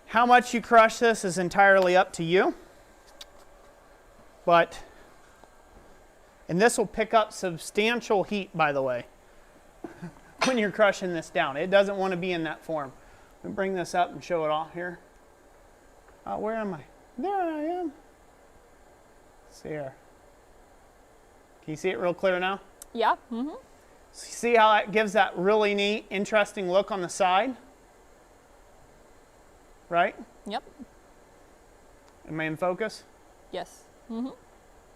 How much you crush this is entirely up to you. And this will pick up substantial heat, by the way, when you're crushing this down. It doesn't want to be in that form. Let me bring this up and show it off here. Where am I? There I am. Let's see here. Can you see it real clear now? Yeah. See how it gives that really neat, interesting look on the side? Right? Yep. Am I in focus? Yes.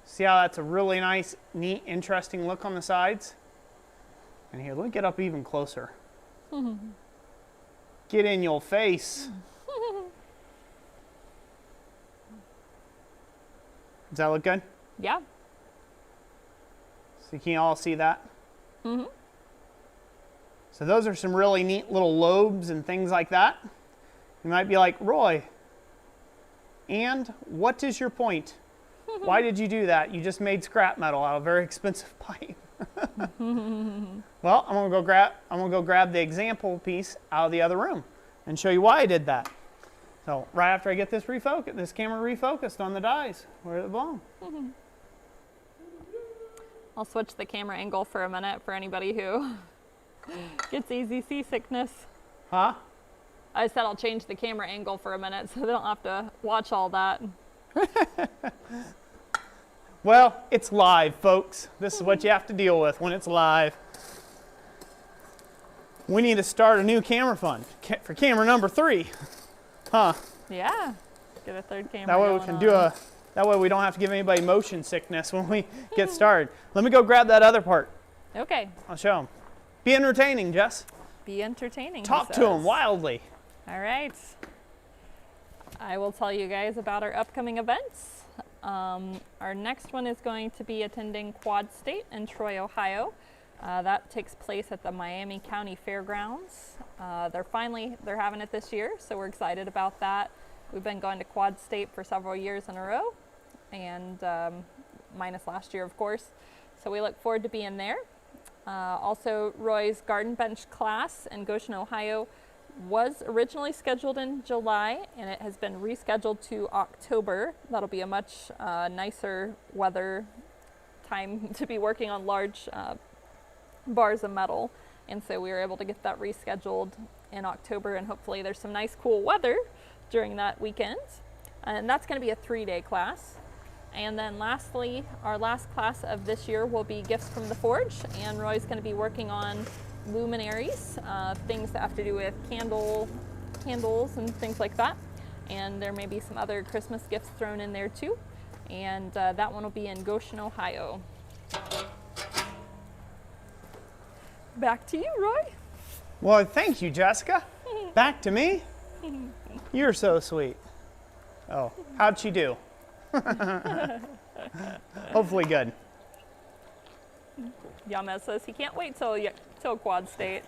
See how that's a really nice, neat, interesting look on the sides? And here, let me get up even closer. Get in your face. Does that look good? Yeah. So can you all see that? So those are some really neat little lobes and things like that. You might be like, Roy, and what is your point? Why did you do that? You just made scrap metal out of very expensive pipe. Well, I'm gonna go grab the example piece out of the other room and show you why I did that. So right after I get this camera refocused on the dies where they belong. I'll switch the camera angle for a minute for anybody who gets easy seasickness. Huh? I said I'll change the camera angle for a minute so they don't have to watch all that. Well, it's live, folks. This is what you have to deal with when it's live. We need to start a new camera fund for camera number 3. Huh? Yeah. Get a third camera. That way we can do a. That way we don't have to give anybody motion sickness when we get started. Let me go grab that other part. Okay. I'll show them. Be entertaining, Jess. Be entertaining. Talk to them wildly. All right. I will tell you guys about our upcoming events. Our next one is going to be attending Quad State in Troy, Ohio. That takes place at the Miami County Fairgrounds. They're having it this year, so we're excited about that. We've been going to Quad State for several years in a row, and minus last year, of course. So we look forward to being there. Also, Roy's Garden Bench class in Goshen, Ohio was originally scheduled in July, and it has been rescheduled to October. That'll be a much nicer weather time to be working on large bars of metal, and so we were able to get that rescheduled in October, and hopefully there's some nice cool weather during that weekend. And that's going to be a 3-day class. And then lastly, our last class of this year will be Gifts from the Forge, and Roy's going to be working on luminaries, things that have to do with candles and things like that. And there may be some other Christmas gifts thrown in there too. And that one will be in Goshen, Ohio. Back to you, Roy. Well, thank you, Jessica. Back to me. You're so sweet. Oh, how'd she do? Hopefully good. Yama says he can't wait till Quad State.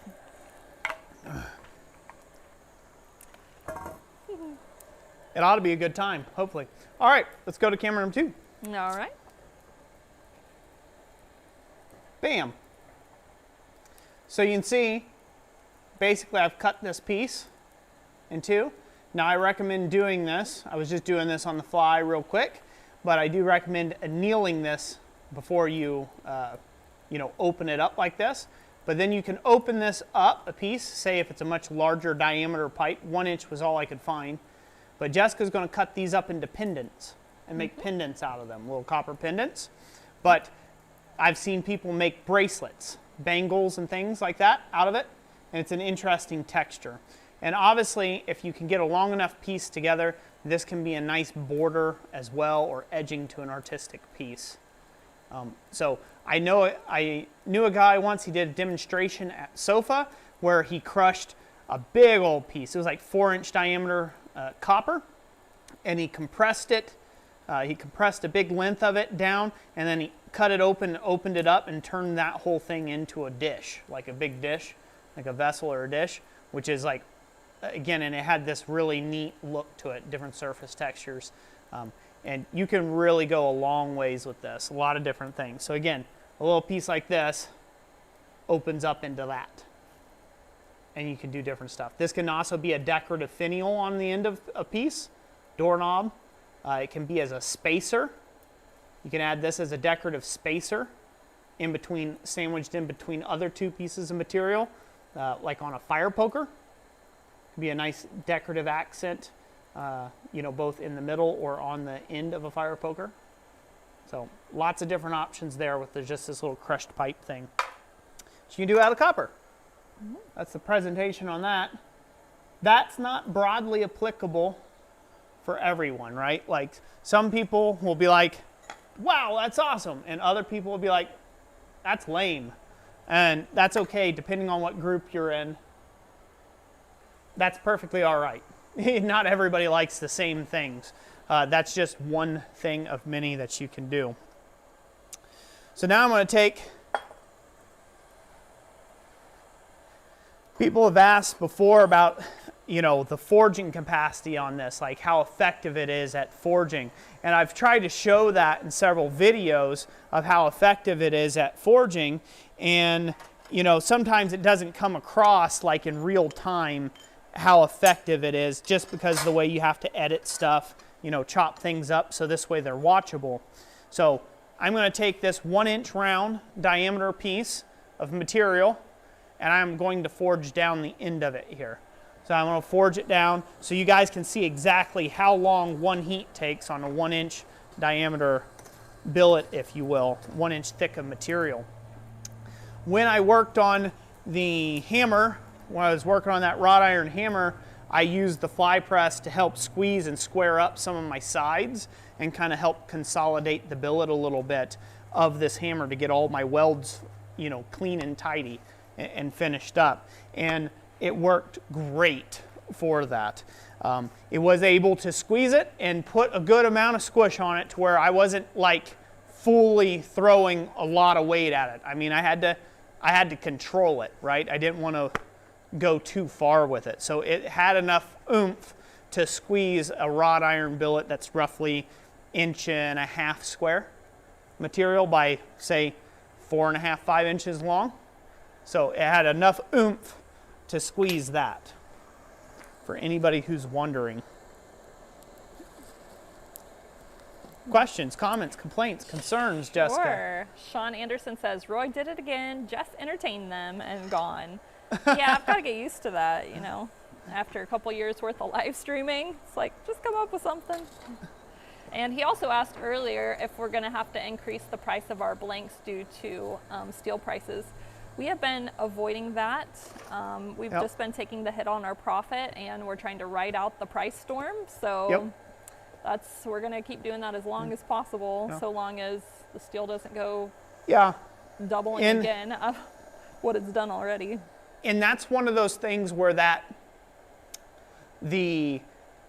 It ought to be a good time, hopefully. All right, let's go to camera number 2. All right. Bam. So you can see, basically I've cut this piece in 2. Now I recommend doing this. I was just doing this on the fly real quick, but I do recommend annealing this before you, open it up like this. But then you can open this up a piece, say if it's a much larger diameter pipe. 1 inch was all I could find. But Jessica's going to cut these up into pendants and make pendants out of them, little copper pendants. But I've seen people make bracelets, bangles and things like that out of it, and it's an interesting texture. And obviously, if you can get a long enough piece together, this can be a nice border as well, or edging to an artistic piece. So I knew a guy once, he did a demonstration at SOFA where he crushed a big old piece. It was like 4-inch diameter copper, and he compressed it. He compressed a big length of it down, and then he cut it open, opened it up, and turned that whole thing into a dish, like a big dish, like a vessel or a dish, which is like, again, and it had this really neat look to it, different surface textures. And you can really go a long ways with this, a lot of different things. So again, a little piece like this opens up into that. And you can do different stuff. This can also be a decorative finial on the end of a piece, doorknob. It can be as a spacer. You can add this as a decorative spacer in between, sandwiched in between other 2 pieces of material, like on a fire poker. Be a nice decorative accent, both in the middle or on the end of a fire poker. So lots of different options there with just this little crushed pipe thing. So you can do out of copper. That's the presentation on that. That's not broadly applicable for everyone, right? Like some people will be like, wow, that's awesome. And other people will be like, that's lame. And that's okay, depending on what group you're in. That's perfectly all right. Not everybody likes the same things. That's just one thing of many that you can do. So now I'm going to take, people have asked before about, the forging capacity on this, like how effective it is at forging. And I've tried to show that in several videos of how effective it is at forging. And, sometimes it doesn't come across like in real time how effective it is, just because of the way you have to edit stuff, chop things up so this way they're watchable. So I'm going to take this 1-inch round diameter piece of material, and I'm going to forge down the end of it here. So I'm going to forge it down so you guys can see exactly how long one heat takes on a 1-inch diameter billet, if you will, 1 inch thick of material. When I worked on the hammer, when I was working on that wrought iron hammer, I used the fly press to help squeeze and square up some of my sides and kind of help consolidate the billet a little bit of this hammer to get all my welds, you know, clean and tidy and finished up. And it worked great for that. It was able to squeeze it and put a good amount of squish on it to where I wasn't like fully throwing a lot of weight at it. I mean, I had to control it, right? I didn't want to go too far with it. So it had enough oomph to squeeze a wrought iron billet that's roughly 1.5 inch square material by, say, 4.5, 5 inches long. So it had enough oomph to squeeze that, for anybody who's wondering. Questions, comments, complaints, concerns, Jessica? Sure. Sean Anderson says, Roy did it again, just entertained them and gone. Yeah, I've got to get used to that, you know. After a couple years worth of live streaming, it's like, just come up with something. And he also asked earlier if we're going to have to increase the price of our blanks due to steel prices. We have been avoiding that. We've just been taking the hit on our profit, and we're trying to ride out the price storm. So we're going to keep doing that as long as possible, so long as the steel doesn't go doubling again of what it's done already. And that's one of those things where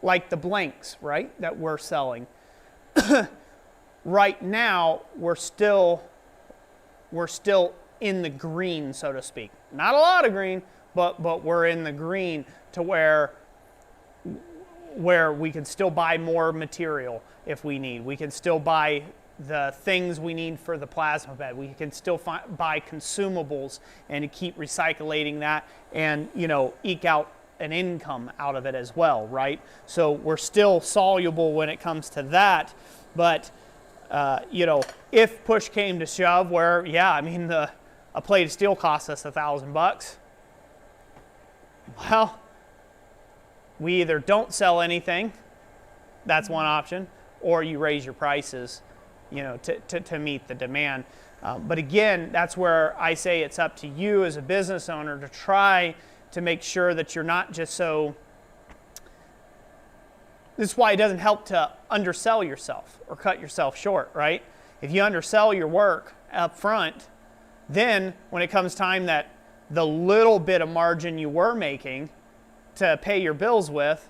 like the blanks, right, that we're selling. Right now, we're still in the green, so to speak. Not a lot of green, but we're in the green to where we can still buy more material if we need. We can still buy the things we need for the plasma bed. We can still buy consumables and keep recycling that and, you know, eke out an income out of it as well, right? So we're still soluble when it comes to that, but you know, if push came to shove, where I mean, a plate of steel costs us $1,000. Well, we either don't sell anything, that's one option, or you raise your prices, you know, to meet the demand. But again, that's where I say it's up to you as a business owner to try to make sure that you're not just so. This is why it doesn't help to undersell yourself or cut yourself short, right? If you undersell your work up front, then when it comes time that the little bit of margin you were making to pay your bills with,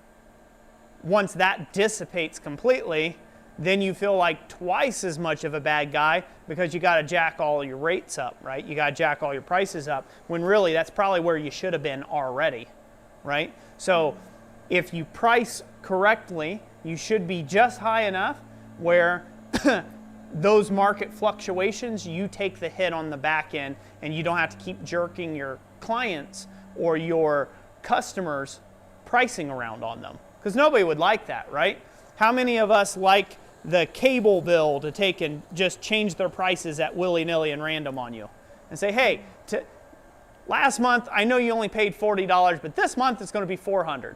once that dissipates completely, then you feel like twice as much of a bad guy because you got to jack all your rates up, right? You got to jack all your prices up, when really that's probably where you should have been already, right? So if you price correctly, you should be just high enough where those market fluctuations, you take the hit on the back end and you don't have to keep jerking your clients or your customers pricing around on them, because nobody would like that, right? How many of us like the cable bill to take and just change their prices at willy-nilly and random on you and say, hey, last month I know you only paid $40, but this month it's going to be $400.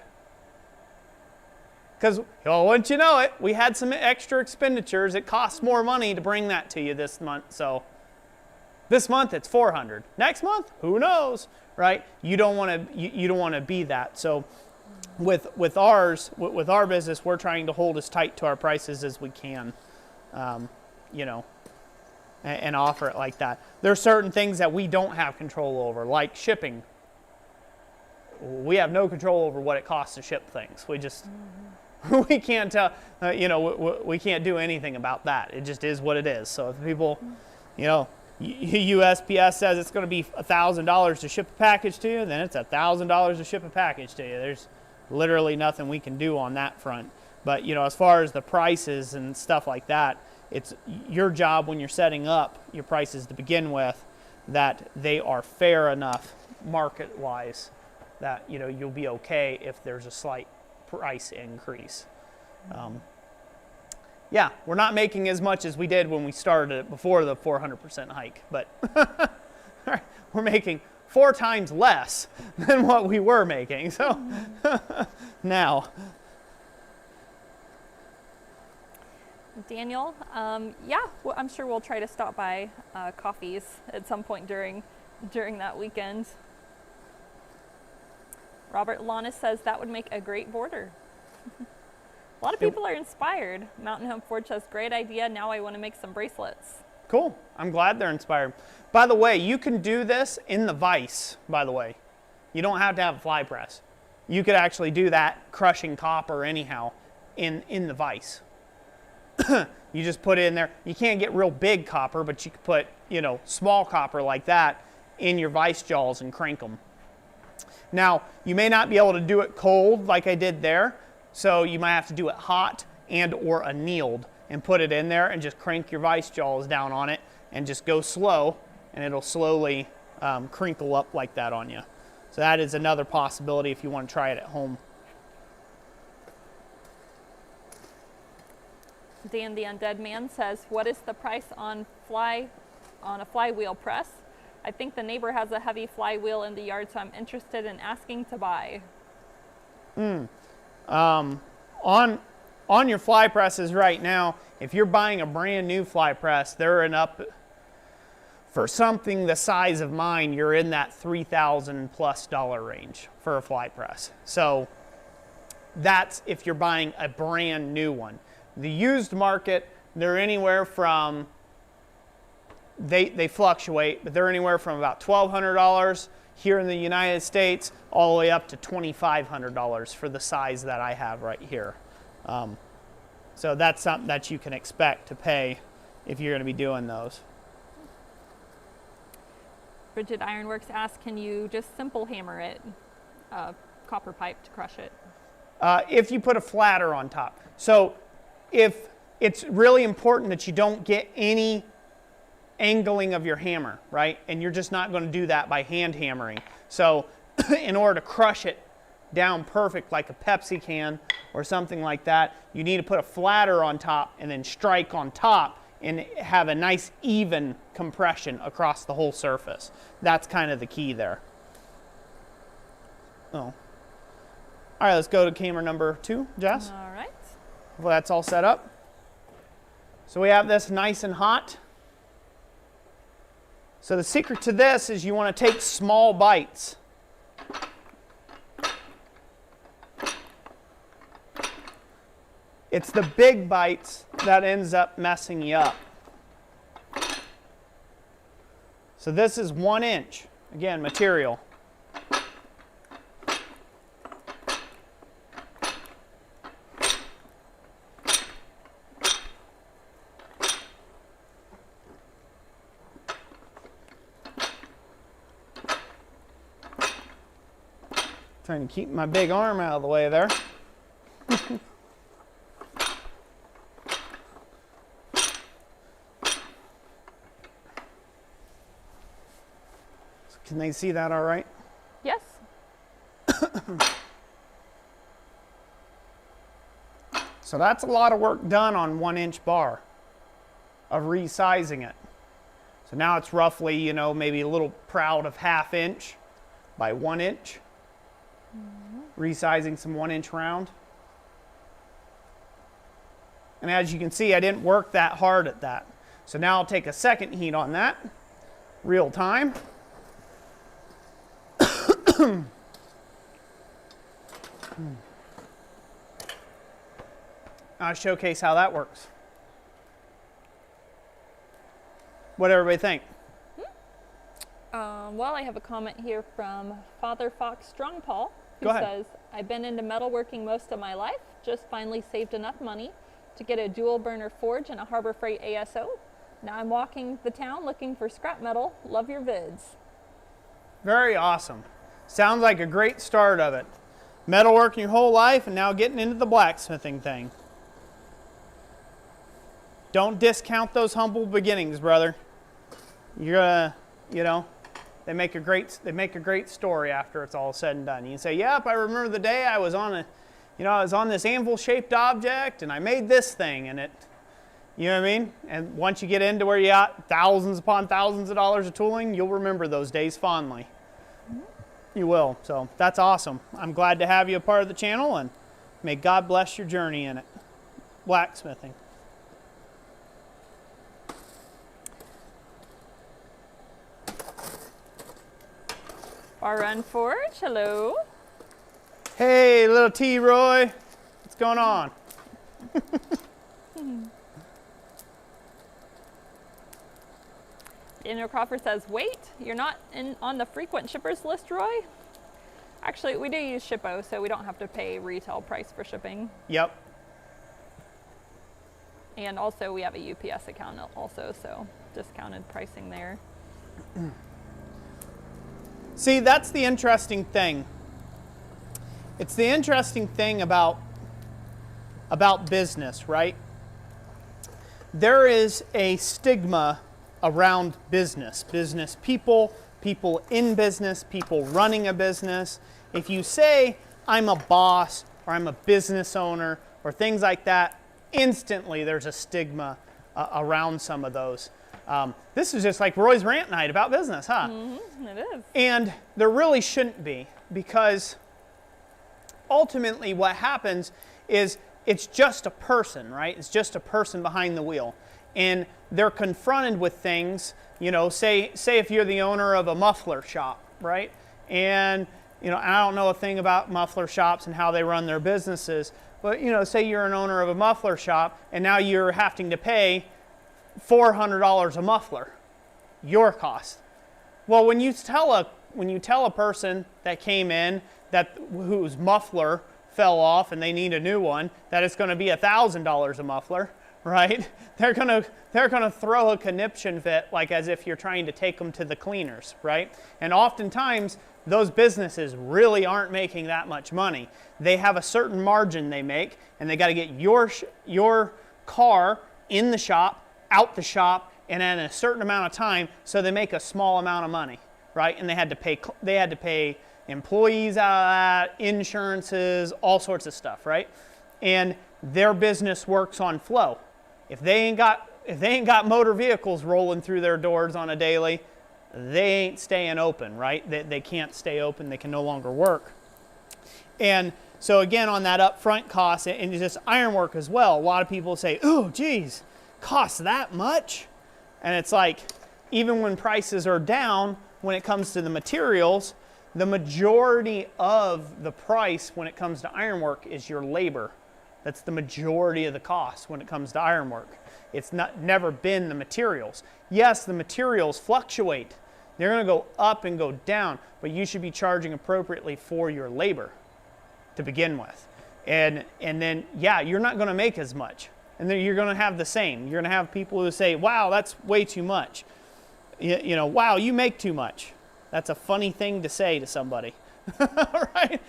Because, well, wouldn't you know it, we had some extra expenditures. It costs more money to bring that to you this month. So this month it's $400. Next month, who knows, right? You don't want to be that. So with our business, we're trying to hold as tight to our prices as we can, you know, and offer it like that. There are certain things that we don't have control over, like shipping. We have no control over what it costs to ship things. We just we can't you know, we can't do anything about that. It just is what it is. So if people, you know, USPS says it's going to be $1,000 to ship a package to you, then it's $1,000 to ship a package to you. There's literally nothing we can do on that front. But, you know, as far as the prices and stuff like that, it's your job when you're setting up your prices to begin with that they are fair enough market-wise that, you know, you'll be okay if there's a slight price increase. Yeah, we're not making as much as we did when we started it before the 400% hike, but we're making 4 times less than what we were making. So Daniel, yeah, well, I'm sure we'll try to stop by coffees at some point during that weekend. Robert Lanis says that would make a great border. A lot of people are inspired. Mountain Home Forge has great idea. Now I want to make some bracelets. Cool. I'm glad they're inspired. By the way, you can do this in the vise, by the way. You don't have to have a fly press. You could actually do that crushing copper anyhow in the vise. You just put it in there. You can't get real big copper, but you could put, you know, small copper like that in your vise jaws and crank them. Now, you may not be able to do it cold like I did there, so you might have to do it hot and or annealed and put it in there and just crank your vise jaws down on it and just go slow, and it'll slowly crinkle up like that on you. So that is another possibility if you want to try it at home. Dan the Undead Man says, what is the price on a flywheel press? I think the neighbor has a heavy flywheel in the yard, so I'm interested in asking to buy. On your fly presses right now, if you're buying a brand new fly press, they're up for something the size of mine, you're in that $3,000+ range for a fly press. So that's if you're buying a brand new one. The used market, they're anywhere from, they fluctuate, but they're anywhere from about $1,200 here in the United States all the way up to $2,500 for the size that I have right here. So that's something that you can expect to pay if you're going to be doing those. Bridget Ironworks asks, can you just simple hammer it, copper pipe to crush it? If you put a flatter on top. So if it's really important that you don't get any angling of your hammer, right? And you're just not going to do that by hand hammering. So in order to crush it down perfect like a Pepsi can or something like that, you need to put a flatter on top and then strike on top and have a nice even compression across the whole surface. That's kind of the key there. Oh. All right, let's go to camera number 2, Jess. All right. Well, that's all set up. So we have this nice and hot. So the secret to this is you want to take small bites. It's the big bites that ends up messing you up. So this is 1 inch, again, material. Trying to keep my big arm out of the way there. Can they see that all right? Yes. So that's a lot of work done on 1 inch bar of resizing it. So now it's roughly, you know, maybe a little proud of 1/2 inch by 1 inch. Resizing some 1 inch round. And as you can see, I didn't work that hard at that. So now I'll take a second heat on that, real time. I'll showcase how that works. What everybody think? Well, I have a comment here from Father Fox Strongpaw, who Go ahead. says, I've been into metalworking most of my life, just finally saved enough money to get a dual burner forge and a Harbor Freight ASO. Now I'm walking the town looking for scrap metal. Love your vids. Very awesome. Sounds like a great start of it. Metalworking your whole life and now getting into the blacksmithing thing. Don't discount those humble beginnings, brother. You're gonna, you know, they make a great story after it's all said and done. You can say, "Yep, I remember the day I was on I was on this anvil-shaped object and I made this thing," and it, you know what I mean? And once you get into where you got thousands upon thousands of dollars of tooling, you'll remember those days fondly. You will. So that's awesome. I'm glad to have you a part of the channel, and may God bless your journey in it. Blacksmithing. RN Forge, hello. Hey, little T. Roy. What's going on? Daniel Crawford says, wait, you're not on the frequent shippers list, Roy? Actually, we do use Shippo, so we don't have to pay retail price for shipping. Yep. And also we have a UPS account also, so discounted pricing there. See, that's the interesting thing. It's the interesting thing about business, right? There is a stigma around business people, people in business, people running a business. If you say, I'm a boss, or I'm a business owner, or things like that, instantly there's a stigma around some of those. This is just like Roy's rant night about business, huh? Mm-hmm, it is. And there really shouldn't be, because ultimately what happens is it's just a person, right? It's just a person behind the wheel. And they're confronted with things, you know, say if you're the owner of a muffler shop, right? And, you know, I don't know a thing about muffler shops and how they run their businesses, but, you know, say you're an owner of a muffler shop and now you're having to pay $400 a muffler, your cost. Well, when you tell a person that came in whose muffler fell off and they need a new one, that it's going to be $1,000 a muffler, right? They're gonna throw a conniption fit, like as if you're trying to take them to the cleaners, right? And oftentimes those businesses really aren't making that much money. They have a certain margin they make, and they got to get your car in the shop, out the shop, and in a certain amount of time, so they make a small amount of money, right? And they had to pay employees out of that, insurances, all sorts of stuff, right? And their business works on flow. If they ain't got motor vehicles rolling through their doors on a daily, they ain't staying open, right? They can't stay open. They can no longer work. And so again, on that upfront cost, and just ironwork as well, a lot of people say, oh, geez, costs that much? And it's like, even when prices are down, when it comes to the materials, the majority of the price when it comes to ironwork is your labor. That's the majority of the cost when it comes to ironwork. It's never been the materials. Yes, the materials fluctuate. They're going to go up and go down, but you should be charging appropriately for your labor to begin with. And then, yeah, you're not going to make as much. And then you're going to have the same. You're going to have people who say, wow, that's way too much. You know, wow, you make too much. That's a funny thing to say to somebody, right?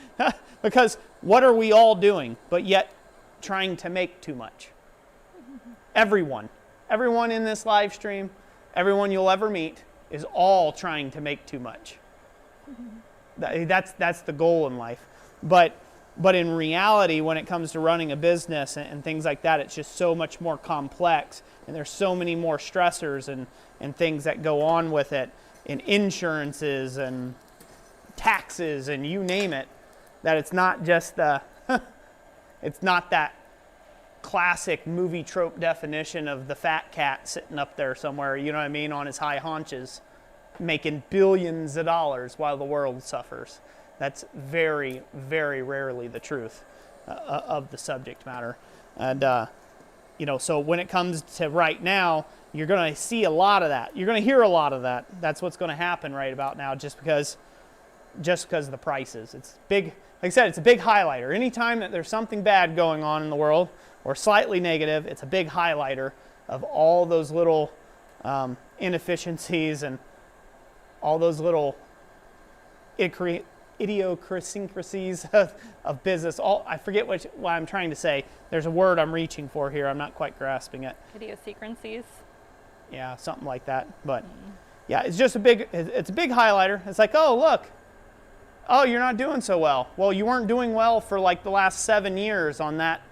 Because what are we all doing but yet trying to make too much? Everyone in this live stream, everyone you'll ever meet is all trying to make too much. That's the goal in life. But in reality, when it comes to running a business and things like that, it's just so much more complex, and there's so many more stressors and things that go on with it, and insurances and taxes and you name it, that it's not just it's not that classic movie trope definition of the fat cat sitting up there somewhere, you know what I mean, on his high haunches, making billions of dollars while the world suffers. That's very, very rarely the truth of the subject matter. And, you know, so when it comes to right now, you're going to see a lot of that. You're going to hear a lot of that. That's what's going to happen right about now, just because of the prices. It's big, like I said, it's a big highlighter. Anytime that there's something bad going on in the world, or slightly negative, it's a big highlighter of all those little inefficiencies and all those little idiosyncrasies of business. I forget what I'm trying to say. There's a word I'm reaching for here. I'm not quite grasping it. Idiosyncrasies. Yeah, something like that. But yeah, it's just a big highlighter. It's like, oh, look. Oh, you're not doing so well. Well, you weren't doing well for like the last 7 years on that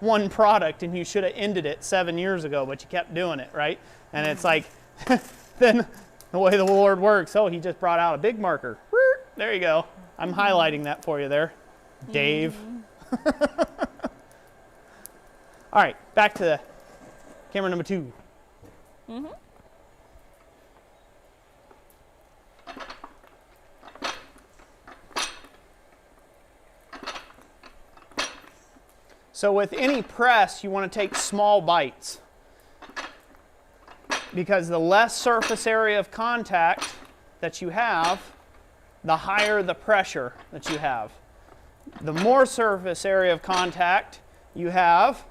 one product, and you should have ended it 7 years ago, but you kept doing it, right? And it's like, then the way the Lord works, oh, he just brought out a big marker. There you go. I'm highlighting that for you there, Dave. All right, back to camera number 2. So with any press, you want to take small bites, because the less surface area of contact that you have, the higher the pressure that you have. The more surface area of contact you have,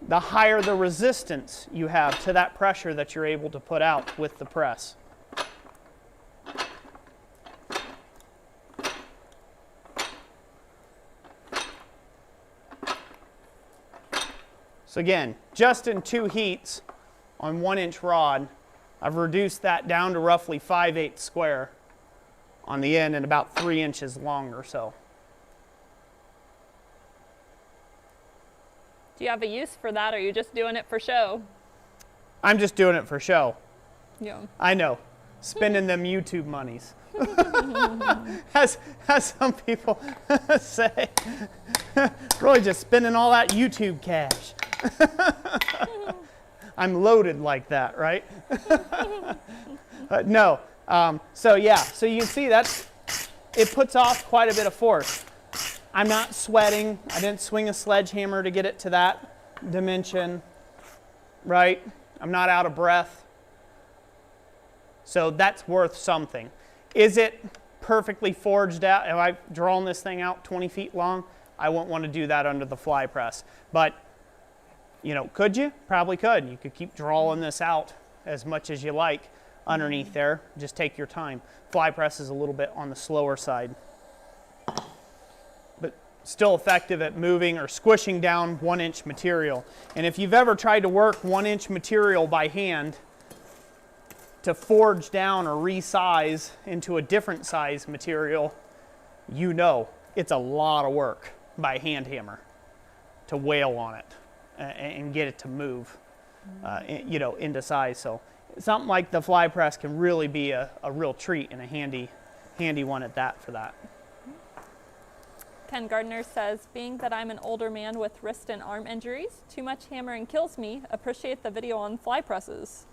the higher the resistance you have to that pressure that you're able to put out with the press. So again, just in 2 heats on 1-inch rod, I've reduced that down to roughly 5/8 square on the end and about 3 inches long or so. Do you have a use for that, or are you just doing it for show? I'm just doing it for show. Yeah. I know, spending them YouTube monies. as some people say, really just spending all that YouTube cash. I'm loaded like that, right? No. So yeah, so you can see it puts off quite a bit of force. I'm not sweating. I didn't swing a sledgehammer to get it to that dimension, right? I'm not out of breath. So that's worth something. Is it perfectly forged out? Have I drawn this thing out 20 feet long? I wouldn't want to do that under the fly press. But, you know, could you? Probably could. You could keep drawing this out as much as you like underneath there. Just take your time. Fly press is a little bit on the slower side, but still effective at moving or squishing down 1-inch material. And if you've ever tried to work 1-inch material by hand to forge down or resize into a different size material, you know it's a lot of work by hand hammer to wail on it and get it to move, you know, into size. So something like the fly press can really be a real treat and a handy one at that for that. Ken Gardner says, being that I'm an older man with wrist and arm injuries, too much hammering kills me. Appreciate the video on fly presses.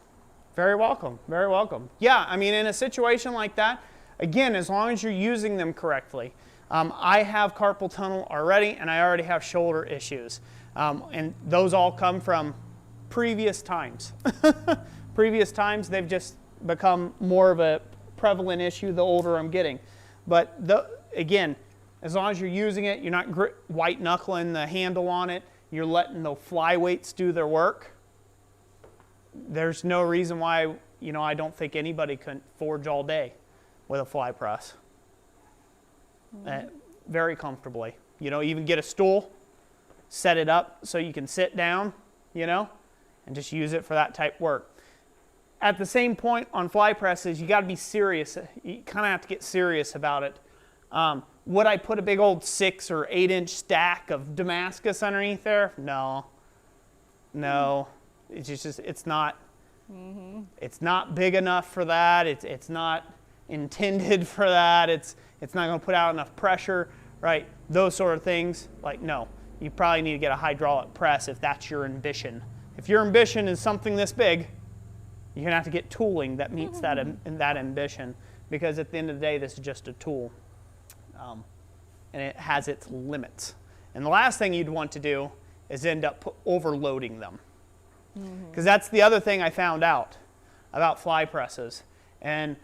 Very welcome, very welcome. Yeah, I mean, in a situation like that, again, as long as you're using them correctly. I have carpal tunnel already, and I already have shoulder issues. And those all come from previous times. Previous times, they've just become more of a prevalent issue the older I'm getting. But again, as long as you're using it, you're not white knuckling the handle on it, you're letting the fly weights do their work. There's no reason why, you know, I don't think anybody can forge all day with a fly press. Very comfortably. You know, even get a stool, set it up so you can sit down, you know, and just use it for that type work. At the same point on fly presses, you got to be serious. You kind of have to get serious about it. Would I put a big old 6 or 8-inch stack of Damascus underneath there? No. No. It's just it's not. It's not big enough for that. It's not intended for that. It's not going to put out enough pressure, right? Those sort of things. Like, no. You probably need to get a hydraulic press if that's your ambition. If your ambition is something this big, you're going to have to get tooling that meets that ambition, because at the end of the day, this is just a tool. And it has its limits. And the last thing you'd want to do is end up overloading them. Because that's the other thing I found out about fly presses. And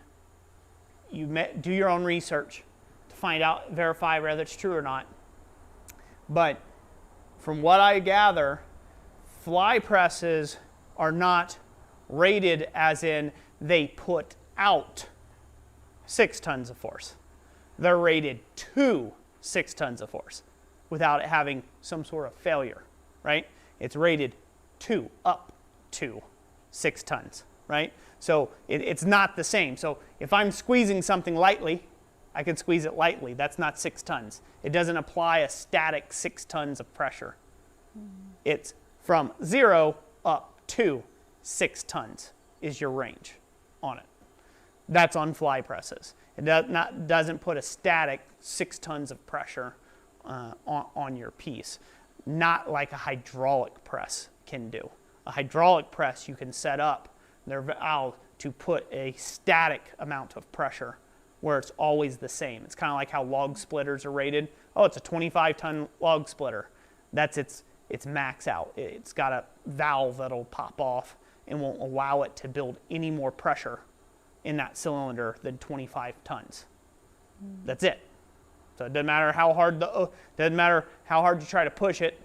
you do your own research to find out, verify whether it's true or not. But from what I gather, fly presses are not rated as in they put out 6 tons of force. They're rated to 6 tons of force without it having some sort of failure, right? It's rated to up to 6 tons, right? So it's not the same. So if I'm squeezing something lightly, I can squeeze it lightly. That's not 6 tons. It doesn't apply a static 6 tons of pressure. It's from 0 up to 6 tons is your range on it. That's on fly presses. It doesn't put a static 6 tons of pressure on your piece, not like a hydraulic press can do. A hydraulic press you can set up their valve to put a static amount of pressure where it's always the same. It's kind of like how log splitters are rated. Oh, it's a 25-ton log splitter. That's its max out. It's got a valve that'll pop off and won't allow it to build any more pressure in that cylinder than 25 tons. That's it. So it doesn't matter how hard you try to push it.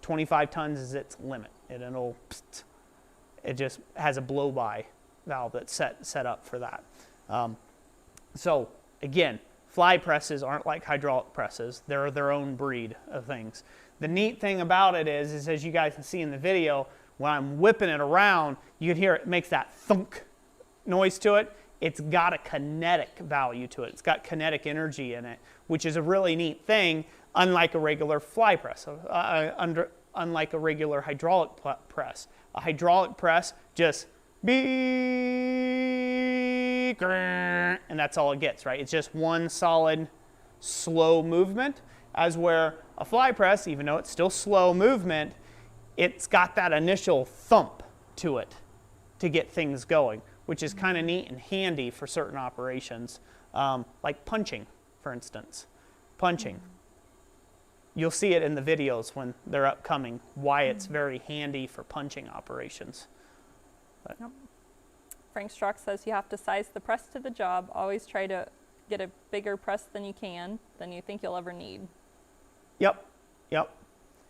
25 tons is its limit. It just has a blow-by valve that's set up for that. So again, fly presses aren't like hydraulic presses. They're their own breed of things. The neat thing about it is as you guys can see in the video, when I'm whipping it around, you can hear it makes that thunk noise to it. It's got a kinetic value to it. It's got kinetic energy in it, which is a really neat thing, unlike a regular fly press, unlike a regular hydraulic press. A hydraulic press just beep, and that's all it gets, right? It's just one solid, slow movement, as where a fly press, even though it's still slow movement, it's got that initial thump to it to get things going, which is kind of neat and handy for certain operations, like punching, for instance. Punching. You'll see it in the videos when they're upcoming, why it's very handy for punching operations. Yep. Frank Strzok says you have to size the press to the job. Always try to get a bigger press than you think you'll ever need. Yep, yep.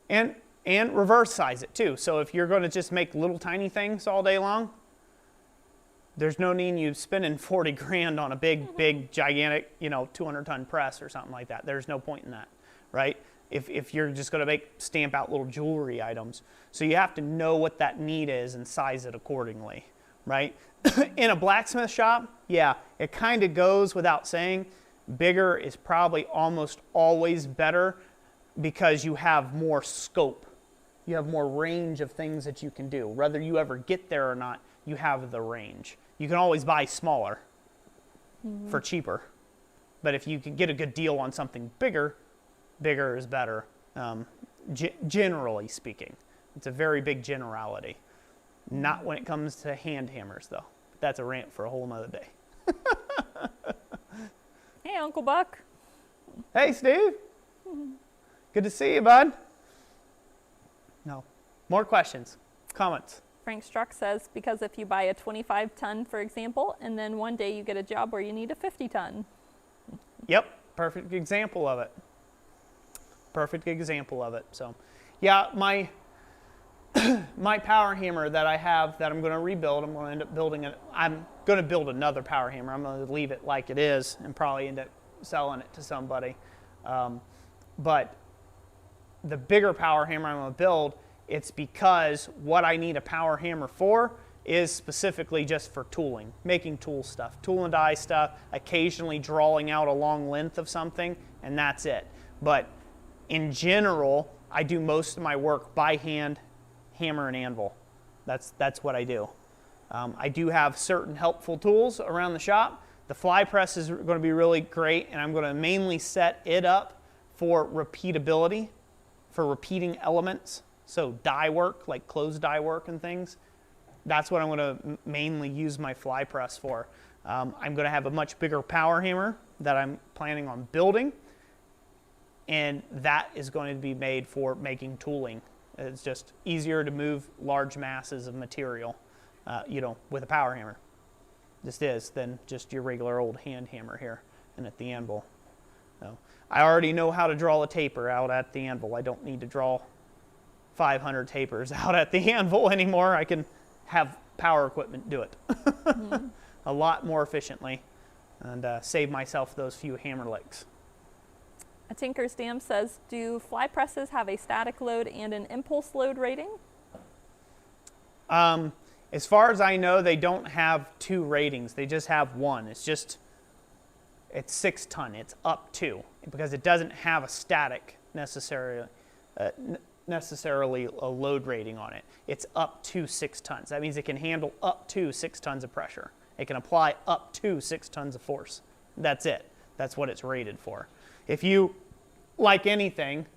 And reverse size it too. So if you're going to just make little tiny things all day long, there's no need you spending 40 grand on a big, gigantic, 200-ton press or something like that. There's no point in that, right? If you're just going to stamp out little jewelry items. So you have to know what that need is and size it accordingly, right? In a blacksmith shop, yeah, it kind of goes without saying. Bigger is probably almost always better because you have more scope. You have more range of things that you can do. Whether you ever get there or not, you have the range. You can always buy smaller for cheaper. But if you can get a good deal on something bigger, bigger is better, generally speaking. It's a very big generality. Not when it comes to hand hammers, though. That's a rant for a whole nother day. Hey, Uncle Buck. Hey, Steve. Good to see you, bud. No. More questions, comments. Frank Strzok says, because if you buy a 25-ton, for example, and then one day you get a job where you need a 50-ton. Yep, perfect example of it. Perfect example of it. So, yeah, my power hammer that I have that I'm going to rebuild, I'm going to end up building it. I'm going to build another power hammer. I'm going to leave it like it is and probably end up selling it to somebody. But the bigger power hammer I'm going to build, it's because what I need a power hammer for is specifically just for tooling, making tool stuff, tool and die stuff, occasionally drawing out a long length of something, and that's it. But in general, I do most of my work by hand, hammer and anvil. That's what I do. I do have certain helpful tools around the shop. The fly press is going to be really great, and I'm going to mainly set it up for repeatability, for repeating elements. So die work, like closed die work and things, that's what I'm going to mainly use my fly press for. I'm going to have a much bigger power hammer that I'm planning on building, and that is going to be made for making tooling. It's just easier to move large masses of material, with a power hammer. This is than just your regular old hand hammer here and at the anvil. So I already know how to draw a taper out at the anvil. I don't need to draw 500 tapers out at the anvil anymore. I can have power equipment do it a lot more efficiently and save myself those few hammer licks. A Tinker's Dam says, do fly presses have a static load and an impulse load rating? As far as I know, they don't have two ratings. They just have one. It's 6 ton. It's up to, because it doesn't have a static necessarily a load rating on it. It's up to 6 tons. That means it can handle up to 6 tons of pressure. It can apply up to 6 tons of force. That's it. That's what it's rated for. If you, like anything,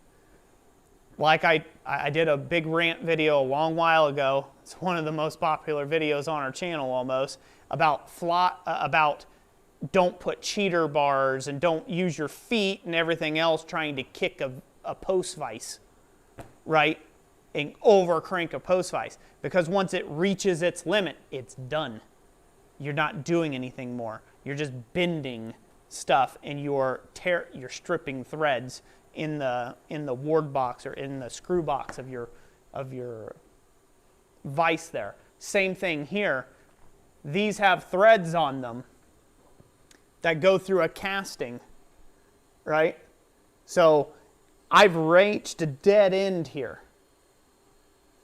like I did a big rant video a long while ago. It's one of the most popular videos on our channel almost, about don't put cheater bars and don't use your feet and everything else trying to kick a post vise right, and over crank a post vise, because once it reaches its limit, it's done. You're not doing anything more. You're just bending stuff, and you're stripping threads in the ward box or in the screw box of your vise there. Same thing here. These have threads on them that go through a casting, right? So I've reached a dead end here.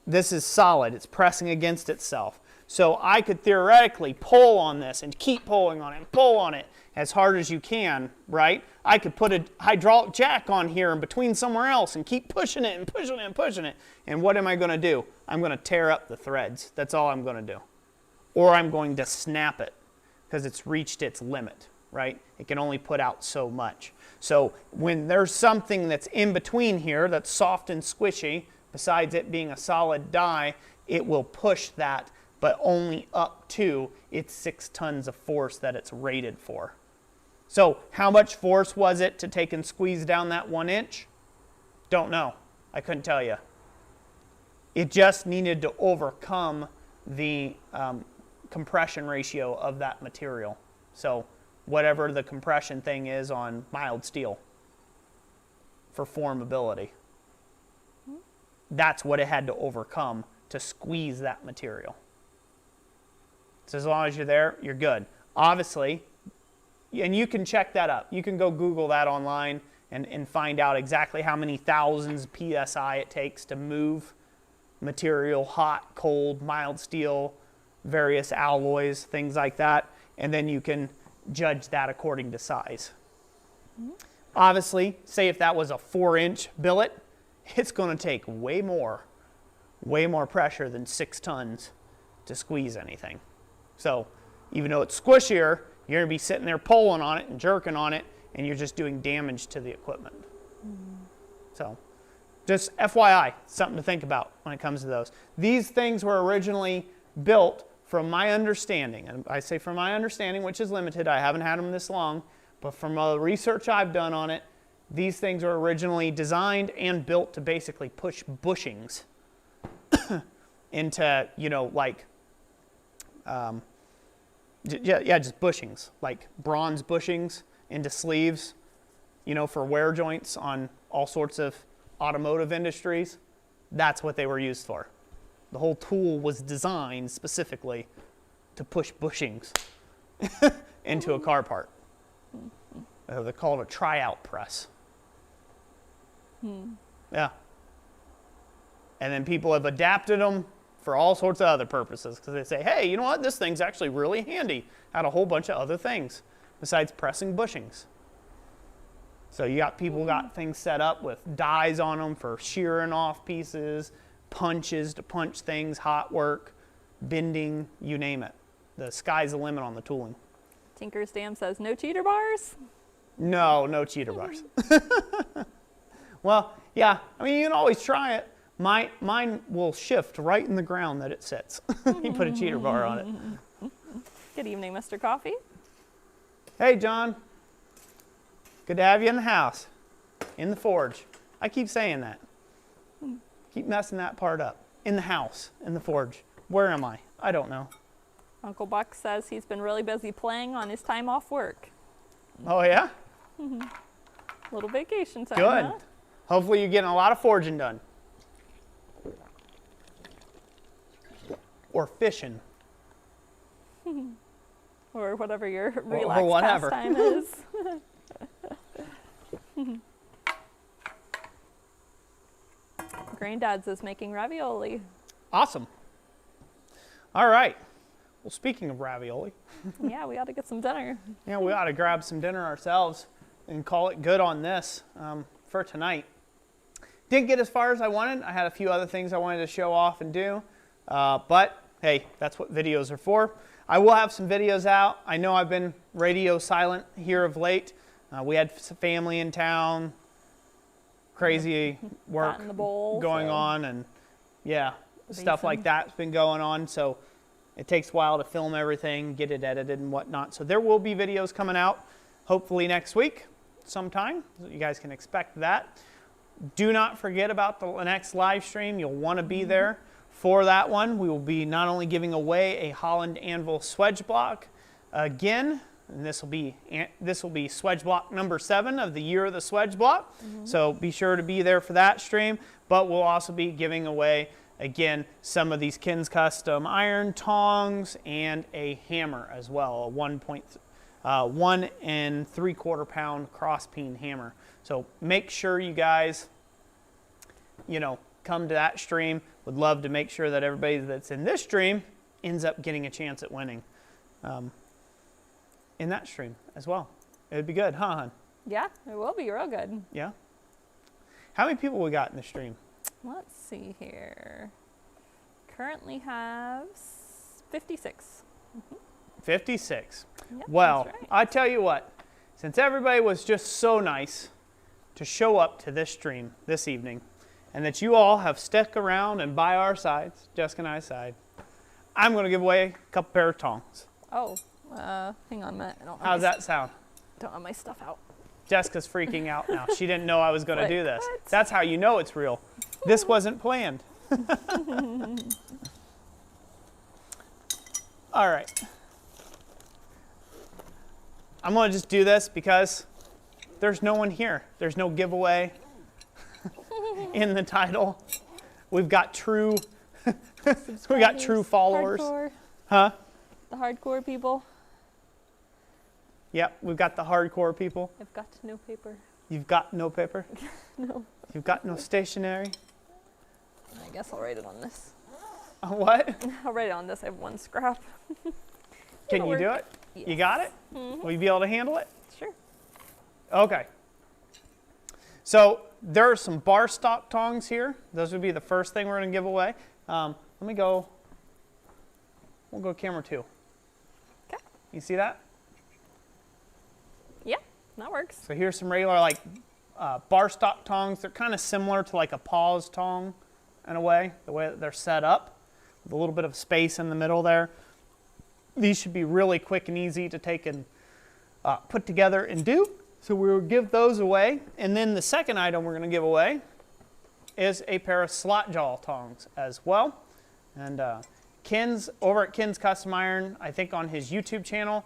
This is solid. It's pressing against itself. So I could theoretically pull on this and keep pulling on it and pull on it as hard as you can, right? I could put a hydraulic jack on here in between somewhere else and keep pushing it and pushing it and pushing it. And what am I going to do? I'm going to tear up the threads. That's all I'm going to do. Or I'm going to snap it because it's reached its limit, right? It can only put out so much. So when there's something that's in between here that's soft and squishy, besides it being a solid die, it will push that, but only up to its 6 tons of force that it's rated for. So how much force was it to take and squeeze down that 1 inch? Don't know. I couldn't tell you. It just needed to overcome the compression ratio of that material. So whatever the compression thing is on mild steel for formability. That's what it had to overcome to squeeze that material. So as long as you're there, you're good. Obviously, and you can check that up. You can go Google that online and find out exactly how many thousands of PSI it takes to move material, hot, cold, mild steel, various alloys, things like that. And then you can judge that according to size. Obviously, say if that was a 4-inch billet, it's going to take way more pressure than 6 tons to squeeze anything. So even though it's squishier, you're going to be sitting there pulling on it and jerking on it, and you're just doing damage to the equipment. So just FYI, something to think about when it comes to those. These things were originally built, from my understanding, and I say from my understanding, which is limited, I haven't had them this long, but from the research I've done on it, these things were originally designed and built to basically push bushings into, you know, like, just bushings, like bronze bushings into sleeves, you know, for wear joints on all sorts of automotive industries. That's what they were used for. The whole tool was designed specifically to push bushings into a car part. They call it a tryout press. Yeah. And then people have adapted them for all sorts of other purposes, because they say, hey, you know what, this thing's actually really handy at a whole bunch of other things besides pressing bushings. So you got people got things set up with dies on them for shearing off pieces, punches to punch things, hot work, bending, you name it. The sky's the limit on the tooling. Tinker's Dam says no cheater bars. No cheater bars. Well, yeah, I mean, you can always try it. Mine will shift right in the ground that it sits. You put a cheater bar on it. Good evening, Mr. Coffee. Hey, John. Good to have you in the house, in the forge. I keep saying that. Keep messing that part up. In the house, in the forge. Where am I? I don't know. Uncle Buck says he's been really busy playing on his time off work. Oh, yeah? Little vacation time, Good. huh? Hopefully you're getting a lot of forging done. Or fishing. Or whatever your relaxed or whatever. pastime is. Granddad's is making ravioli. Awesome. All right. Well, speaking of ravioli, Yeah, we ought to get some dinner. yeah, we ought to grab some dinner ourselves and call it good on this for tonight. Didn't get as far as I wanted. I had a few other things I wanted to show off and do, but hey, that's what videos are for. I will have some videos out. I know I've been radio silent here of late. We had some family in town, crazy work in the bowl, going on, and yeah, stuff like that's been going on. So it takes a while to film everything, get it edited and whatnot. So there will be videos coming out hopefully next week sometime. So you guys can expect that. do not forget about the next live stream. You'll want to be there for that one. We will be not only giving away a Holland Anvil Swedge block again, and this will be Swedge block number 7 of the year of the Swedge block. So be sure to be there for that stream. But we'll also be giving away, again, some of these Kins Custom iron tongs and a hammer as well, a 1 3/4 pound cross peen hammer. So make sure you guys, come to that stream. Would love to make sure that everybody that's in this stream ends up getting a chance at winning in that stream as well. It would be good, huh, hon? Yeah, it will be real good. Yeah. How many people we got in the stream? Let's see here. Currently have 56. 56. Yep, Well, that's right. I tell you what, since everybody was just so nice to show up to this stream this evening, and that you all have stuck around and by our sides, Jessica and I's side, I'm going to give away a couple pair of tongs. Oh, hang on a minute. How's that sound? Don't have my stuff out. Jessica's freaking out now. She didn't know I was going to do this. What? That's how you know it's real. This wasn't planned. All right. I'm going to just do this because there's no one here. There's no giveaway in the title. We've got true followers. Hardcore. Huh? The hardcore people. Yep, we've got the hardcore people. I've got no paper. You've got no paper? No. You've got no stationery? I guess I'll write it on this. What? I'll write it on this. I have one scrap. Can you do work. it? Yes. You got it? Will you be able to handle it? Sure. Okay. So there are some bar stock tongs here. Those would be the first thing we're going to give away. Let me go. We'll go camera 2. Okay. You see that? Yeah, that works. So here's some regular bar stock tongs. They're kind of similar to like a pause tong in a way, the way that they're set up, with a little bit of space in the middle there. These should be really quick and easy to take and put together and do. So we'll give those away. And then the second item we're going to give away is a pair of slot jaw tongs as well. And Kins, over at Kins Custom Iron, I think on his YouTube channel,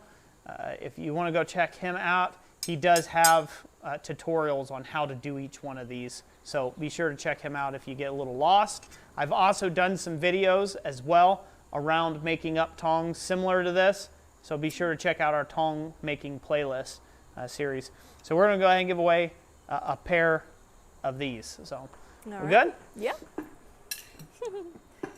if you want to go check him out, he does have tutorials on how to do each one of these. So be sure to check him out if you get a little lost. I've also done some videos as well around making up tongs similar to this. So be sure to check out our tong making playlist series. So we're going to go ahead and give away a pair of these. So we're good? Yep.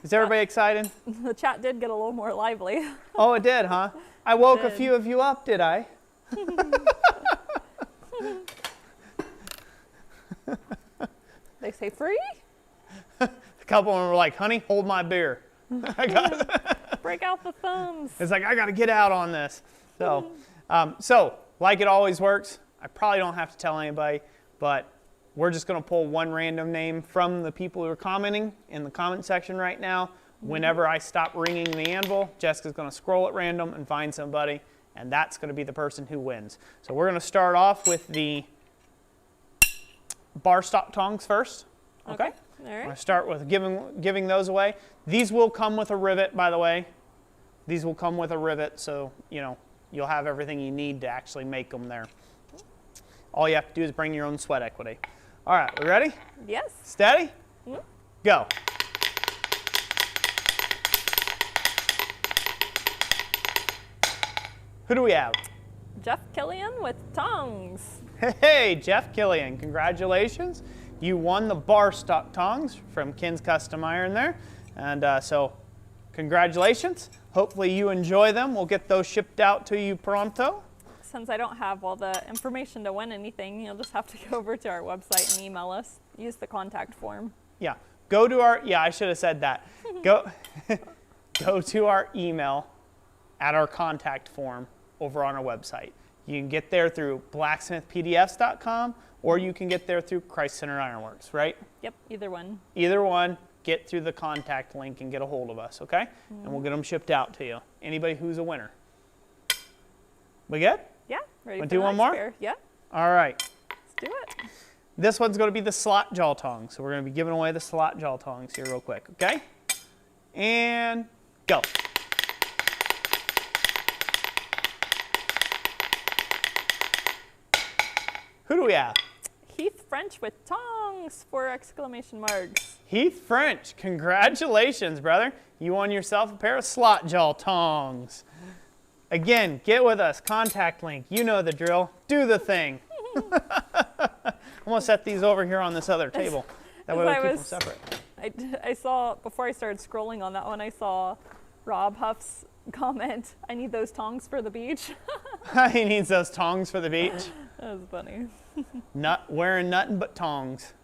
Is everybody excited? The chat did get a little more lively. Oh, it did, huh? I woke a few of you up, did I? They say free? A couple of them were like, honey, hold my beer. Break out the thumbs. It's like, I got to get out on this. So, like it always works, I probably don't have to tell anybody, but we're just going to pull one random name from the people who are commenting in the comment section right now. Whenever I stop ringing the anvil, Jessica's going to scroll at random and find somebody, and that's going to be the person who wins. So we're going to start off with the bar stock tongs first. Okay? All I'm right. going to start with giving those away. These will come with a rivet, by the way. These will come with a rivet, so you'll have everything you need to actually make them there. All you have to do is bring your own sweat equity. All right, we ready? Yes. Steady? Go. Who do we have? Jeff Killian with tongs. Hey, Jeff Killian, congratulations. You won the bar stock tongs from Kins Custom Iron there. And so congratulations. Hopefully you enjoy them. We'll get those shipped out to you pronto. Since I don't have all the information to win anything, you'll just have to go over to our website and email us. Use the contact form. Yeah, go to our, I should have said that. Go to our email at our contact form over on our website. You can get there through blacksmithpdfs.com or you can get there through Christ Center Ironworks, right? Yep, either one. Either one, get through the contact link and get a hold of us, okay? And we'll get them shipped out to you. Anybody who's a winner. We good? Yeah, ready Wanna for do the one next more? pair. Yeah, All right. let's do it. This one's going to be the slot jaw tongs. So we're going to be giving away the slot jaw tongs here real quick, okay? And go. Who do we have? Heath French with tongs, 4 exclamation marks. Heath French, congratulations, brother. You won yourself a pair of slot jaw tongs. Again, get with us. Contact link. You know the drill. Do the thing. I'm going to set these over here on this other table. That way we keep them separate. I saw, before I started scrolling on that one, I saw Rob Huff's comment, I need those tongs for the beach. He needs those tongs for the beach. That was funny. Wearing nothing but tongs.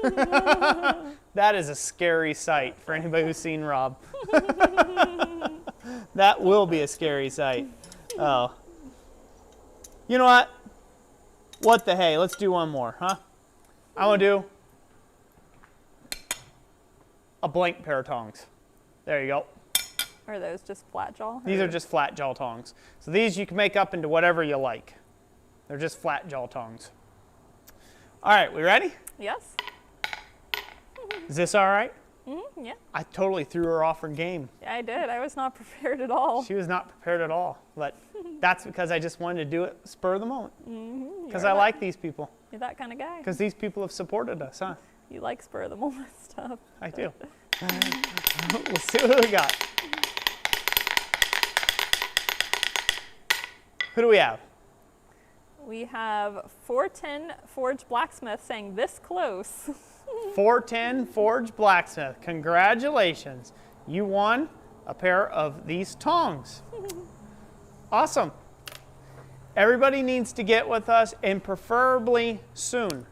That is a scary sight for anybody who's seen Rob. That will be a scary sight. Oh. You know what? What the hey? Let's do one more, huh? I want to do a blank pair of tongs. There you go. Are those just flat jaw? These are just flat jaw tongs. So these you can make up into whatever you like. They're just flat jaw tongs. All right, we ready? Yes. Is this all right? Mm-hmm, yeah. I totally threw her off her game. Yeah, I did. I was not prepared at all. She was not prepared at all. But that's because I just wanted to do it spur of the moment. Because I that, like these people. You're that kind of guy. Because these people have supported us, huh? You like spur of the moment stuff. I do. We'll see what we got. Who do we have? We have 410 Forge Blacksmith saying this close. 410 Forge Blacksmith. Congratulations. You won a pair of these tongs. Awesome. Everybody needs to get with us, and preferably soon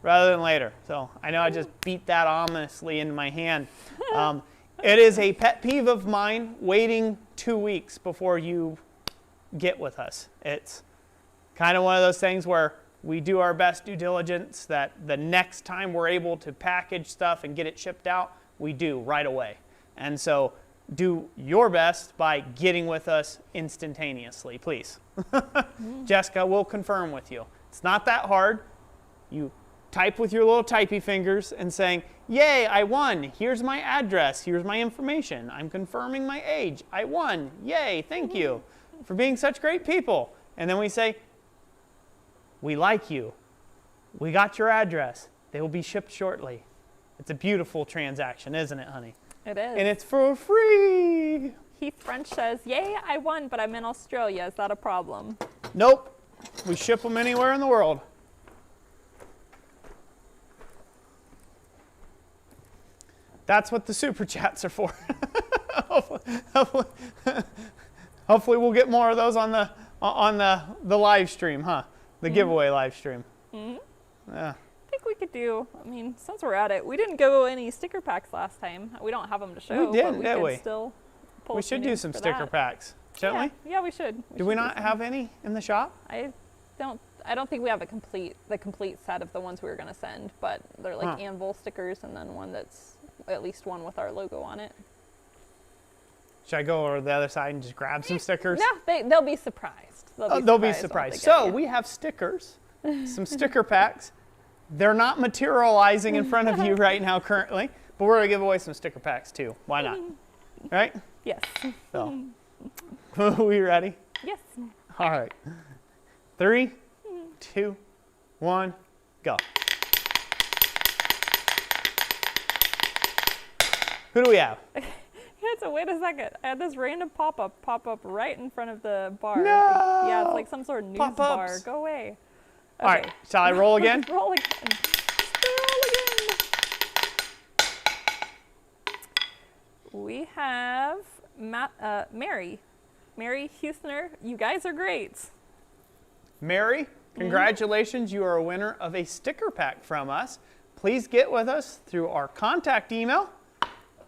rather than later. So I know I just beat that ominously into my hand. It is a pet peeve of mine waiting 2 weeks before you get with us. It's kind of one of those things where we do our best due diligence that the next time we're able to package stuff and get it shipped out, we do right away. And so do your best by getting with us instantaneously, please. Jessica will confirm with you. It's not that hard. You type with your little typey fingers and saying, yay, I won. Here's my address. Here's my information. I'm confirming my age. I won. Yay, thank you for being such great people. And then we say, we like you. We got your address. They will be shipped shortly. It's a beautiful transaction, isn't it, honey? It is. And it's for free. Heath French says, yay, I won, but I'm in Australia. Is that a problem? Nope. We ship them anywhere in the world. That's what the super chats are for. Hopefully we'll get more of those on the live stream, huh? The giveaway live stream. Yeah. I think we could do, I mean, since we're at it, we didn't go any sticker packs last time. We don't have them to show. We did, but we didn't could we? Still pull We should do some sticker packs, shouldn't we? Yeah, we should. Do we not have any in the shop? I don't think we have the complete set of the ones we were going to send, but they're like anvil stickers and then one that's at least one with our logo on it. Should I go over the other side and just grab some stickers? No, they'll be surprised. They'll be surprised. So we have stickers, some sticker packs. They're not materializing in front of you right now currently, but we're going to give away some sticker packs too. Why not? Right? Yes. So, are we ready? Yes. All right. 3, 2, 1, go. Who do we have? So wait a second. I had this random pop up right in front of the bar. No! Yeah, it's like some sort of news bar. Go away. Okay. All right. Shall I roll again? Roll again. Roll again. We have Mary. Mary Huthner. You guys are great. Mary, congratulations. You are a winner of a sticker pack from us. Please get with us through our contact email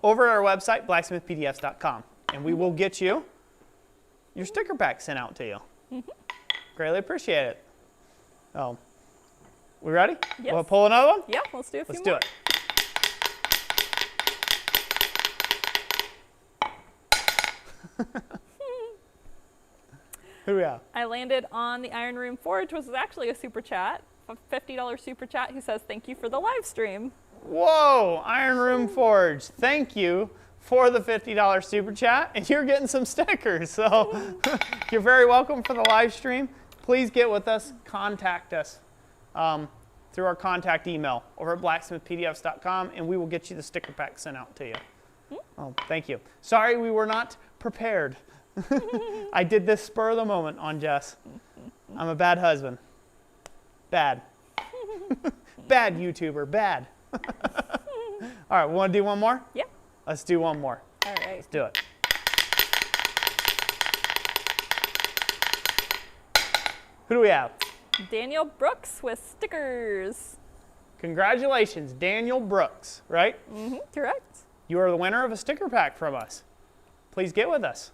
over at our website, blacksmithpdfs.com, and we will get you your sticker pack sent out to you. Greatly appreciate it. Oh, we ready? Yes. We'll pull another one? Yeah, let's do a few Let's more. do it. Who do we have? I landed on the Iron Room Forge, which was actually a super chat $50 super chat who says thank you for the live stream. Whoa, Iron Room Forge, thank you for the $50 super chat, and you're getting some stickers. So you're very welcome for the live stream. Please get with us, contact us through our contact email over at blacksmithpdfs.com, and we will get you the sticker pack sent out to you. Oh, thank you. Sorry we were not prepared. I did this spur of the moment on Jess. I'm a bad husband. Bad. Bad YouTuber, bad. All right, we want to do one more? Yeah. Let's do one more. All right. Let's do it. Who do we have? Daniel Brooks with stickers. Congratulations, Daniel Brooks, right? Mm-hmm, correct. You are the winner of a sticker pack from us. Please get with us.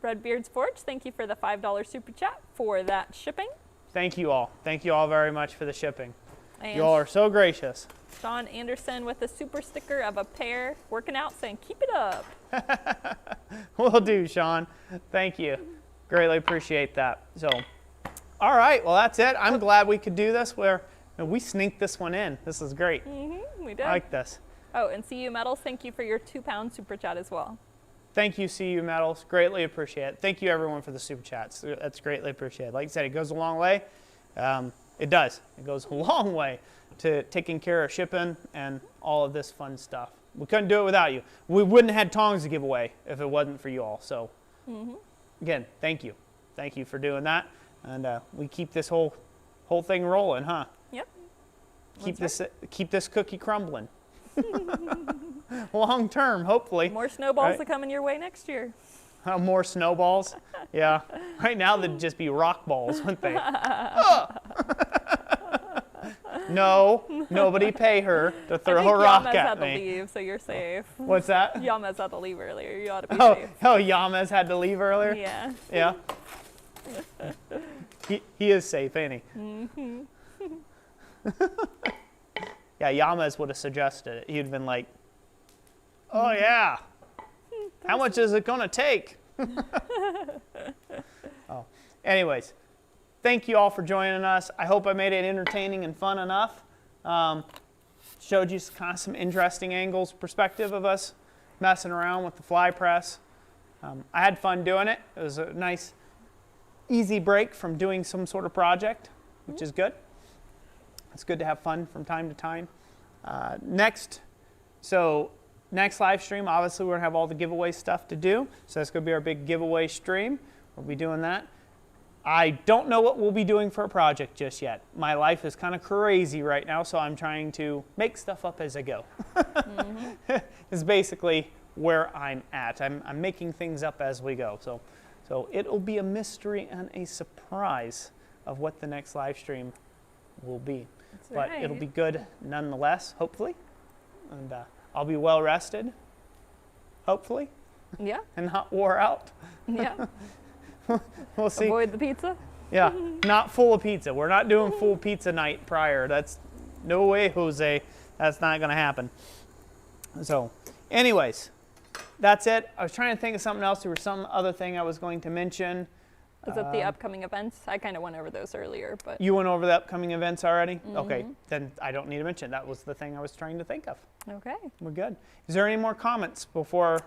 Redbeard's Forge, thank you for the $5 super chat for that shipping. Thank you all. Thank you all very much for the shipping. And You all are so gracious. Sean Anderson with a super sticker of a pair working out saying, keep it up. Will do, Sean. Thank you. Greatly appreciate that. So, all right, well, that's it. I'm glad we could do this where we sneaked this one in. This is great. Mm-hmm, we did. I like this. Oh, and CU Metals, thank you for your £2 super chat as well. Thank you, CU Metals. Greatly appreciate it. Thank you, everyone, for the super chats. That's greatly appreciated. Like I said, it goes a long way. It does. It goes a long way to taking care of shipping and all of this fun stuff. We couldn't do it without you. We wouldn't have had tongs to give away if it wasn't for you all. So, again, thank you. Thank you for doing that. And we keep this whole thing rolling, huh? Yep. Keep this cookie crumbling. Long term, hopefully. More snowballs Right. to come in your way next year. More snowballs? Yeah. Right now they'd just be rock balls, wouldn't they? Oh. No, nobody pay her to throw a rock Yamez at had to me. leave, so you're safe. What's that? Yamez had to leave earlier. You ought to be Oh, safe. Yamez had to leave earlier? Yeah. Yeah. He is safe, ain't he? Yeah, Yamez would have suggested it. He'd have been like, oh yeah, how much is it gonna take? Oh, anyways, thank you all for joining us. I hope I made it entertaining and fun enough. Showed you kind of some interesting angles, perspective of us messing around with the fly press. I had fun doing it. It was a nice, easy break from doing some sort of project, which is good. It's good to have fun from time to time. Next live stream, obviously we're gonna have all the giveaway stuff to do. So that's gonna be our big giveaway stream. We'll be doing that. I don't know what we'll be doing for a project just yet. My life is kind of crazy right now, so I'm trying to make stuff up as I go. Is basically where I'm at. I'm making things up as we go. So it'll be a mystery and a surprise of what the next live stream will be. That's But right. it'll be good nonetheless, hopefully. And I'll be well rested, hopefully, Yeah. and not wore out. Yeah. We'll see. Avoid the pizza. Yeah, not full of pizza. We're not doing full pizza night prior. That's no way, Jose. That's not going to happen. So, anyways, that's it. I was trying to think of something else. There was some other thing I was going to mention. Is it the upcoming events? I kind of went over those earlier, but You went over the upcoming events already? Okay, then I don't need to mention. That was the thing I was trying to think of. okay. We're good. Is there any more comments before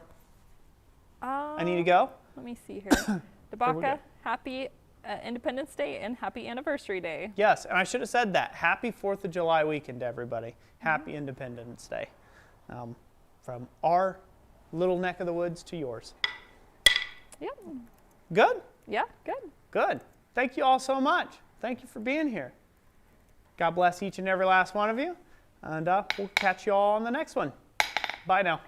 I need to go? Let me see here. Or we're Dabaka, good? happy Independence Day and happy Anniversary Day. Yes, and I should have said that. Happy 4th of July weekend, everybody. Happy Independence Day. From our little neck of the woods to yours. Yep. Good? Yeah, good. Good. Thank you all so much. Thank you for being here. God bless each and every last one of you. And we'll catch you all on the next one. Bye now.